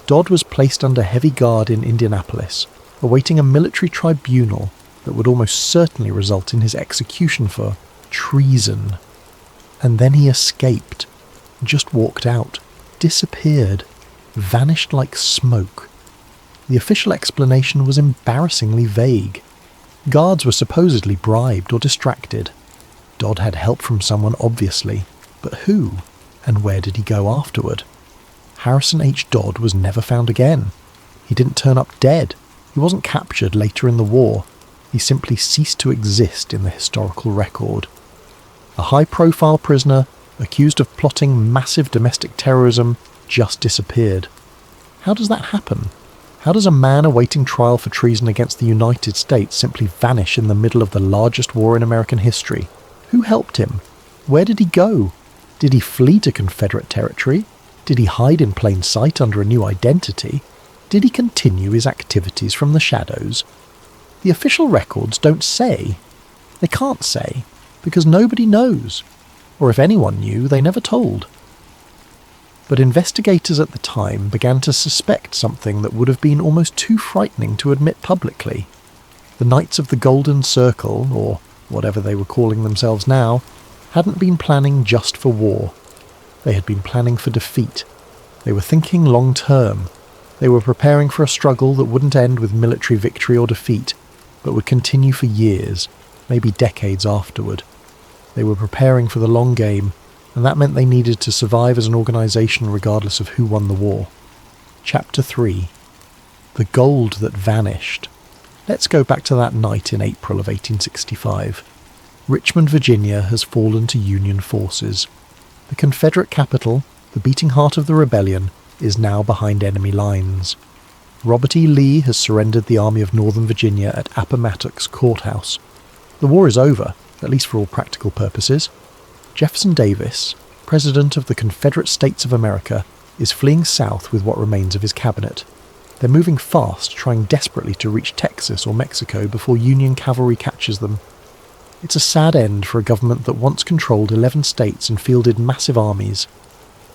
Speaker 1: Dodd was placed under heavy guard in Indianapolis, awaiting a military tribunal that would almost certainly result in his execution for treason. And then he escaped, just walked out, disappeared, vanished like smoke. The official explanation was embarrassingly vague. Guards were supposedly bribed or distracted. Dodd had help from someone, obviously, but who? And where did he go afterward? Harrison H. Dodd was never found again. He didn't turn up dead. He wasn't captured later in the war. He simply ceased to exist in the historical record. A high-profile prisoner, accused of plotting massive domestic terrorism, just disappeared. How does that happen? How does a man awaiting trial for treason against the United States simply vanish in the middle of the largest war in American history? Who helped him? Where did he go? Did he flee to Confederate territory? Did he hide in plain sight under a new identity? Did he continue his activities from the shadows? The official records don't say. They can't say, because nobody knows. Or if anyone knew, they never told. But investigators at the time began to suspect something that would have been almost too frightening to admit publicly. The Knights of the Golden Circle, or whatever they were calling themselves now, hadn't been planning just for war. They had been planning for defeat. They were thinking long-term. They were preparing for a struggle that wouldn't end with military victory or defeat, but would continue for years, maybe decades afterward. They were preparing for the long game, and that meant they needed to survive as an organisation regardless of who won the war. Chapter 3. The Gold That Vanished. Let's go back to that night in April of 1865. Richmond, Virginia has fallen to Union forces. The Confederate capital, the beating heart of the rebellion, is now behind enemy lines. Robert E. Lee has surrendered the Army of Northern Virginia at Appomattox Courthouse. The war is over, at least for all practical purposes. Jefferson Davis, President of the Confederate States of America, is fleeing south with what remains of his cabinet. They're moving fast, trying desperately to reach Texas or Mexico before Union cavalry catches them. It's a sad end for a government that once controlled 11 states and fielded massive armies.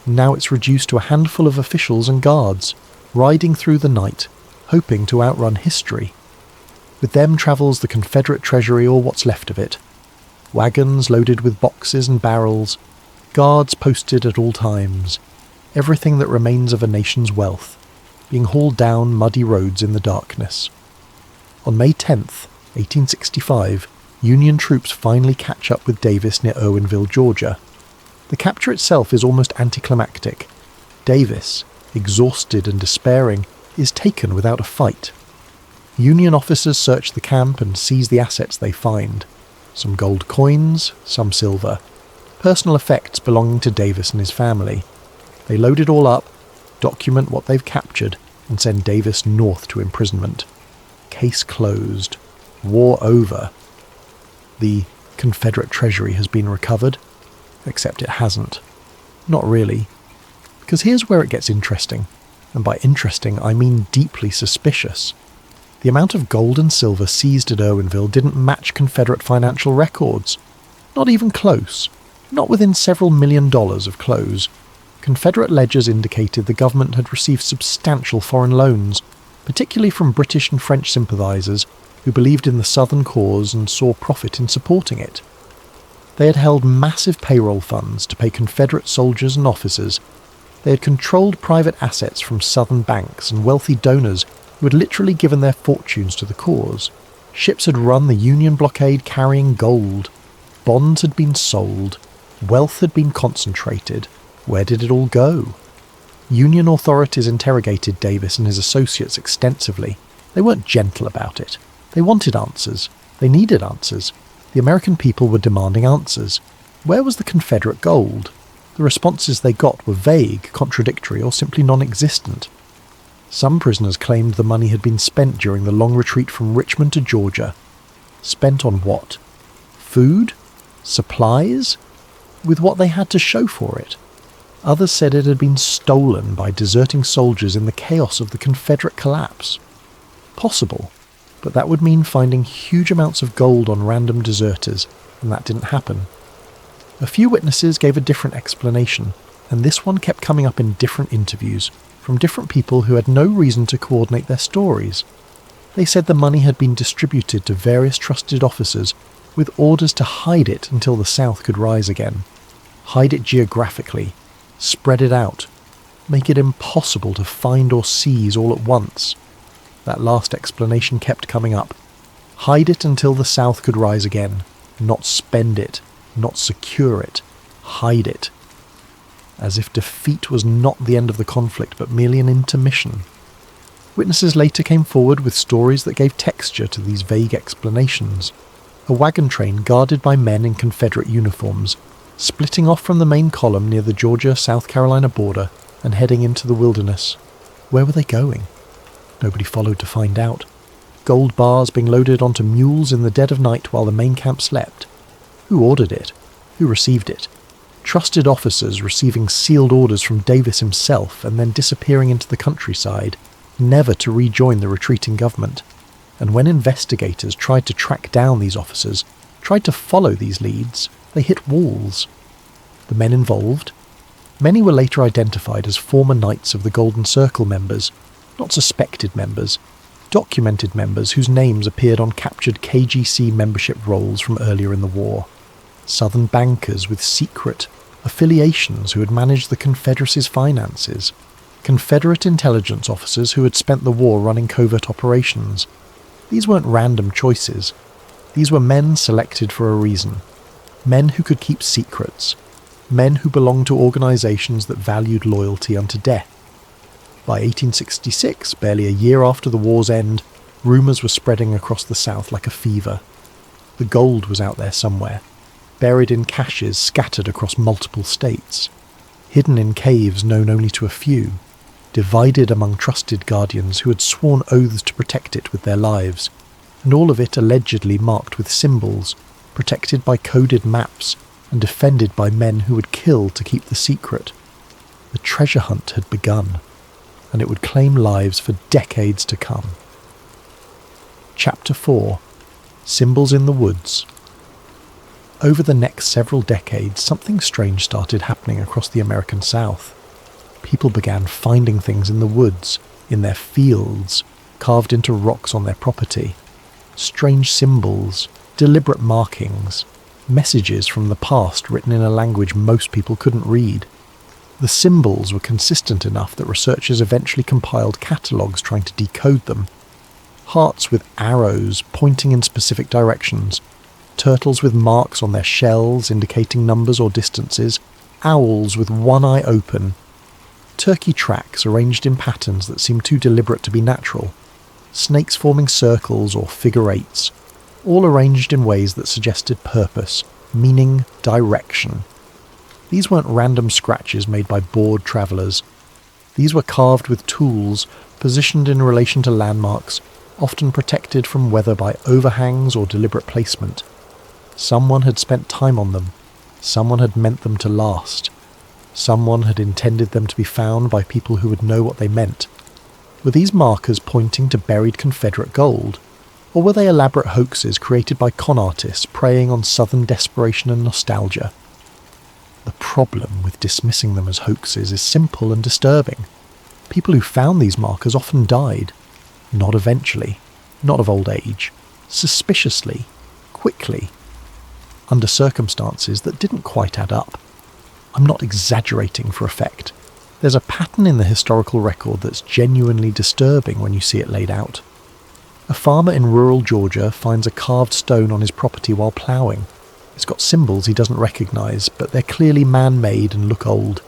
Speaker 1: Now it's reduced to a handful of officials and guards, riding through the night, hoping to outrun history. With them travels the Confederate treasury, or what's left of it. Wagons loaded with boxes and barrels, guards posted at all times, everything that remains of a nation's wealth, being hauled down muddy roads in the darkness. On May 10th, 1865, Union troops finally catch up with Davis near Irwinville, Georgia. The capture itself is almost anticlimactic. Davis, exhausted and despairing, is taken without a fight. Union officers search the camp and seize the assets they find. Some gold coins, some silver. Personal effects belonging to Davis and his family. They load it all up, document what they've captured, and send Davis north to imprisonment. Case closed. War over. The Confederate treasury has been recovered, except it hasn't. Not really. Because here's where it gets interesting, and by interesting I mean deeply suspicious. The amount of gold and silver seized at Irwinville didn't match Confederate financial records. Not even close. Not within several $1 million of close. Confederate ledgers indicated the government had received substantial foreign loans, particularly from British and French sympathisers who believed in the Southern cause and saw profit in supporting it. They had held massive payroll funds to pay Confederate soldiers and officers. They had controlled private assets from Southern banks and wealthy donors who had literally given their fortunes to the cause. Ships had run the Union blockade carrying gold. Bonds had been sold. Wealth had been concentrated. Where did it all go? Union authorities interrogated Davis and his associates extensively. They weren't gentle about it. They wanted answers. They needed answers. The American people were demanding answers. Where was the Confederate gold? The responses they got were vague, contradictory, or simply non-existent. Some prisoners claimed the money had been spent during the long retreat from Richmond to Georgia. Spent on what? Food? Supplies? With what they had to show for it. Others said it had been stolen by deserting soldiers in the chaos of the Confederate collapse. Possible, but that would mean finding huge amounts of gold on random deserters, and that didn't happen. A few witnesses gave a different explanation, and this one kept coming up in different interviews, from different people who had no reason to coordinate their stories. They said the money had been distributed to various trusted officers with orders to hide it until the South could rise again. Hide it geographically, spread it out, make it impossible to find or seize all at once. That last explanation kept coming up. Hide it until the South could rise again, not spend it, not secure it, hide it. As if defeat was not the end of the conflict but merely an intermission. Witnesses later came forward with stories that gave texture to these vague explanations. A wagon train guarded by men in Confederate uniforms, splitting off from the main column near the Georgia-South Carolina border and heading into the wilderness. Where were they going? Nobody followed to find out. Gold bars being loaded onto mules in the dead of night while the main camp slept. Who ordered it? Who received it? Trusted officers receiving sealed orders from Davis himself and then disappearing into the countryside, never to rejoin the retreating government. And when investigators tried to track down these officers, tried to follow these leads, they hit walls. The men involved? Many were later identified as former Knights of the Golden Circle members, not suspected members, documented members whose names appeared on captured KGC membership rolls from earlier in the war. Southern bankers with secret affiliations who had managed the Confederacy's finances. Confederate intelligence officers who had spent the war running covert operations. These weren't random choices. These were men selected for a reason. Men who could keep secrets. Men who belonged to organizations that valued loyalty unto death. By 1866, barely a year after the war's end, rumours were spreading across the South like a fever. The gold was out there somewhere, buried in caches scattered across multiple states, hidden in caves known only to a few, divided among trusted guardians who had sworn oaths to protect it with their lives, and all of it allegedly marked with symbols, protected by coded maps, and defended by men who would kill to keep the secret. The treasure hunt had begun, and it would claim lives for decades to come. Chapter 4. Symbols in the Woods. Over the next several decades, something strange started happening across the American South. People began finding things in the woods, in their fields, carved into rocks on their property. Strange symbols, deliberate markings, messages from the past written in a language most people couldn't read. The symbols were consistent enough that researchers eventually compiled catalogues trying to decode them. Hearts with arrows pointing in specific directions, turtles with marks on their shells indicating numbers or distances, owls with one eye open, turkey tracks arranged in patterns that seemed too deliberate to be natural, snakes forming circles or figure eights, all arranged in ways that suggested purpose, meaning, direction. These weren't random scratches made by bored travellers. These were carved with tools, positioned in relation to landmarks, often protected from weather by overhangs or deliberate placement. Someone had spent time on them. Someone had meant them to last. Someone had intended them to be found by people who would know what they meant. Were these markers pointing to buried Confederate gold? Or were they elaborate hoaxes created by con artists preying on Southern desperation and nostalgia? The problem with dismissing them as hoaxes is simple and disturbing. People who found these markers often died. Not eventually, not of old age, suspiciously, quickly, under circumstances that didn't quite add up. I'm not exaggerating for effect. There's a pattern in the historical record that's genuinely disturbing when you see it laid out. A farmer in rural Georgia finds a carved stone on his property while ploughing. It's got symbols he doesn't recognise, but they're clearly man-made and look old.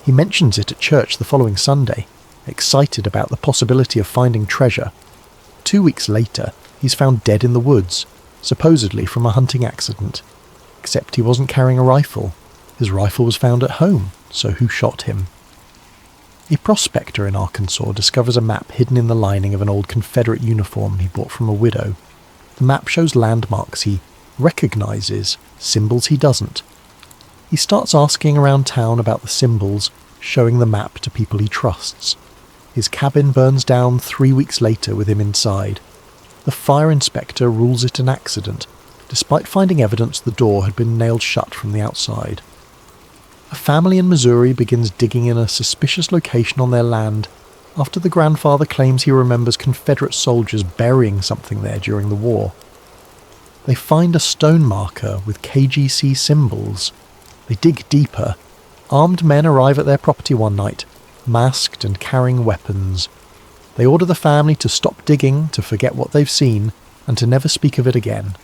Speaker 1: He mentions it at church the following Sunday, excited about the possibility of finding treasure. 2 weeks later, he's found dead in the woods, supposedly from a hunting accident. Except he wasn't carrying a rifle. His rifle was found at home, so who shot him? A prospector in Arkansas discovers a map hidden in the lining of an old Confederate uniform he bought from a widow. The map shows landmarks he recognises, symbols he doesn't. He starts asking around town about the symbols, showing the map to people he trusts. His cabin burns down 3 weeks later with him inside. The fire inspector rules it an accident, despite finding evidence the door had been nailed shut from the outside. A family in Missouri begins digging in a suspicious location on their land after the grandfather claims he remembers Confederate soldiers burying something there during the war. They find a stone marker with KGC symbols. They dig deeper. Armed men arrive at their property one night, masked and carrying weapons. They order the family to stop digging, to forget what they've seen, and to never speak of it again.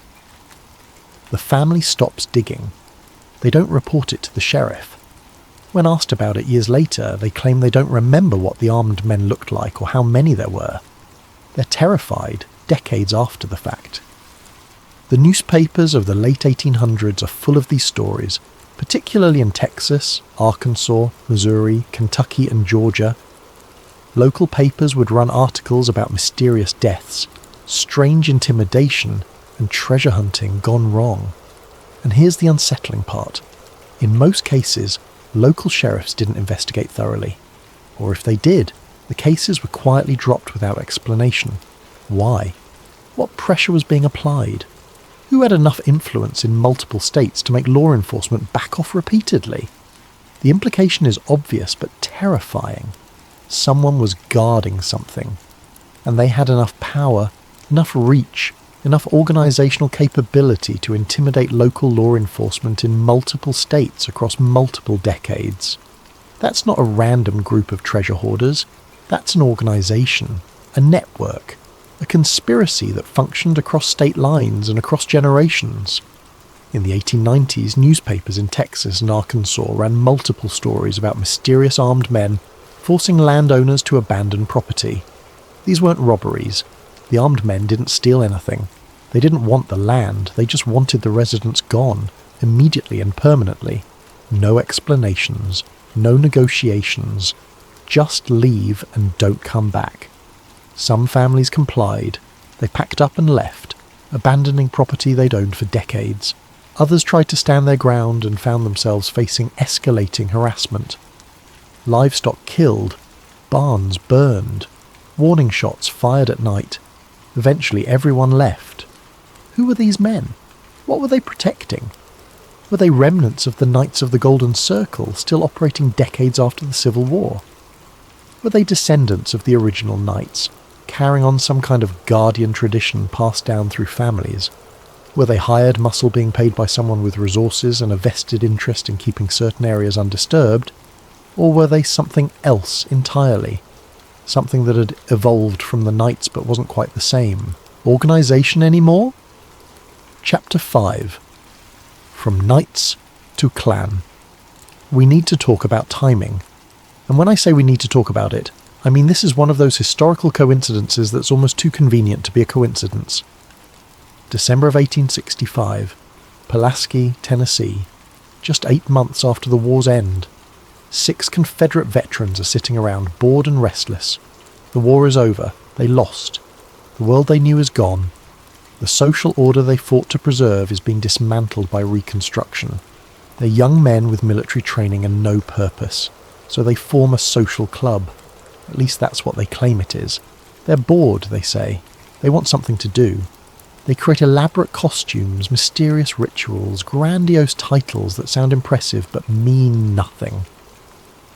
Speaker 1: The family stops digging. They don't report it to the sheriff. When asked about it years later, they claim they don't remember what the armed men looked like or how many there were. They're terrified decades after the fact. The newspapers of the late 1800s are full of these stories, particularly in Texas, Arkansas, Missouri, Kentucky and Georgia. Local papers would run articles about mysterious deaths, strange intimidation, and treasure hunting gone wrong. And here's the unsettling part. In most cases, local sheriffs didn't investigate thoroughly. Or if they did, the cases were quietly dropped without explanation. Why? What pressure was being applied? Who had enough influence in multiple states to make law enforcement back off repeatedly? The implication is obvious but terrifying. Someone was guarding something. And they had enough power, enough reach, enough organisational capability to intimidate local law enforcement in multiple states across multiple decades. That's not a random group of treasure hoarders. That's an organisation, a network, a conspiracy that functioned across state lines and across generations. In the 1890s, newspapers in Texas and Arkansas ran multiple stories about mysterious armed men forcing landowners to abandon property. These weren't robberies. The armed men didn't steal anything. They didn't want the land, they just wanted the residents gone, immediately and permanently. No explanations, no negotiations. Just leave and don't come back. Some families complied. They packed up and left, abandoning property they'd owned for decades. Others tried to stand their ground and found themselves facing escalating harassment. Livestock killed, barns burned, warning shots fired at night. Eventually everyone left. Who were these men? What were they protecting? Were they remnants of the Knights of the Golden Circle, still operating decades after the Civil War? Were they descendants of the original knights, carrying on some kind of guardian tradition passed down through families? Were they hired muscle being paid by someone with resources and a vested interest in keeping certain areas undisturbed? Or were they something else entirely? Something that had evolved from the knights but wasn't quite the same? Organisation anymore? Chapter 5. From Knights to Clan. We need to talk about timing. And when I say we need to talk about it, I mean this is one of those historical coincidences that's almost too convenient to be a coincidence. December of 1865, Pulaski, Tennessee. Just 8 months after the war's end. 6 Confederate veterans are sitting around, bored and restless. The war is over. They lost. The world they knew is gone. The social order they fought to preserve is being dismantled by Reconstruction. They're young men with military training and no purpose, so they form a social club. At least that's what they claim it is. They're bored, they say. They want something to do. They create elaborate costumes, mysterious rituals, grandiose titles that sound impressive but mean nothing.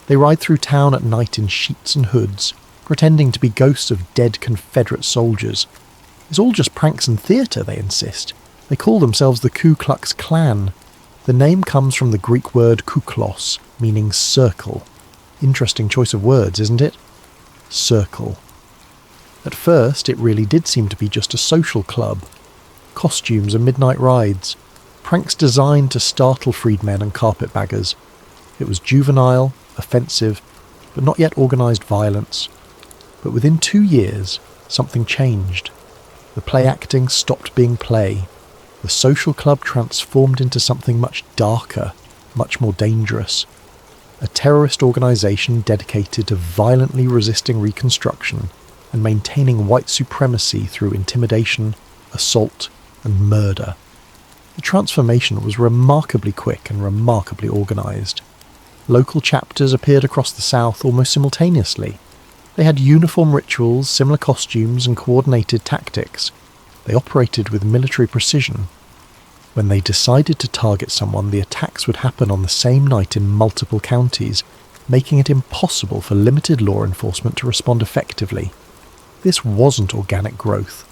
Speaker 1: They ride through town at night in sheets and hoods, pretending to be ghosts of dead Confederate soldiers. It's all just pranks and theatre, they insist. They call themselves the Ku Klux Klan. The name comes from the Greek word kuklos, meaning circle. Interesting choice of words, isn't it? Circle. At first, it really did seem to be just a social club. Costumes and midnight rides. Pranks designed to startle freedmen and carpetbaggers. It was juvenile, offensive, but not yet organised violence. But within 2 years, something changed. The play acting stopped being play. The social club transformed into something much darker, much more dangerous. A terrorist organisation dedicated to violently resisting Reconstruction and maintaining white supremacy through intimidation, assault, and murder. The transformation was remarkably quick and remarkably organised. Local chapters appeared across the South almost simultaneously. They had uniform rituals, similar costumes, and coordinated tactics. They operated with military precision. When they decided to target someone, the attacks would happen on the same night in multiple counties, making it impossible for limited law enforcement to respond effectively. This wasn't organic growth.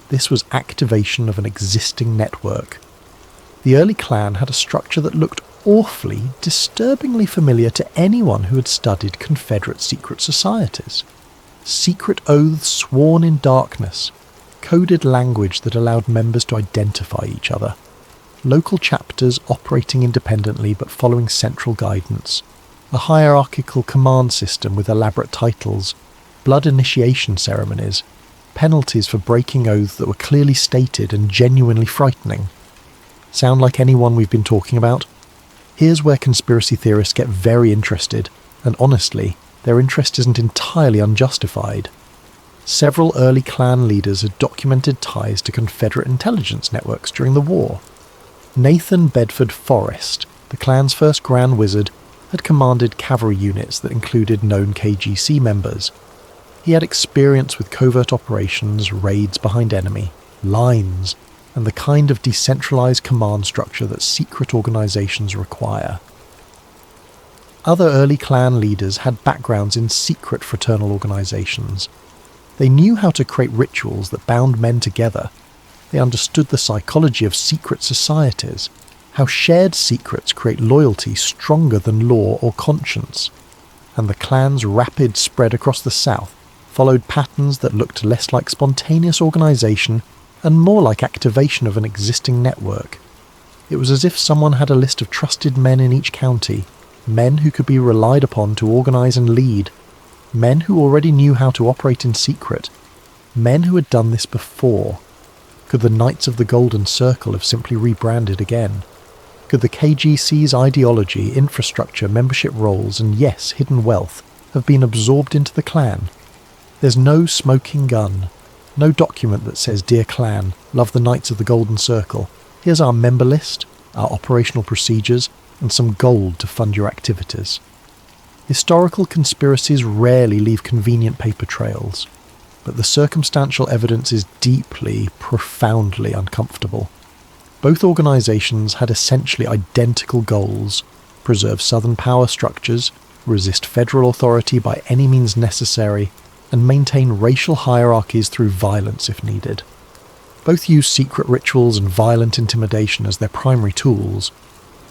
Speaker 1: This was activation of an existing network. The early Klan had a structure that looked awfully, disturbingly familiar to anyone who had studied Confederate secret societies. Secret oaths sworn in darkness, coded language that allowed members to identify each other, local chapters operating independently but following central guidance, a hierarchical command system with elaborate titles, blood initiation ceremonies, penalties for breaking oaths that were clearly stated and genuinely frightening. Sound like anyone we've been talking about? Here's where conspiracy theorists get very interested, and honestly, their interest isn't entirely unjustified. Several early Klan leaders had documented ties to Confederate intelligence networks during the war. Nathan Bedford Forrest, the Klan's first Grand Wizard, had commanded cavalry units that included known KGC members. He had experience with covert operations, raids behind enemy, lines, and the kind of decentralized command structure that secret organizations require. Other early Klan leaders had backgrounds in secret fraternal organizations. They knew how to create rituals that bound men together. They understood the psychology of secret societies, how shared secrets create loyalty stronger than law or conscience. And the Klan's rapid spread across the South followed patterns that looked less like spontaneous organisation and more like activation of an existing network. It was as if someone had a list of trusted men in each county, men who could be relied upon to organise and lead, men who already knew how to operate in secret, men who had done this before. Could the Knights of the Golden Circle have simply rebranded again? Could the KGC's ideology, infrastructure, membership roles, and yes, hidden wealth have been absorbed into the Klan? There's no smoking gun, no document that says, "Dear Klan, love the Knights of the Golden Circle. Here's our member list, our operational procedures, and some gold to fund your activities." Historical conspiracies rarely leave convenient paper trails, but the circumstantial evidence is deeply, profoundly uncomfortable. Both organisations had essentially identical goals: preserve Southern power structures, resist federal authority by any means necessary, and maintain racial hierarchies through violence if needed. Both used secret rituals and violent intimidation as their primary tools.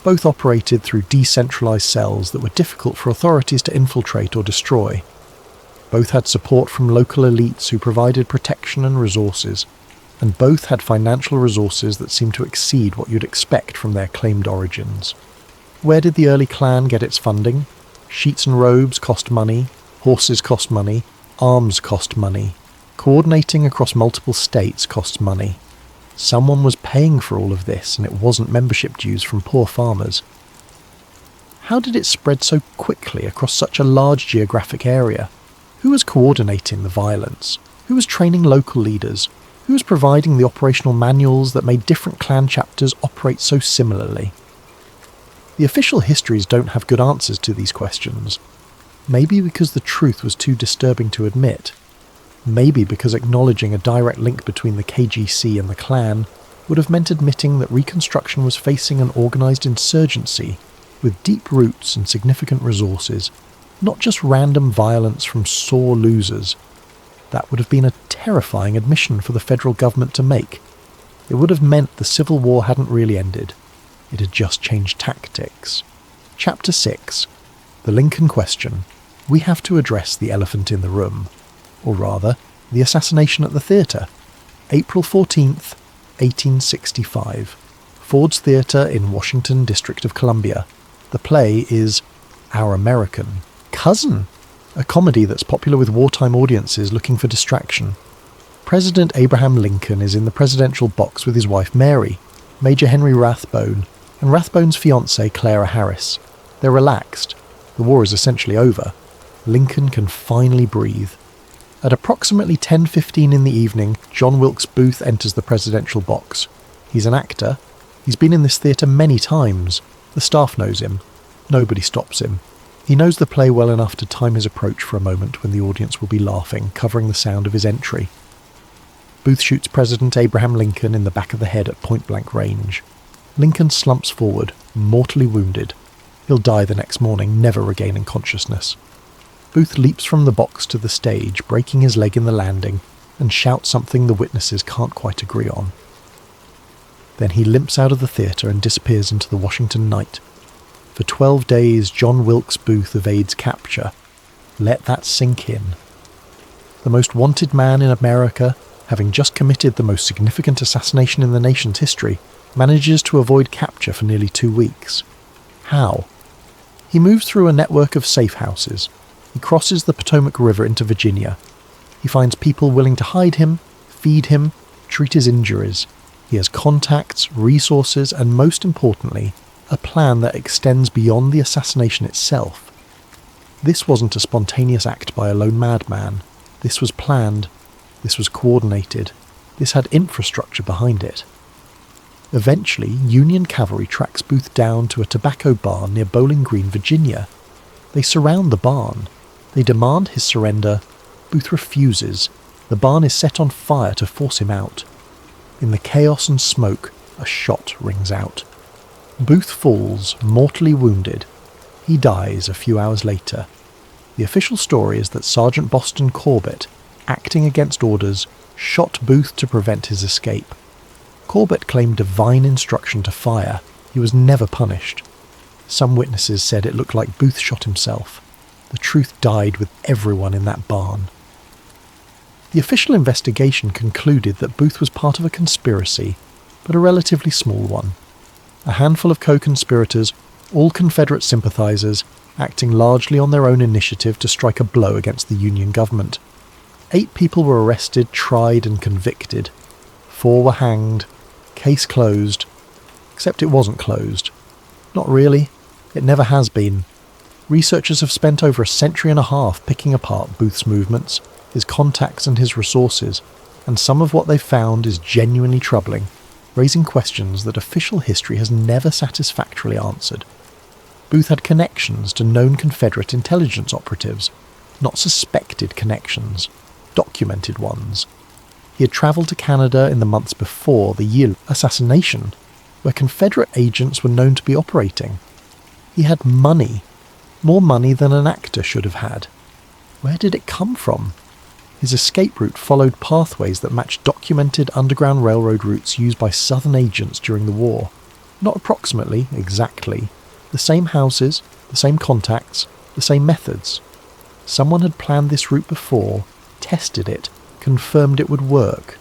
Speaker 1: Both operated through decentralized cells that were difficult for authorities to infiltrate or destroy. Both had support from local elites who provided protection and resources, and both had financial resources that seemed to exceed what you'd expect from their claimed origins. Where did the early clan get its funding? Sheets and robes cost money, horses cost money, arms cost money. Coordinating across multiple states costs money. Someone was paying for all of this, and it wasn't membership dues from poor farmers. How did it spread so quickly across such a large geographic area? Who was coordinating the violence? Who was training local leaders? Who was providing the operational manuals that made different clan chapters operate so similarly? The official histories don't have good answers to these questions. Maybe because the truth was too disturbing to admit. Maybe because acknowledging a direct link between the KGC and the clan would have meant admitting that Reconstruction was facing an organised insurgency with deep roots and significant resources, not just random violence from sore losers. That would have been a terrifying admission for the federal government to make. It would have meant the Civil War hadn't really ended. It had just changed tactics. Chapter 6. The Lincoln Question. We have to address the elephant in the room. Or rather, the assassination at the theatre. April 14th, 1865. Ford's Theatre in Washington, District of Columbia. The play is Our American Cousin, a comedy that's popular with wartime audiences looking for distraction. President Abraham Lincoln is in the presidential box with his wife Mary, Major Henry Rathbone, and Rathbone's fiancée Clara Harris. They're relaxed. The war is essentially over. Lincoln can finally breathe. At approximately 10:15 in the evening, John Wilkes Booth enters the presidential box. He's an actor. He's been in this theatre many times. The staff knows him. Nobody stops him. He knows the play well enough to time his approach for a moment when the audience will be laughing, covering the sound of his entry. Booth shoots President Abraham Lincoln in the back of the head at point-blank range. Lincoln slumps forward, mortally wounded. He'll die the next morning, never regaining consciousness. Booth leaps from the box to the stage, breaking his leg in the landing, and shouts something the witnesses can't quite agree on. Then he limps out of the theatre and disappears into the Washington night. For 12 days, John Wilkes Booth evades capture. Let that sink in. The most wanted man in America, having just committed the most significant assassination in the nation's history, manages to avoid capture for nearly 2 weeks. How? He moves through a network of safe houses. He crosses the Potomac River into Virginia. He finds people willing to hide him, feed him, treat his injuries. He has contacts, resources, and most importantly, a plan that extends beyond the assassination itself. This wasn't a spontaneous act by a lone madman. This was planned. This was coordinated. This had infrastructure behind it. Eventually, Union cavalry tracks Booth down to a tobacco barn near Bowling Green, Virginia. They surround the barn. They demand his surrender. Booth refuses. The barn is set on fire to force him out. In the chaos and smoke, a shot rings out. Booth falls, mortally wounded. He dies a few hours later. The official story is that Sergeant Boston Corbett, acting against orders, shot Booth to prevent his escape. Corbett claimed divine instruction to fire. He was never punished. Some witnesses said it looked like Booth shot himself. The truth died with everyone in that barn. The official investigation concluded that Booth was part of a conspiracy, but a relatively small one. A handful of co-conspirators, all Confederate sympathizers, acting largely on their own initiative to strike a blow against the Union government. 8 people were arrested, tried, and convicted. 4 were hanged. Case closed. Except it wasn't closed. Not really. It never has been. Researchers have spent over a century and a half picking apart Booth's movements, his contacts and his resources, and some of what they've found is genuinely troubling, raising questions that official history has never satisfactorily answered. Booth had connections to known Confederate intelligence operatives, not suspected connections, documented ones. He had travelled to Canada in the months before the year assassination, where Confederate agents were known to be operating. He had money. More money than an actor should have had. Where did it come from? His escape route followed pathways that matched documented Underground Railroad routes used by Southern agents during the war. Not approximately, exactly. The same houses, the same contacts, the same methods. Someone had planned this route before, tested it, confirmed it would work.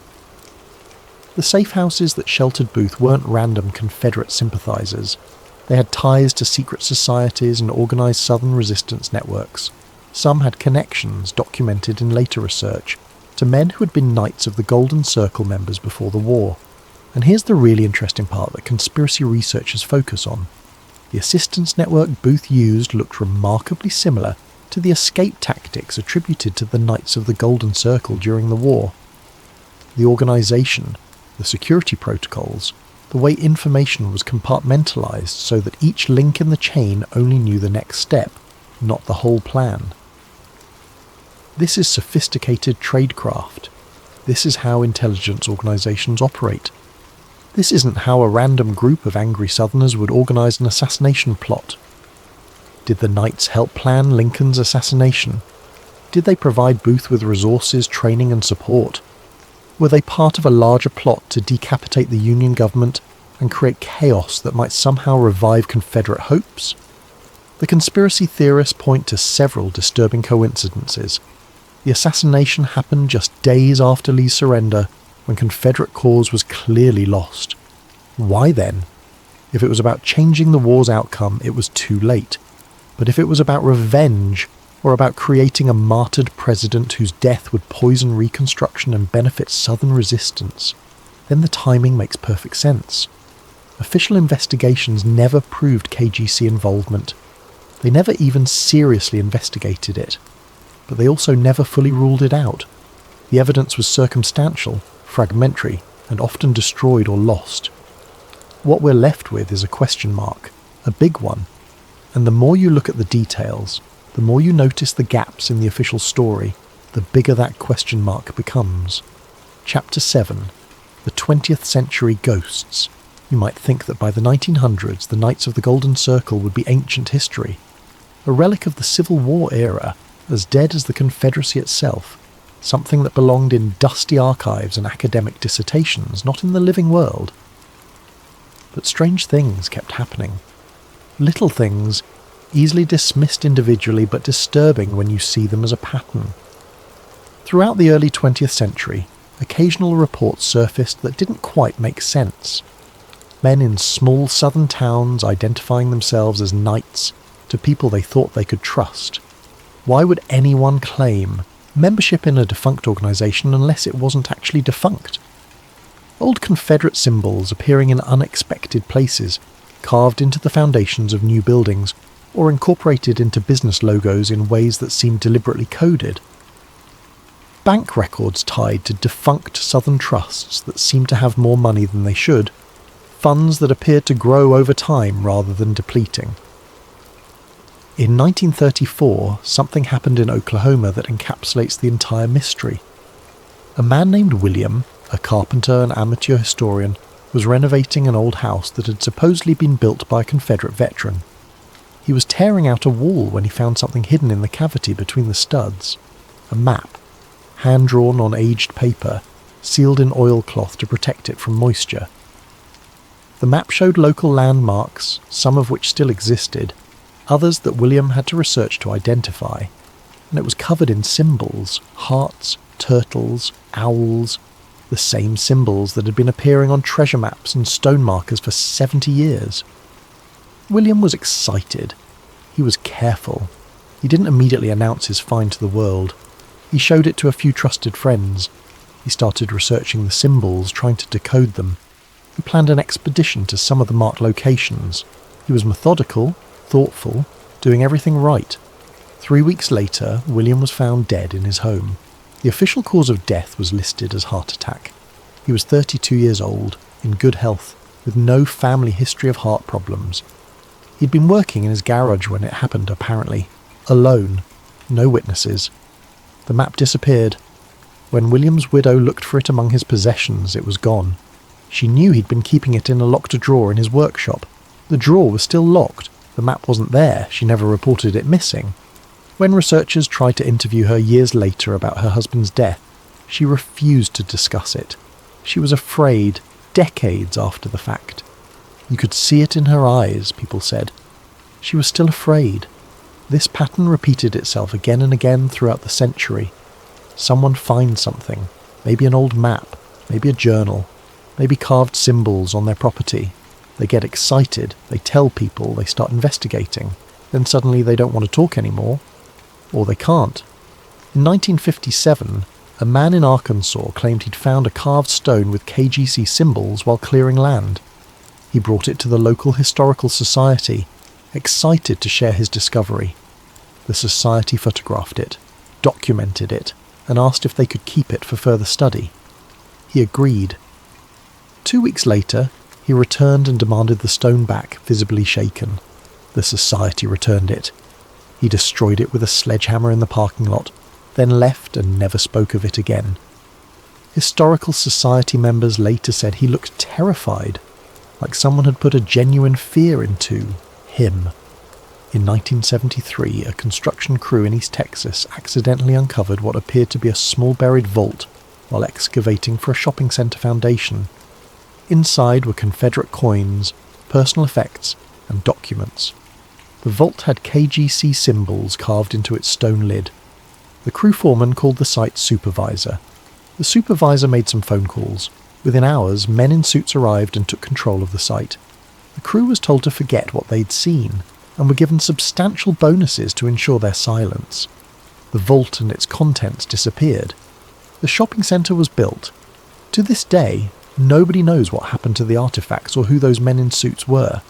Speaker 1: The safe houses that sheltered Booth weren't random Confederate sympathisers. They had ties to secret societies and organised Southern resistance networks. Some had connections, documented in later research, to men who had been Knights of the Golden Circle members before the war. And here's the really interesting part that conspiracy researchers focus on. The assistance network Booth used looked remarkably similar to the escape tactics attributed to the Knights of the Golden Circle during the war. The organisation, the security protocols, the way information was compartmentalised so that each link in the chain only knew the next step, not the whole plan. This is sophisticated tradecraft. This is how intelligence organisations operate. This isn't how a random group of angry Southerners would organise an assassination plot. Did the Knights help plan Lincoln's assassination? Did they provide Booth with resources, training and support? Were they part of a larger plot to decapitate the Union government and create chaos that might somehow revive Confederate hopes? The conspiracy theorists point to several disturbing coincidences. The assassination happened just days after Lee's surrender, when Confederate cause was clearly lost. Why then? If it was about changing the war's outcome, it was too late. But if it was about revenge, or about creating a martyred president whose death would poison Reconstruction and benefit Southern resistance, then the timing makes perfect sense. Official investigations never proved KGC involvement. They never even seriously investigated it. But they also never fully ruled it out. The evidence was circumstantial, fragmentary, and often destroyed or lost. What we're left with is a question mark, a big one. And the more you look at the details, the more you notice the gaps in the official story, the bigger that question mark becomes. Chapter 7. The 20th Century Ghosts. You might think that by the 1900s the Knights of the Golden Circle would be ancient history. A relic of the Civil War era, as dead as the Confederacy itself, something that belonged in dusty archives and academic dissertations, not in the living world. But strange things kept happening. Little things, easily dismissed individually but disturbing when you see them as a pattern. Throughout the early 20th century, occasional reports surfaced that didn't quite make sense. Men in small southern towns identifying themselves as knights to people they thought they could trust. Why would anyone claim membership in a defunct organisation unless it wasn't actually defunct? Old Confederate symbols appearing in unexpected places, carved into the foundations of new buildings, or incorporated into business logos in ways that seemed deliberately coded. Bank records tied to defunct Southern trusts that seemed to have more money than they should, funds that appeared to grow over time rather than depleting. In 1934, something happened in Oklahoma that encapsulates the entire mystery. A man named William, a carpenter and amateur historian, was renovating an old house that had supposedly been built by a Confederate veteran. He was tearing out a wall when he found something hidden in the cavity between the studs. A map, hand-drawn on aged paper, sealed in oilcloth to protect it from moisture. The map showed local landmarks, some of which still existed, others that William had to research to identify, and it was covered in symbols, hearts, turtles, owls, the same symbols that had been appearing on treasure maps and stone markers for 70 years. William was excited. He was careful. He didn't immediately announce his find to the world. He showed it to a few trusted friends. He started researching the symbols, trying to decode them. He planned an expedition to some of the marked locations. He was methodical, thoughtful, doing everything right. 3 weeks later, William was found dead in his home. The official cause of death was listed as heart attack. He was 32 years old, in good health, with no family history of heart problems. He'd been working in his garage when it happened, apparently. Alone. No witnesses. The map disappeared. When William's widow looked for it among his possessions, it was gone. She knew he'd been keeping it in a locked drawer in his workshop. The drawer was still locked. The map wasn't there, she never reported it missing. When researchers tried to interview her years later about her husband's death, she refused to discuss it. She was afraid, decades after the fact. You could see it in her eyes, people said. She was still afraid. This pattern repeated itself again and again throughout the century. Someone finds something, maybe an old map, maybe a journal, maybe carved symbols on their property. They get excited, they tell people, they start investigating. Then suddenly they don't want to talk anymore. Or they can't. In 1957, a man in Arkansas claimed he'd found a carved stone with KGC symbols while clearing land. He brought it to the local historical society, excited to share his discovery. The society photographed it, documented it, and asked if they could keep it for further study. He agreed. 2 weeks later, he returned and demanded the stone back, visibly shaken. The society returned it. He destroyed it with a sledgehammer in the parking lot, then left and never spoke of it again. Historical Society members later said he looked terrified, like someone had put a genuine fear into him. In 1973, a construction crew in East Texas accidentally uncovered what appeared to be a small buried vault while excavating for a shopping center foundation. Inside were Confederate coins, personal effects, and documents. The vault had KGC symbols carved into its stone lid. The crew foreman called the site supervisor. The supervisor made some phone calls. Within hours, men in suits arrived and took control of the site. The crew was told to forget what they'd seen, and were given substantial bonuses to ensure their silence. The vault and its contents disappeared. The shopping centre was built. To this day, nobody knows what happened to the artefacts or who those men in suits were.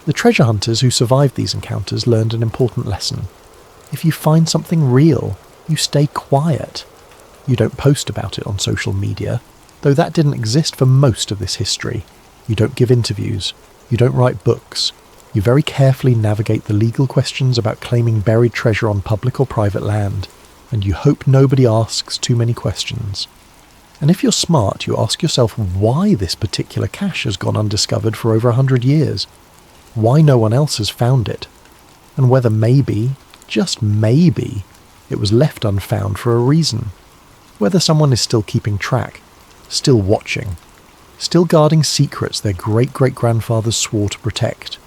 Speaker 1: The treasure hunters who survived these encounters learned an important lesson. If you find something real, you stay quiet. You don't post about it on social media, though that didn't exist for most of this history. You don't give interviews. You don't write books. You very carefully navigate the legal questions about claiming buried treasure on public or private land, and you hope nobody asks too many questions. And if you're smart, you ask yourself why this particular cache has gone undiscovered for over 100 years. Why no one else has found it, and whether maybe, just maybe, it was left unfound for a reason. Whether someone is still keeping track, still watching, still guarding secrets their great-great-grandfathers swore to protect.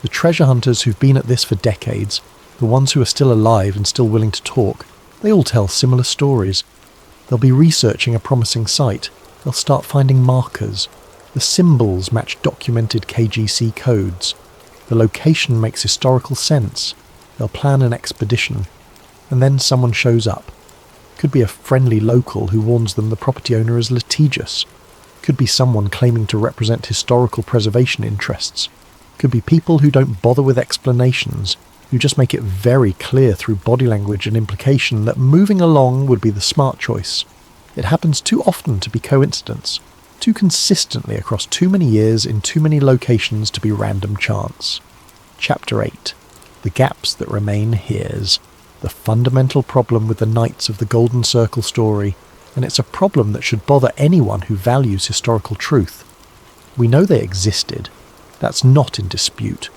Speaker 1: The treasure hunters who've been at this for decades, the ones who are still alive and still willing to talk, they all tell similar stories. They'll be researching a promising site. They'll start finding markers. The symbols match documented KGC codes. The location makes historical sense. They'll plan an expedition. And then someone shows up. Could be a friendly local who warns them the property owner is litigious. Could be someone claiming to represent historical preservation interests. Could be people who don't bother with explanations, who just make it very clear through body language and implication that moving along would be the smart choice. It happens too often to be coincidence. Too consistently across too many years in too many locations to be random chance. Chapter 8. The Gaps That Remain Here's. The fundamental problem with the Knights of the Golden Circle story, and it's a problem that should bother anyone who values historical truth. We know they existed. That's not in dispute.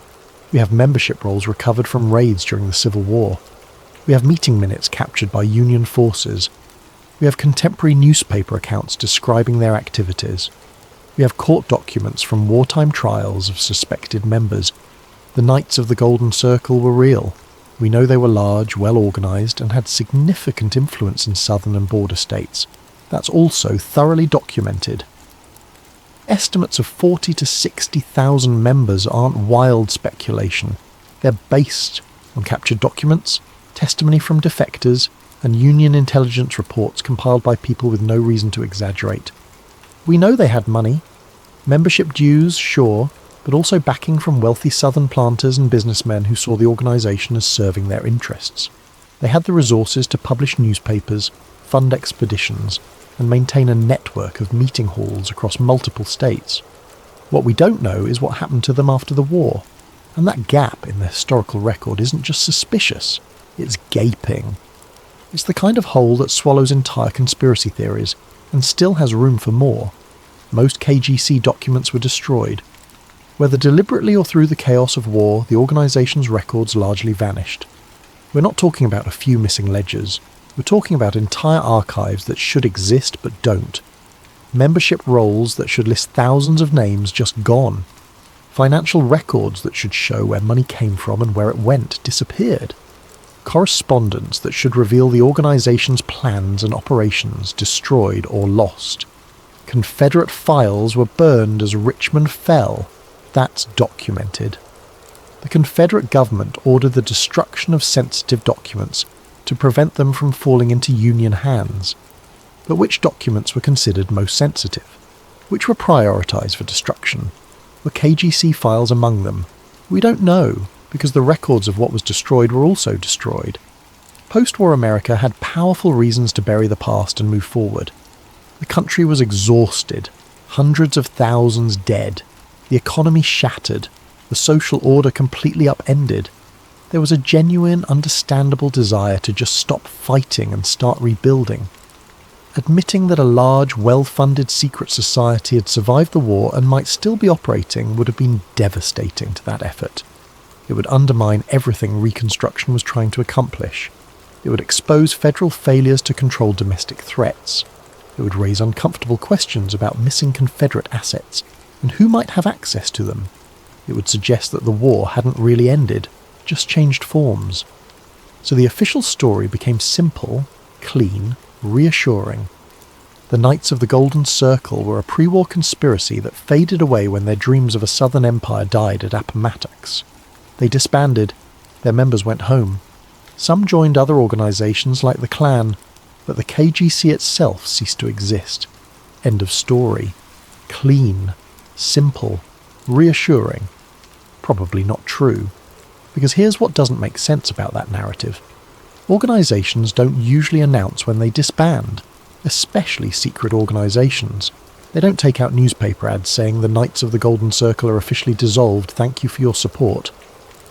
Speaker 1: We have membership rolls recovered from raids during the Civil War. We have meeting minutes captured by Union forces. We have contemporary newspaper accounts describing their activities. We have court documents from wartime trials of suspected members. The Knights of the Golden Circle were real. We know they were large, well-organised, and had significant influence in southern and border states. That's also thoroughly documented. Estimates of 40 to 60,000 members aren't wild speculation. They're based on captured documents, testimony from defectors, and Union intelligence reports compiled by people with no reason to exaggerate. We know they had money. Membership dues, sure, but also backing from wealthy southern planters and businessmen who saw the organisation as serving their interests. They had the resources to publish newspapers, fund expeditions, and maintain a network of meeting halls across multiple states. What we don't know is what happened to them after the war, and that gap in the historical record isn't just suspicious, it's gaping. It's the kind of hole that swallows entire conspiracy theories, and still has room for more. Most KGC documents were destroyed. Whether deliberately or through the chaos of war, the organisation's records largely vanished. We're not talking about a few missing ledgers. We're talking about entire archives that should exist but don't. Membership rolls that should list thousands of names just gone. Financial records that should show where money came from and where it went disappeared. Correspondence that should reveal the organisation's plans and operations destroyed or lost. Confederate files were burned as Richmond fell. That's documented. The Confederate government ordered the destruction of sensitive documents to prevent them from falling into Union hands. But which documents were considered most sensitive? Which were prioritised for destruction? Were KGC files among them? We don't know, because the records of what was destroyed were also destroyed. Post-war America had powerful reasons to bury the past and move forward. The country was exhausted, hundreds of thousands dead, the economy shattered, the social order completely upended. There was a genuine, understandable desire to just stop fighting and start rebuilding. Admitting that a large, well-funded secret society had survived the war and might still be operating would have been devastating to that effort. It would undermine everything Reconstruction was trying to accomplish. It would expose federal failures to control domestic threats. It would raise uncomfortable questions about missing Confederate assets and who might have access to them. It would suggest that the war hadn't really ended, just changed forms. So the official story became simple, clean, reassuring. The Knights of the Golden Circle were a pre-war conspiracy that faded away when their dreams of a southern empire died at Appomattox. They disbanded. Their members went home. Some joined other organisations like the Klan, but the KGC itself ceased to exist. End of story. Clean, simple, reassuring. Probably not true. Because here's what doesn't make sense about that narrative. Organisations don't usually announce when they disband, especially secret organisations. They don't take out newspaper ads saying the Knights of the Golden Circle are officially dissolved, thank you for your support.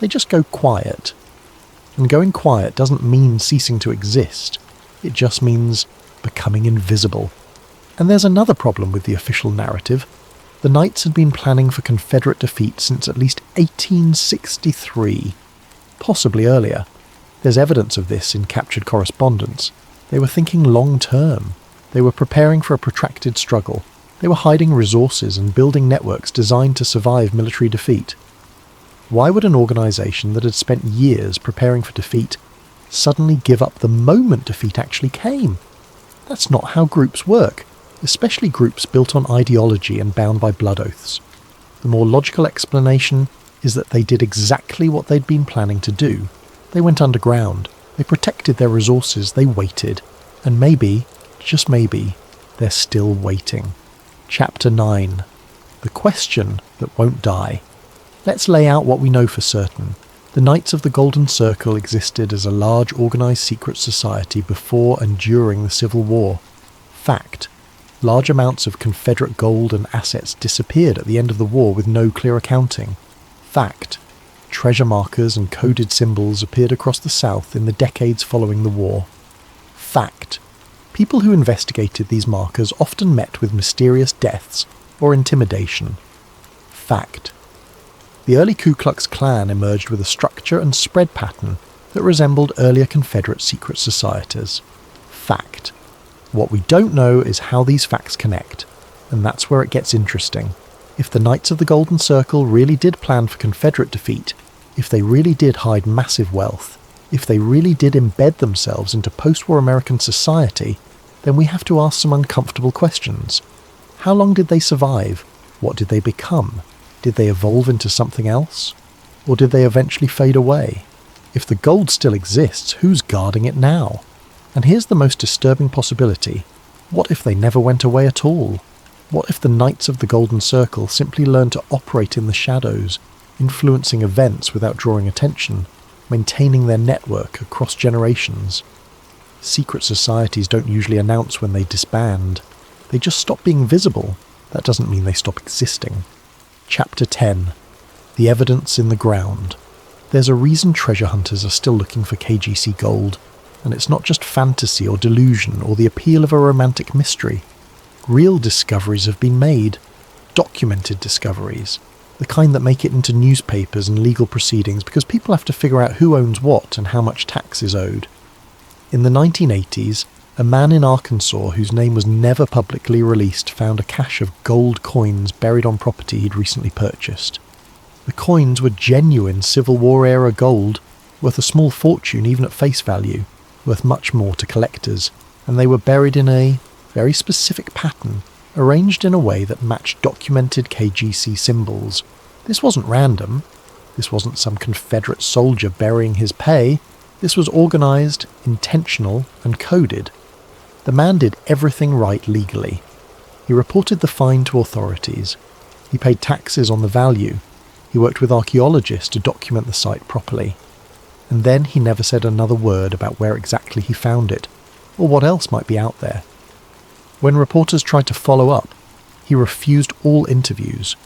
Speaker 1: They just go quiet. And going quiet doesn't mean ceasing to exist. It just means becoming invisible. And there's another problem with the official narrative. The Knights had been planning for Confederate defeat since at least 1863, possibly earlier. There's evidence of this in captured correspondence. They were thinking long-term. They were preparing for a protracted struggle. They were hiding resources and building networks designed to survive military defeat. Why would an organisation that had spent years preparing for defeat suddenly give up the moment defeat actually came? That's not how groups work, especially groups built on ideology and bound by blood oaths. The more logical explanation is that they did exactly what they'd been planning to do. They went underground, they protected their resources, they waited, and maybe, just maybe, they're still waiting. Chapter 9. The question that won't die. Let's lay out what we know for certain. The Knights of the Golden Circle existed as a large organised secret society before and during the Civil War. Fact. Large amounts of Confederate gold and assets disappeared at the end of the war with no clear accounting. Fact. Treasure markers and coded symbols appeared across the South in the decades following the war. Fact. People who investigated these markers often met with mysterious deaths or intimidation. Fact. The early Ku Klux Klan emerged with a structure and spread pattern that resembled earlier Confederate secret societies. Fact. What we don't know is how these facts connect, and that's where it gets interesting. If the Knights of the Golden Circle really did plan for Confederate defeat, if they really did hide massive wealth, if they really did embed themselves into post-war American society, then we have to ask some uncomfortable questions. How long did they survive? What did they become? Did they evolve into something else? Or did they eventually fade away? If the gold still exists, who's guarding it now? And here's the most disturbing possibility. What if they never went away at all? What if the Knights of the Golden Circle simply learned to operate in the shadows, influencing events without drawing attention, maintaining their network across generations? Secret societies don't usually announce when they disband. They just stop being visible. That doesn't mean they stop existing. Chapter 10. The evidence in the ground. There's a reason treasure hunters are still looking for KGC gold, and it's not just fantasy or delusion or the appeal of a romantic mystery. Real discoveries have been made. Documented discoveries. The kind that make it into newspapers and legal proceedings because people have to figure out who owns what and how much tax is owed. In the 1980s, a man in Arkansas whose name was never publicly released found a cache of gold coins buried on property he'd recently purchased. The coins were genuine Civil War-era gold, worth a small fortune even at face value, worth much more to collectors, and they were buried in a very specific pattern, arranged in a way that matched documented KGC symbols. This wasn't random. This wasn't some Confederate soldier burying his pay. This was organised, intentional, and coded. The man did everything right legally. He reported the find to authorities. He paid taxes on the value. He worked with archaeologists to document the site properly. And then he never said another word about where exactly he found it, or what else might be out there. When reporters tried to follow up, he refused all interviews.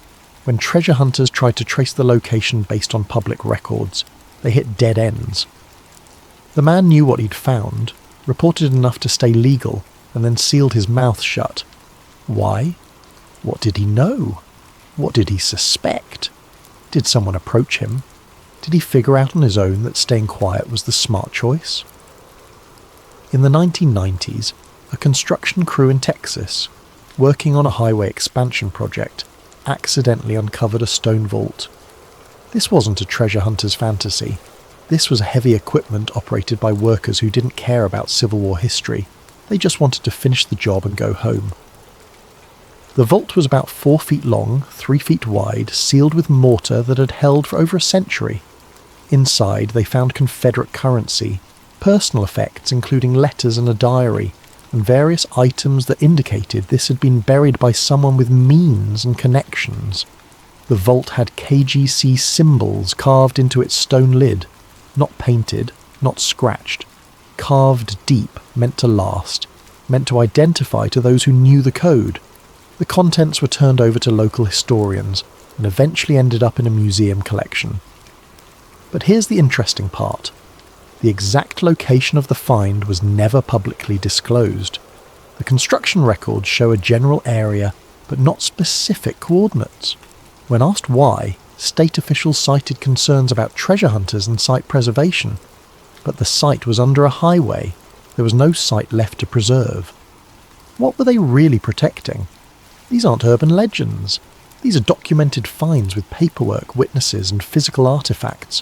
Speaker 1: When treasure hunters tried to trace the location based on public records, they hit dead ends. The man knew what he'd found, reported enough to stay legal, and then sealed his mouth shut. Why? What did he know? What did he suspect? Did someone approach him? Did he figure out on his own that staying quiet was the smart choice? In the 1990s, a construction crew in Texas, working on a highway expansion project, accidentally uncovered a stone vault. This wasn't a treasure hunter's fantasy. This was heavy equipment operated by workers who didn't care about Civil War history. They just wanted to finish the job and go home. The vault was about 4 feet long, 3 feet wide, sealed with mortar that had held for over a century. Inside, they found Confederate currency, personal effects including letters and a diary, and various items that indicated this had been buried by someone with means and connections. The vault had KGC symbols carved into its stone lid, not painted, not scratched, carved deep, meant to last, meant to identify to those who knew the code. The contents were turned over to local historians and eventually ended up in a museum collection. But here's the interesting part. The exact location of the find was never publicly disclosed. The construction records show a general area, but not specific coordinates. When asked why, state officials cited concerns about treasure hunters and site preservation. But the site was under a highway. There was no site left to preserve. What were they really protecting? These aren't urban legends. These are documented finds with paperwork, witnesses, and physical artifacts,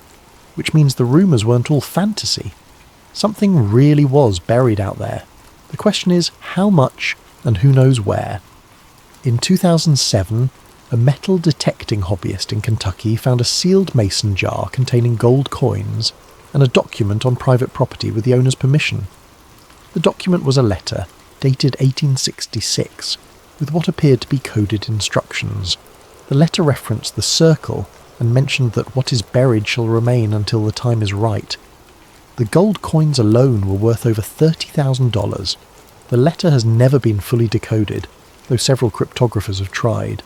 Speaker 1: which means the rumours weren't all fantasy. Something really was buried out there. The question is, how much and who knows where? In 2007, a metal detecting hobbyist in Kentucky found a sealed mason jar containing gold coins and a document on private property with the owner's permission. The document was a letter, dated 1866, with what appeared to be coded instructions. The letter referenced the circle and mentioned that what is buried shall remain until the time is right. The gold coins alone were worth over $30,000. The letter has never been fully decoded, though several cryptographers have tried.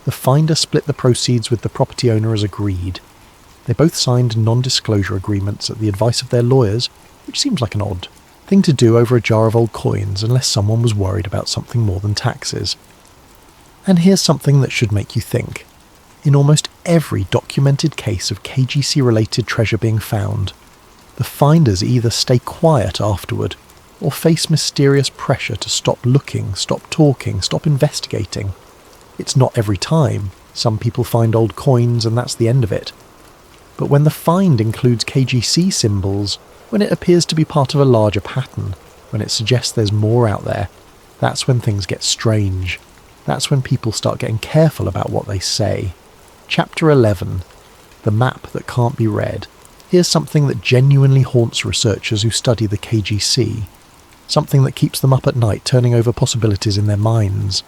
Speaker 1: The finder split the proceeds with the property owner as agreed. They both signed non-disclosure agreements at the advice of their lawyers, which seems like an odd thing to do over a jar of old coins unless someone was worried about something more than taxes. And here's something that should make you think. In almost every documented case of KGC-related treasure being found, the finders either stay quiet afterward or face mysterious pressure to stop looking, stop talking, stop investigating. It's not every time. Some people find old coins and that's the end of it. But when the find includes KGC symbols, when it appears to be part of a larger pattern, when it suggests there's more out there, that's when things get strange. That's when people start getting careful about what they say. Chapter 11. The Map That Can't Be Read. Here's something that genuinely haunts researchers who study the KGC. Something that keeps them up at night turning over possibilities in their minds.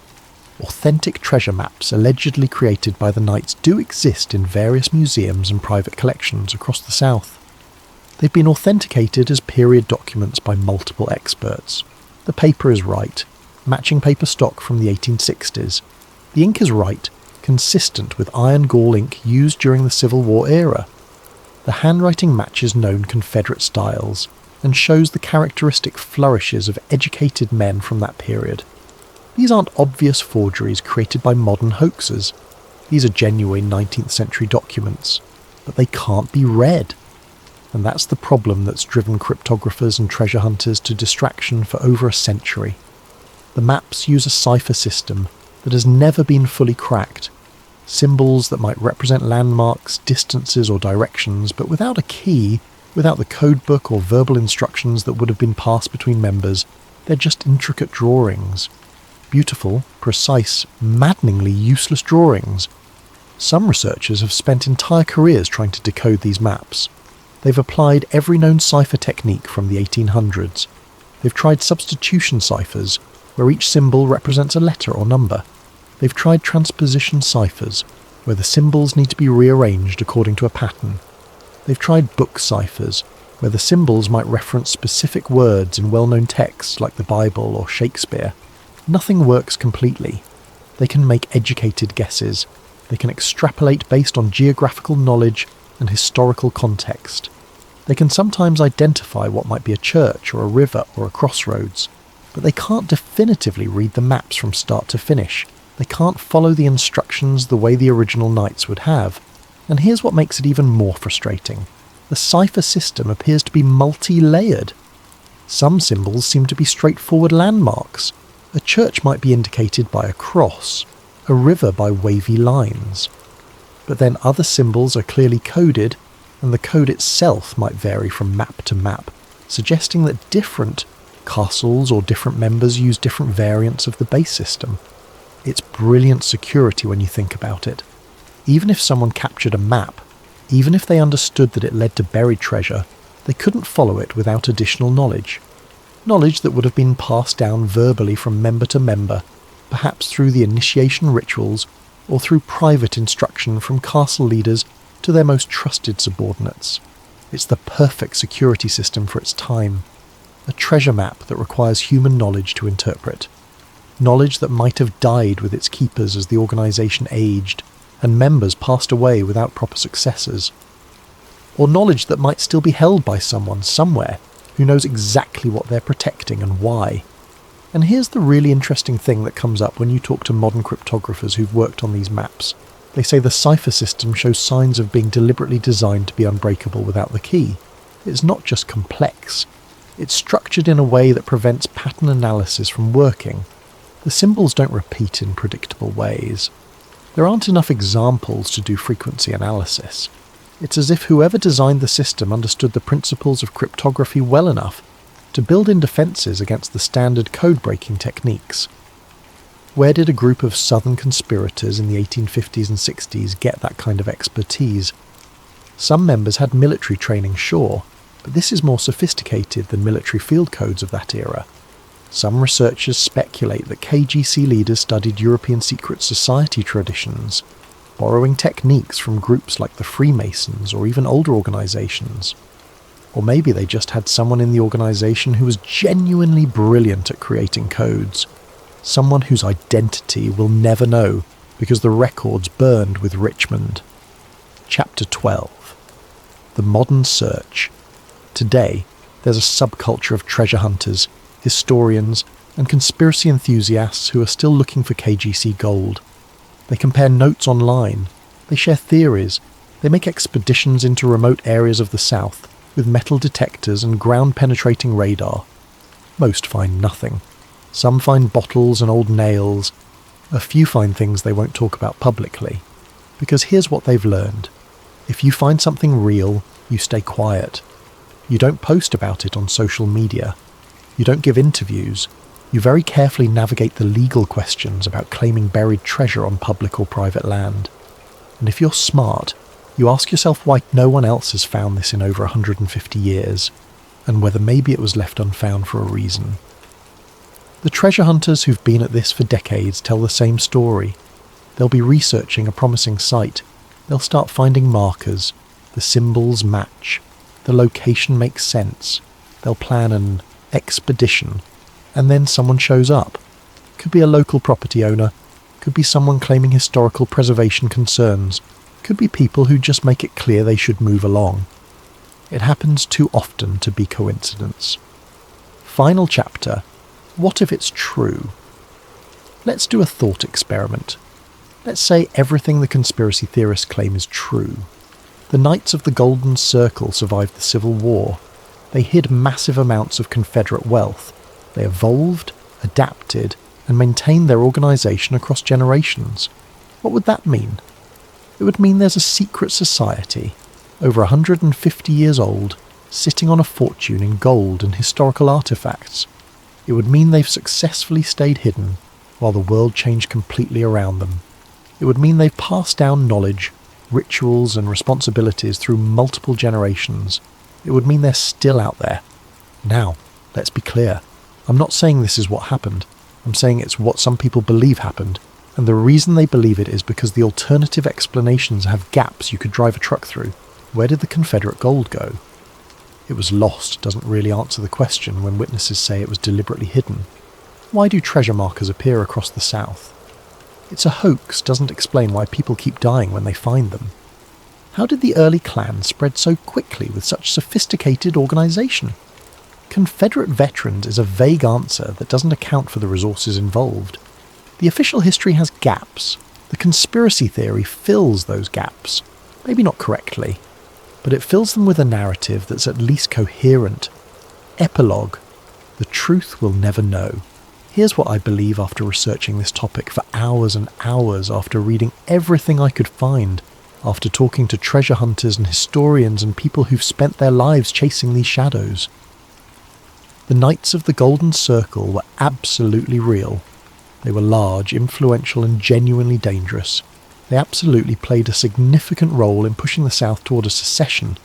Speaker 1: Authentic treasure maps allegedly created by the Knights do exist in various museums and private collections across the South. They've been authenticated as period documents by multiple experts. The paper is right, matching paper stock from the 1860s. The ink is right, consistent with iron gall ink used during the Civil War era. The handwriting matches known Confederate styles and shows the characteristic flourishes of educated men from that period. These aren't obvious forgeries created by modern hoaxers. These are genuine 19th century documents, but they can't be read. And that's the problem that's driven cryptographers and treasure hunters to distraction for over a century. The maps use a cipher system that has never been fully cracked. Symbols that might represent landmarks, distances or directions, but without a key, without the codebook or verbal instructions that would have been passed between members, they're just intricate drawings. Beautiful, precise, maddeningly useless drawings. Some researchers have spent entire careers trying to decode these maps. They've applied every known cipher technique from the 1800s. They've tried substitution ciphers, where each symbol represents a letter or number. They've tried transposition ciphers, where the symbols need to be rearranged according to a pattern. They've tried book ciphers, where the symbols might reference specific words in well-known texts like the Bible or Shakespeare. Nothing works completely. They can make educated guesses. They can extrapolate based on geographical knowledge and historical context. They can sometimes identify what might be a church or a river or a crossroads, but they can't definitively read the maps from start to finish. They can't follow the instructions the way the original knights would have. And here's what makes it even more frustrating. The cipher system appears to be multi-layered. Some symbols seem to be straightforward landmarks. A church might be indicated by a cross, a river by wavy lines. But then other symbols are clearly coded, and the code itself might vary from map to map, suggesting that different castles or different members use different variants of the base system. It's brilliant security when you think about it. Even if someone captured a map, even if they understood that it led to buried treasure, they couldn't follow it without additional knowledge. Knowledge that would have been passed down verbally from member to member, perhaps through the initiation rituals or through private instruction from castle leaders to their most trusted subordinates. It's the perfect security system for its time. A treasure map that requires human knowledge to interpret. Knowledge that might have died with its keepers as the organisation aged, and members passed away without proper successors. Or knowledge that might still be held by someone somewhere who knows exactly what they're protecting and why. And here's the really interesting thing that comes up when you talk to modern cryptographers who've worked on these maps. They say the cipher system shows signs of being deliberately designed to be unbreakable without the key. It's not just complex. It's structured in a way that prevents pattern analysis from working. The symbols don't repeat in predictable ways. There aren't enough examples to do frequency analysis. It's as if whoever designed the system understood the principles of cryptography well enough to build in defences against the standard code-breaking techniques. Where did a group of southern conspirators in the 1850s and 60s get that kind of expertise? Some members had military training, sure, but this is more sophisticated than military field codes of that era. Some researchers speculate that KGC leaders studied European secret society traditions, borrowing techniques from groups like the Freemasons or even older organisations. Or maybe they just had someone in the organisation who was genuinely brilliant at creating codes, someone whose identity we'll never know because the records burned with Richmond. Chapter 12. The Modern Search. Today, there's a subculture of treasure hunters, historians, and conspiracy enthusiasts who are still looking for KGC gold. They compare notes online, they share theories, they make expeditions into remote areas of the South with metal detectors and ground-penetrating radar. Most find nothing. Some find bottles and old nails. A few find things they won't talk about publicly. Because here's what they've learned. If you find something real, you stay quiet. You don't post about it on social media. You don't give interviews. You very carefully navigate the legal questions about claiming buried treasure on public or private land. And if you're smart, you ask yourself why no one else has found this in over 150 years, and whether maybe it was left unfound for a reason. The treasure hunters who've been at this for decades tell the same story. They'll be researching a promising site. They'll start finding markers. The symbols match. The location makes sense. They'll plan an expedition, and then someone shows up. Could be a local property owner, could be someone claiming historical preservation concerns, could be people who just make it clear they should move along. It happens too often to be coincidence. Final chapter. What if it's true? Let's do a thought experiment. Let's say everything the conspiracy theorists claim is true. The Knights of the Golden Circle survived the Civil War. They hid massive amounts of Confederate wealth. They evolved, adapted, and maintained their organisation across generations. What would that mean? It would mean there's a secret society, over 150 years old, sitting on a fortune in gold and historical artefacts. It would mean they've successfully stayed hidden while the world changed completely around them. It would mean they've passed down knowledge, rituals and responsibilities through multiple generations. It would mean they're still out there. Now, let's be clear. I'm not saying this is what happened. I'm saying it's what some people believe happened, and the reason they believe it is because the alternative explanations have gaps you could drive a truck through. Where did the Confederate gold go? It was lost doesn't really answer the question when witnesses say it was deliberately hidden. Why do treasure markers appear across the South? It's a hoax doesn't explain why people keep dying when they find them. How did the early Klan spread so quickly with such sophisticated organisation? Confederate veterans is a vague answer that doesn't account for the resources involved. The official history has gaps. The conspiracy theory fills those gaps. Maybe not correctly, but it fills them with a narrative that's at least coherent. Epilogue. The truth we'll never know. Here's what I believe after researching this topic for hours and hours, after reading everything I could find, after talking to treasure hunters and historians and people who've spent their lives chasing these shadows. The Knights of the Golden Circle were absolutely real. They were large, influential and genuinely dangerous. They absolutely played a significant role in pushing the South toward a secession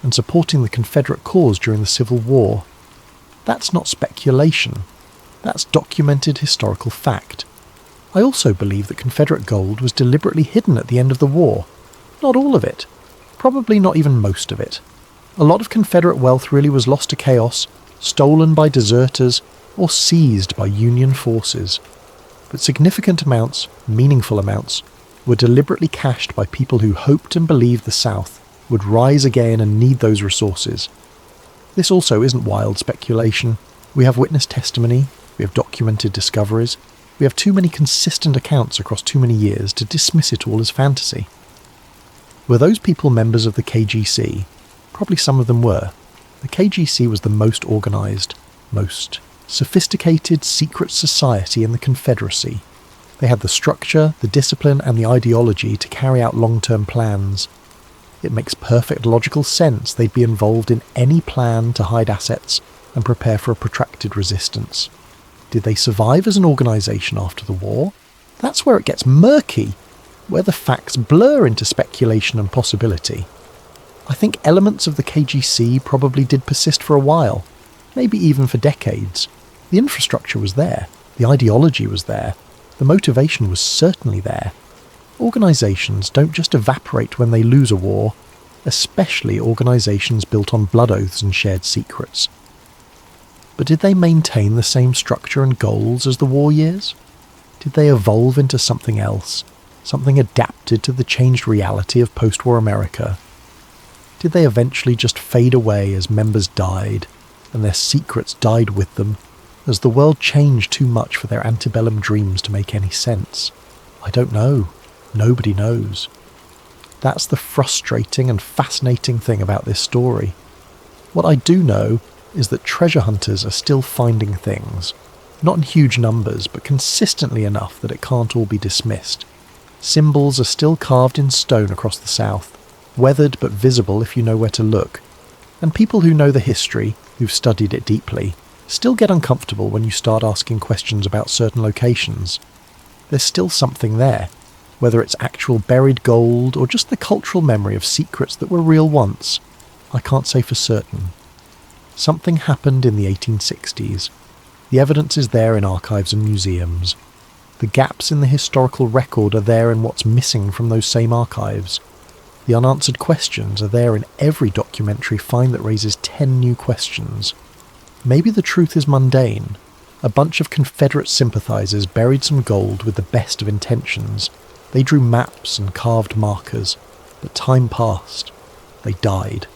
Speaker 1: and supporting the Confederate cause during the Civil War. That's not speculation. That's documented historical fact. I also believe that Confederate gold was deliberately hidden at the end of the war. Not all of it. Probably not even most of it. A lot of Confederate wealth really was lost to chaos, stolen by deserters, or seized by Union forces. But significant amounts, meaningful amounts, were deliberately cached by people who hoped and believed the South would rise again and need those resources. This also isn't wild speculation. We have witness testimony, we have documented discoveries, we have too many consistent accounts across too many years to dismiss it all as fantasy. Were those people members of the KGC? Probably some of them were. The KGC was the most organised, most sophisticated secret society in the Confederacy. They had the structure, the discipline and the ideology to carry out long-term plans. It makes perfect logical sense they'd be involved in any plan to hide assets and prepare for a protracted resistance. Did they survive as an organisation after the war? That's where it gets murky, where the facts blur into speculation and possibility. I think elements of the KGC probably did persist for a while, maybe even for decades. The infrastructure was there, the ideology was there, the motivation was certainly there. Organisations don't just evaporate when they lose a war, especially organisations built on blood oaths and shared secrets. But did they maintain the same structure and goals as the war years? Did they evolve into something else, something adapted to the changed reality of post-war America? Did they eventually just fade away as members died, and their secrets died with them, as the world changed too much for their antebellum dreams to make any sense? I don't know. Nobody knows. That's the frustrating and fascinating thing about this story. What I do know is that treasure hunters are still finding things, not in huge numbers, but consistently enough that it can't all be dismissed. Symbols are still carved in stone across the South, weathered but visible if you know where to look, and people who know the history, who've studied it deeply, still get uncomfortable when you start asking questions about certain locations. There's still something there, whether it's actual buried gold or just the cultural memory of secrets that were real once. I can't say for certain. Something happened in the 1860s. The evidence is there in archives and museums. The gaps in the historical record are there in what's missing from those same archives. The unanswered questions are there in every documentary find that raises 10 new questions. Maybe the truth is mundane. A bunch of Confederate sympathisers buried some gold with the best of intentions. They drew maps and carved markers, but time passed. They died.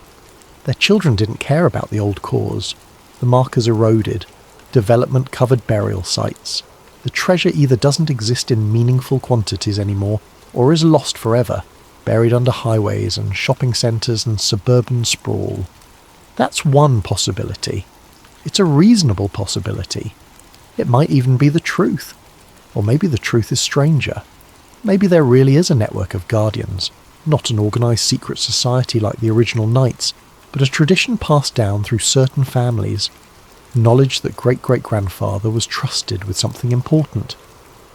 Speaker 1: Their children didn't care about the old cause. The markers eroded. Development covered burial sites. The treasure either doesn't exist in meaningful quantities anymore, or is lost forever, buried under highways and shopping centres and suburban sprawl. That's one possibility. It's a reasonable possibility. It might even be the truth. Or maybe the truth is stranger. Maybe there really is a network of guardians, not an organised secret society like the original Knights, but a tradition passed down through certain families. Knowledge that great-great-grandfather was trusted with something important.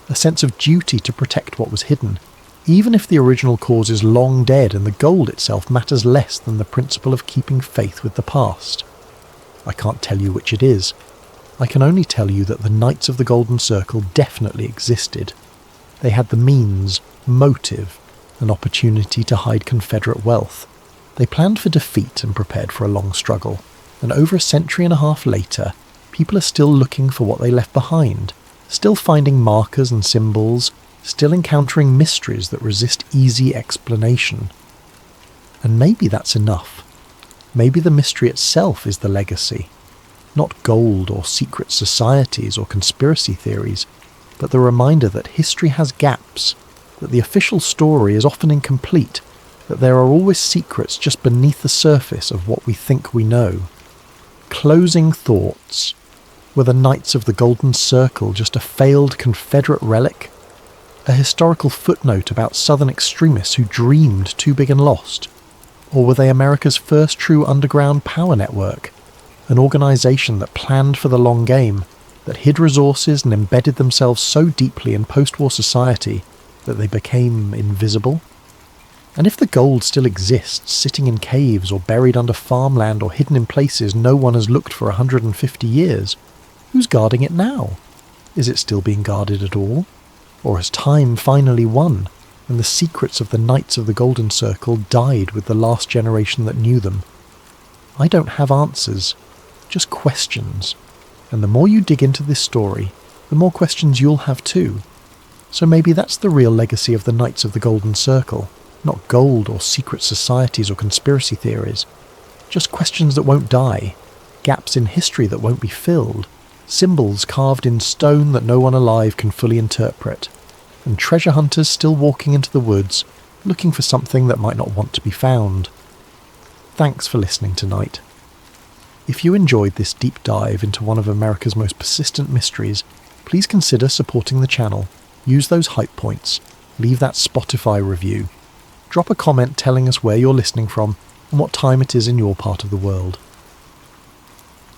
Speaker 1: A sense of duty to protect what was hidden, even if the original cause is long dead and the gold itself matters less than the principle of keeping faith with the past. I can't tell you which it is. I can only tell you that the Knights of the Golden Circle definitely existed. They had the means, motive, an opportunity to hide Confederate wealth. They planned for defeat and prepared for a long struggle, and over a century and a half later, people are still looking for what they left behind, still finding markers and symbols, still encountering mysteries that resist easy explanation. And maybe that's enough. Maybe the mystery itself is the legacy. Not gold or secret societies or conspiracy theories, but the reminder that history has gaps, that the official story is often incomplete, that there are always secrets just beneath the surface of what we think we know. Closing thoughts. Were the Knights of the Golden Circle just a failed Confederate relic? A historical footnote about Southern extremists who dreamed too big and lost? Or were they America's first true underground power network? An organisation that planned for the long game, that hid resources and embedded themselves so deeply in post-war society that they became invisible? And if the gold still exists, sitting in caves or buried under farmland or hidden in places no one has looked for 150 years, who's guarding it now? Is it still being guarded at all? Or has time finally won, and the secrets of the Knights of the Golden Circle died with the last generation that knew them? I don't have answers, just questions. And the more you dig into this story, the more questions you'll have too. So maybe that's the real legacy of the Knights of the Golden Circle, not gold or secret societies or conspiracy theories. Just questions that won't die, gaps in history that won't be filled, symbols carved in stone that no one alive can fully interpret, and treasure hunters still walking into the woods, looking for something that might not want to be found. Thanks for listening tonight. If you enjoyed this deep dive into one of America's most persistent mysteries, please consider supporting the channel. Use those hype points. Leave that Spotify review. Drop a comment telling us where you're listening from and what time it is in your part of the world.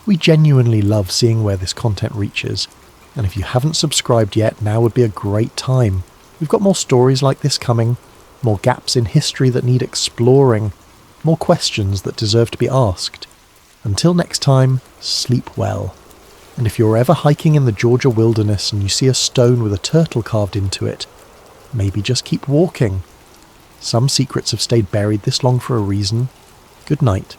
Speaker 1: We genuinely love seeing where this content reaches, and if you haven't subscribed yet, now would be a great time. We've got more stories like this coming, more gaps in history that need exploring, more questions that deserve to be asked. Until next time, sleep well. And if you're ever hiking in the Georgia wilderness and you see a stone with a turtle carved into it, maybe just keep walking. Some secrets have stayed buried this long for a reason. Good night.